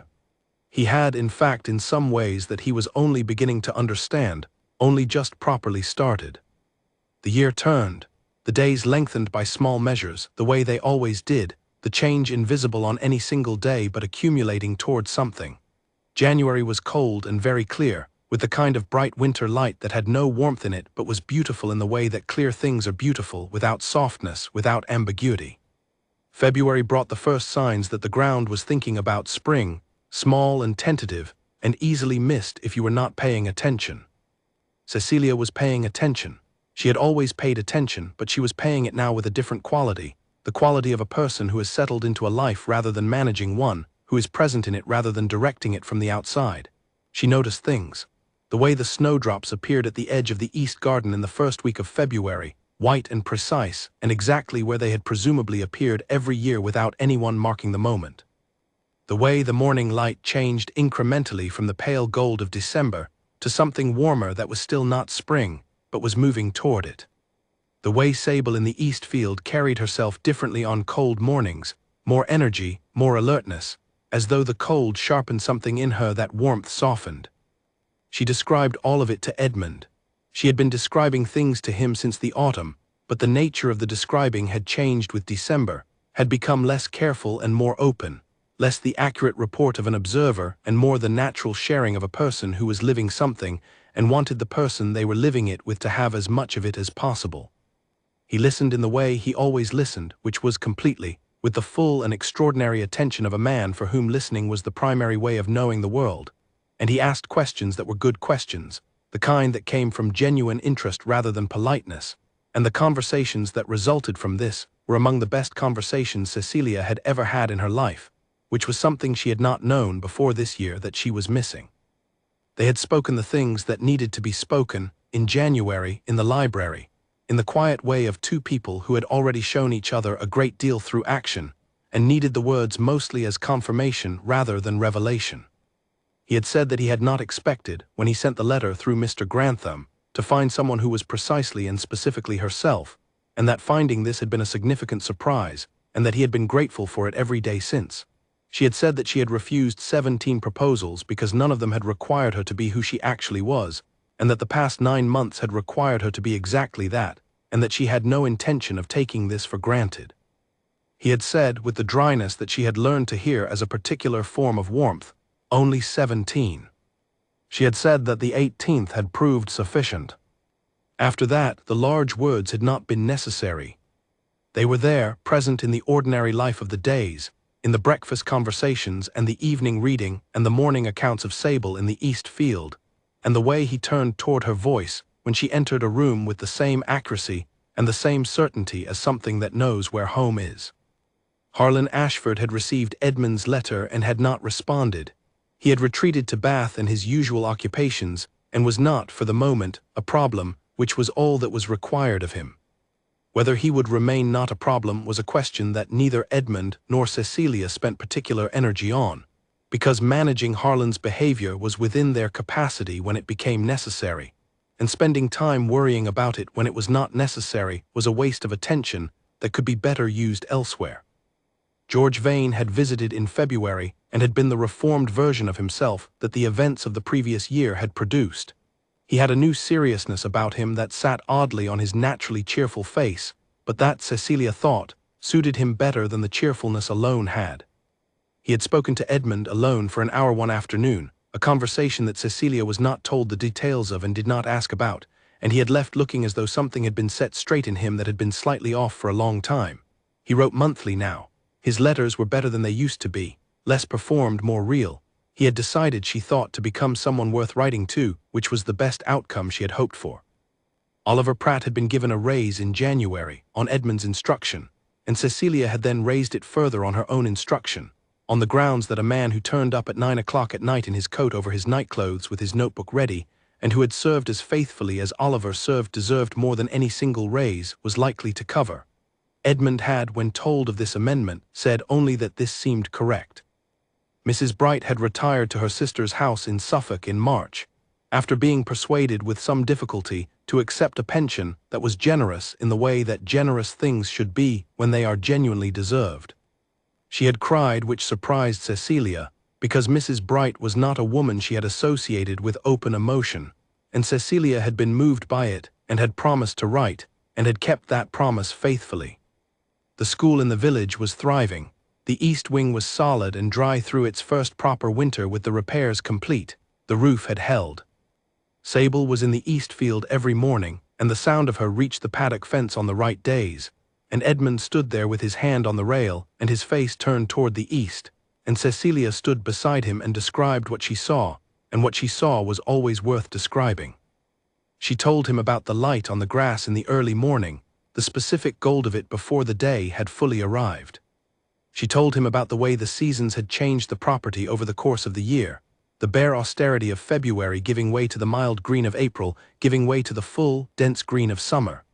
He had, in fact, in some ways that he was only beginning to understand, only just properly started. The year turned, the days lengthened by small measures, the way they always did, the change invisible on any single day but accumulating toward something. January was cold and very clear, with the kind of bright winter light that had no warmth in it but was beautiful in the way that clear things are beautiful, without softness, without ambiguity. February brought the first signs that the ground was thinking about spring, small and tentative, and easily missed if you were not paying attention. Cecilia was paying attention. She had always paid attention, but she was paying it now with a different quality, the quality of a person who has settled into a life rather than managing one, who is present in it rather than directing it from the outside. She noticed things. The way the snowdrops appeared at the edge of the east garden in the first week of February, white and precise, and exactly where they had presumably appeared every year without anyone marking the moment. The way the morning light changed incrementally from the pale gold of December to something warmer that was still not spring, but was moving toward it. The way Sable in the east field carried herself differently on cold mornings, more energy, more alertness, as though the cold sharpened something in her that warmth softened. She described all of it to Edmund. She had been describing things to him since the autumn, but the nature of the describing had changed with December, had become less careful and more open, less the accurate report of an observer and more the natural sharing of a person who was living something and wanted the person they were living it with to have as much of it as possible. He listened in the way he always listened, which was completely, with the full and extraordinary attention of a man for whom listening was the primary way of knowing the world, and he asked questions that were good questions, the kind that came from genuine interest rather than politeness, and the conversations that resulted from this were among the best conversations Cecilia had ever had in her life, which was something she had not known before this year that she was missing. They had spoken the things that needed to be spoken, in January, in the library, in the quiet way of two people who had already shown each other a great deal through action, and needed the words mostly as confirmation rather than revelation. He had said that he had not expected, when he sent the letter through Mr. Grantham, to find someone who was precisely and specifically herself, and that finding this had been a significant surprise, and that he had been grateful for it every day since. She had said that she had refused 17 proposals because none of them had required her to be who she actually was, and that the past 9 months had required her to be exactly that, and that she had no intention of taking this for granted. He had said, with the dryness that she had learned to hear as a particular form of warmth, only 17. She had said that the 18th had proved sufficient. After that, the large words had not been necessary. They were there, present in the ordinary life of the days, in the breakfast conversations and the evening reading and the morning accounts of Sable in the East Field, and the way he turned toward her voice when she entered a room with the same accuracy and the same certainty as something that knows where home is. Harlan Ashford had received Edmund's letter and had not responded. He had retreated to Bath and his usual occupations, and was not, for the moment, a problem, which was all that was required of him. Whether he would remain not a problem was a question that neither Edmund nor Cecilia spent particular energy on, because managing Harlan's behavior was within their capacity when it became necessary, and spending time worrying about it when it was not necessary was a waste of attention that could be better used elsewhere. George Vane had visited in February and had been the reformed version of himself that the events of the previous year had produced. He had a new seriousness about him that sat oddly on his naturally cheerful face, but that, Cecilia thought, suited him better than the cheerfulness alone had. He had spoken to Edmund alone for an hour one afternoon, a conversation that Cecilia was not told the details of and did not ask about, and he had left looking as though something had been set straight in him that had been slightly off for a long time. He wrote monthly now. His letters were better than they used to be, less performed, more real. He had decided, she thought, to become someone worth writing to, which was the best outcome she had hoped for. Oliver Pratt had been given a raise in January, on Edmund's instruction, and Cecilia had then raised it further on her own instruction, on the grounds that a man who turned up at 9 o'clock at night in his coat over his nightclothes with his notebook ready, and who had served as faithfully as Oliver served, deserved more than any single raise was likely to cover. Edmund had, when told of this amendment, said only that this seemed correct. Mrs. Bright had retired to her sister's house in Suffolk in March, after being persuaded with some difficulty to accept a pension that was generous in the way that generous things should be when they are genuinely deserved. She had cried, which surprised Cecilia, because Mrs. Bright was not a woman she had associated with open emotion, and Cecilia had been moved by it and had promised to write, and had kept that promise faithfully. The school in the village was thriving. The east wing was solid and dry through its first proper winter with the repairs complete. The roof had held. Sable was in the east field every morning, and the sound of her reached the paddock fence on the right days, and Edmund stood there with his hand on the rail and his face turned toward the east, and Cecilia stood beside him and described what she saw, and what she saw was always worth describing. She told him about the light on the grass in the early morning, the specific gold of it before the day had fully arrived. She told him about the way the seasons had changed the property over the course of the year, the bare austerity of February giving way to the mild green of April, giving way to the full, dense green of summer.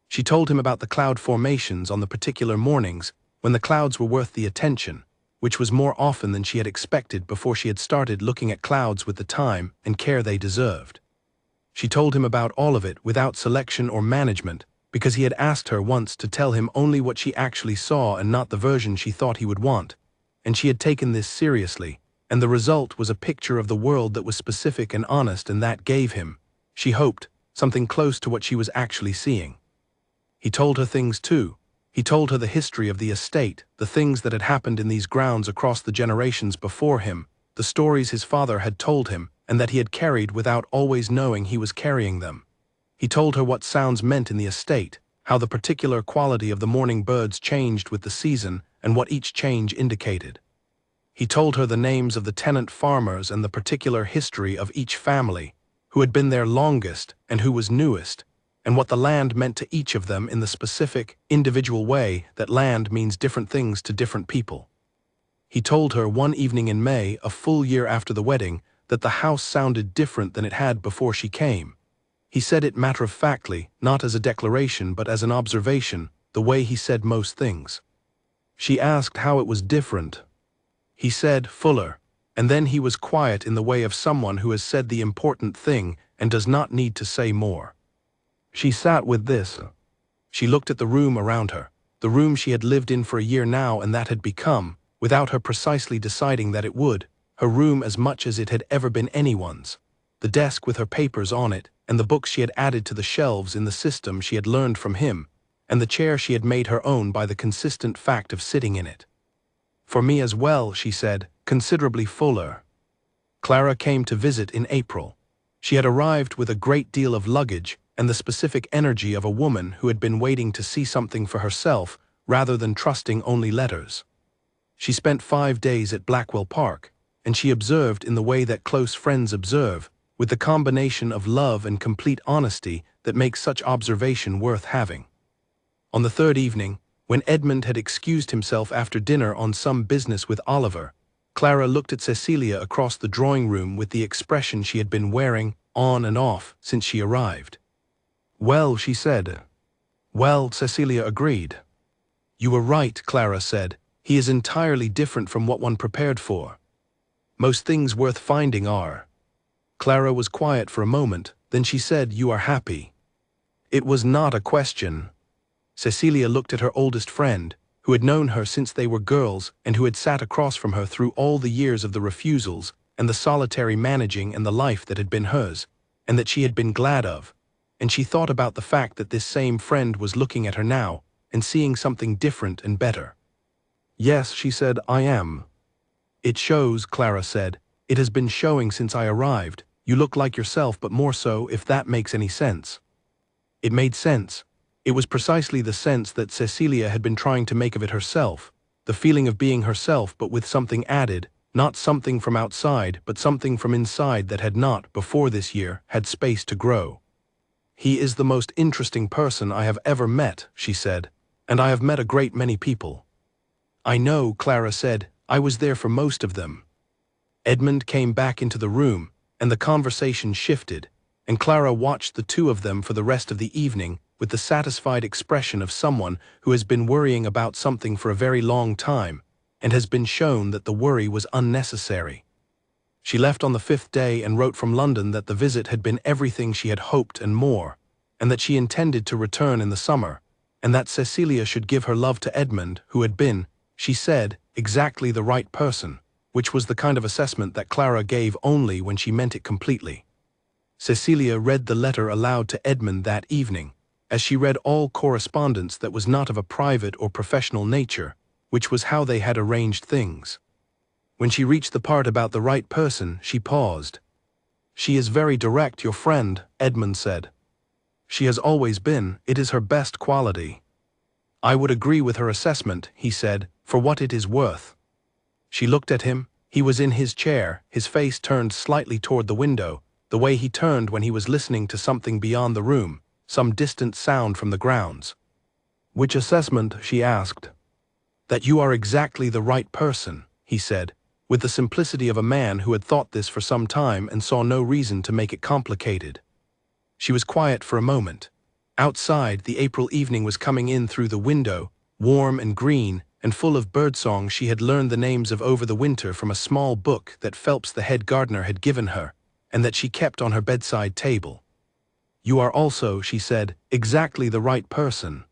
She told him about the cloud formations on the particular mornings when the clouds were worth the attention, which was more often than she had expected before she had started looking at clouds with the time and care they deserved. She told him about all of it without selection or management, because he had asked her once to tell him only what she actually saw and not the version she thought he would want, and she had taken this seriously, and the result was a picture of the world that was specific and honest, and that gave him, she hoped, something close to what she was actually seeing. He told her things too. He told her the history of the estate, the things that had happened in these grounds across the generations before him, the stories his father had told him, and that he had carried without always knowing he was carrying them. He told her what sounds meant in the estate, how the particular quality of the morning birds changed with the season and what each change indicated. He told her the names of the tenant farmers and the particular history of each family, who had been there longest and who was newest, and what the land meant to each of them in the specific, individual way that land means different things to different people. He told her one evening in May, a full year after the wedding, that the house sounded different than it had before she came. He said it matter-of-factly, not as a declaration but as an observation, the way he said most things. She asked how it was different. He said, fuller, and then he was quiet in the way of someone who has said the important thing and does not need to say more. She sat with this. She looked at the room around her, the room she had lived in for a year now and that had become, without her precisely deciding that it would, her room as much as it had ever been anyone's, the desk with her papers on it, and the books she had added to the shelves in the system she had learned from him, and the chair she had made her own by the consistent fact of sitting in it. For me as well, she said, considerably fuller. Clara came to visit in April. She had arrived with a great deal of luggage and the specific energy of a woman who had been waiting to see something for herself rather than trusting only letters. She spent 5 days at Blackwell Park, and she observed in the way that close friends observe, with the combination of love and complete honesty that makes such observation worth having. On the third evening, when Edmund had excused himself after dinner on some business with Oliver, Clara looked at Cecilia across the drawing-room with the expression she had been wearing on and off since she arrived. "Well," she said. Well, Cecilia agreed. You were right, Clara said. He is entirely different from what one prepared for. Most things worth finding are. Clara was quiet for a moment, then she said, You are happy. It was not a question. Cecilia looked at her oldest friend, who had known her since they were girls and who had sat across from her through all the years of the refusals and the solitary managing and the life that had been hers, and that she had been glad of, and she thought about the fact that this same friend was looking at her now and seeing something different and better. Yes, she said, I am. It shows, Clara said. It has been showing since I arrived. You look like yourself, but more so, if that makes any sense. It made sense. It was precisely the sense that Cecilia had been trying to make of it herself, the feeling of being herself but with something added, not something from outside but something from inside that had not, before this year, had space to grow. He is the most interesting person I have ever met, she said, and I have met a great many people. I know, Clara said, I was there for most of them. Edmund came back into the room, and the conversation shifted, and Clara watched the two of them for the rest of the evening with the satisfied expression of someone who has been worrying about something for a very long time and has been shown that the worry was unnecessary. She left on the 5th day and wrote from London that the visit had been everything she had hoped and more, and that she intended to return in the summer, and that Cecilia should give her love to Edmund, who had been, she said, exactly the right person, which was the kind of assessment that Clara gave only when she meant it completely. Cecilia read the letter aloud to Edmund that evening, as she read all correspondence that was not of a private or professional nature, which was how they had arranged things. When she reached the part about the right person, she paused. She is very direct, your friend, Edmund said. She has always been, it is her best quality. I would agree with her assessment, he said, for what it is worth. She looked at him. He was in his chair, his face turned slightly toward the window, the way he turned when he was listening to something beyond the room, some distant sound from the grounds. Which assessment, she asked. That you are exactly the right person, he said, with the simplicity of a man who had thought this for some time and saw no reason to make it complicated. She was quiet for a moment. Outside, the April evening was coming in through the window, warm and green and full of birdsong. She had learned the names of over the winter from a small book that Phelps the head gardener had given her, and that she kept on her bedside table. You are also, she said, exactly the right person.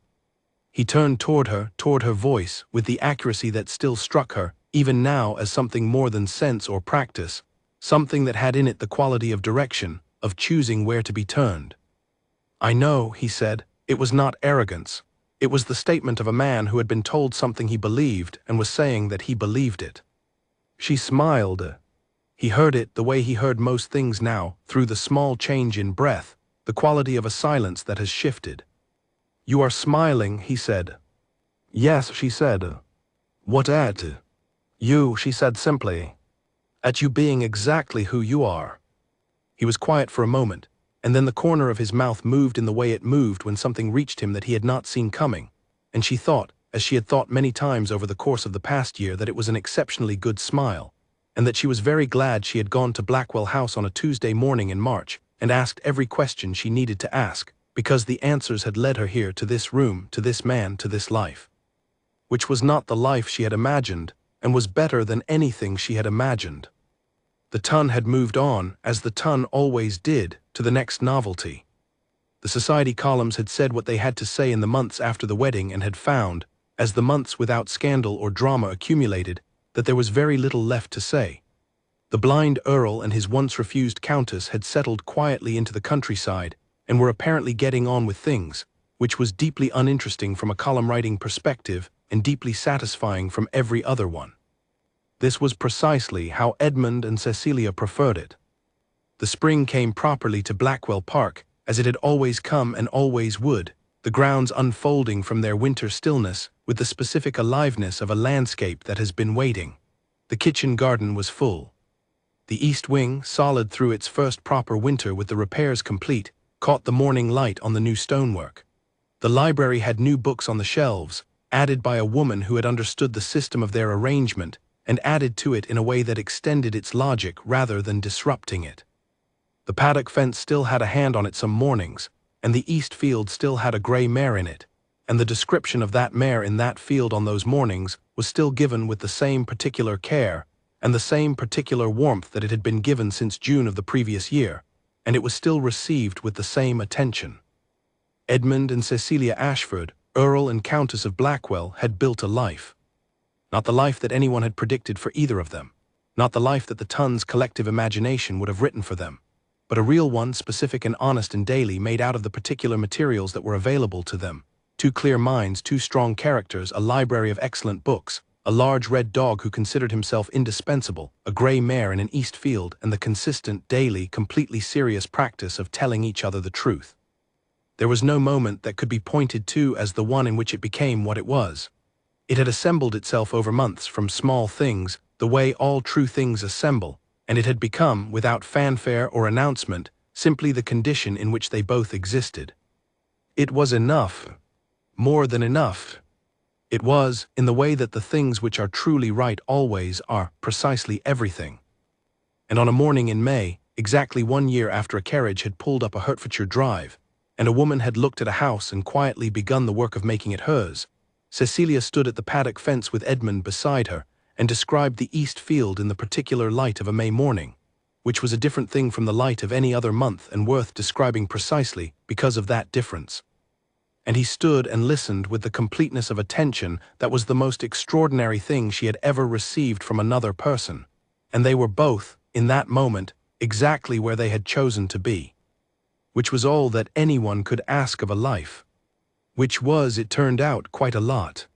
He turned toward her voice, with the accuracy that still struck her, even now, as something more than sense or practice, something that had in it the quality of direction, of choosing where to be turned. I know, he said, it was not arrogance. It was the statement of a man who had been told something he believed and was saying that he believed it. She smiled. He heard it the way he heard most things now, through the small change in breath, the quality of a silence that has shifted. You are smiling, he said. Yes, she said. What at? You, she said simply. At you being exactly who you are. He was quiet for a moment, and then the corner of his mouth moved in the way it moved when something reached him that he had not seen coming, and she thought, as she had thought many times over the course of the past year, that it was an exceptionally good smile, and that she was very glad she had gone to Blackwell House on a Tuesday morning in March and asked every question she needed to ask, because the answers had led her here, to this room, to this man, to this life. Which was not the life she had imagined, and was better than anything she had imagined. The ton had moved on, as the ton always did, to the next novelty. The society columns had said what they had to say in the months after the wedding and had found, as the months without scandal or drama accumulated, that there was very little left to say. The blind Earl and his once refused Countess had settled quietly into the countryside and were apparently getting on with things, which was deeply uninteresting from a column-writing perspective and deeply satisfying from every other one. This was precisely how Edmund and Cecilia preferred it. The spring came properly to Blackwell Park, as it had always come and always would, the grounds unfolding from their winter stillness with the specific aliveness of a landscape that has been waiting. The kitchen garden was full. The east wing, solid through its first proper winter with the repairs complete, caught the morning light on the new stonework. The library had new books on the shelves, added by a woman who had understood the system of their arrangement and added to it in a way that extended its logic rather than disrupting it. The paddock fence still had a hand on it some mornings, and the east field still had a gray mare in it, and the description of that mare in that field on those mornings was still given with the same particular care and the same particular warmth that it had been given since June of the previous year, and it was still received with the same attention. Edmund and Cecilia Ashford, Earl and Countess of Blackwell, had built a life. Not the life that anyone had predicted for either of them, not the life that the Tun's collective imagination would have written for them, but a real one, specific and honest and daily, made out of the particular materials that were available to them. 2 clear minds, 2 strong characters, a library of excellent books, a large red dog who considered himself indispensable, a grey mare in an east field, and the consistent, daily, completely serious practice of telling each other the truth. There was no moment that could be pointed to as the one in which it became what it was. It had assembled itself over months from small things, the way all true things assemble, and it had become, without fanfare or announcement, simply the condition in which they both existed. It was enough. More than enough. It was, in the way that the things which are truly right always are, precisely everything. And on a morning in May, exactly 1 year after a carriage had pulled up a Hertfordshire drive, and a woman had looked at a house and quietly begun the work of making it hers, Cecilia stood at the paddock fence with Edmund beside her, and described the east field in the particular light of a May morning, which was a different thing from the light of any other month and worth describing precisely because of that difference. And he stood and listened with the completeness of attention that was the most extraordinary thing she had ever received from another person, and they were both, in that moment, exactly where they had chosen to be, which was all that anyone could ask of a life. Which was, it turned out, quite a lot.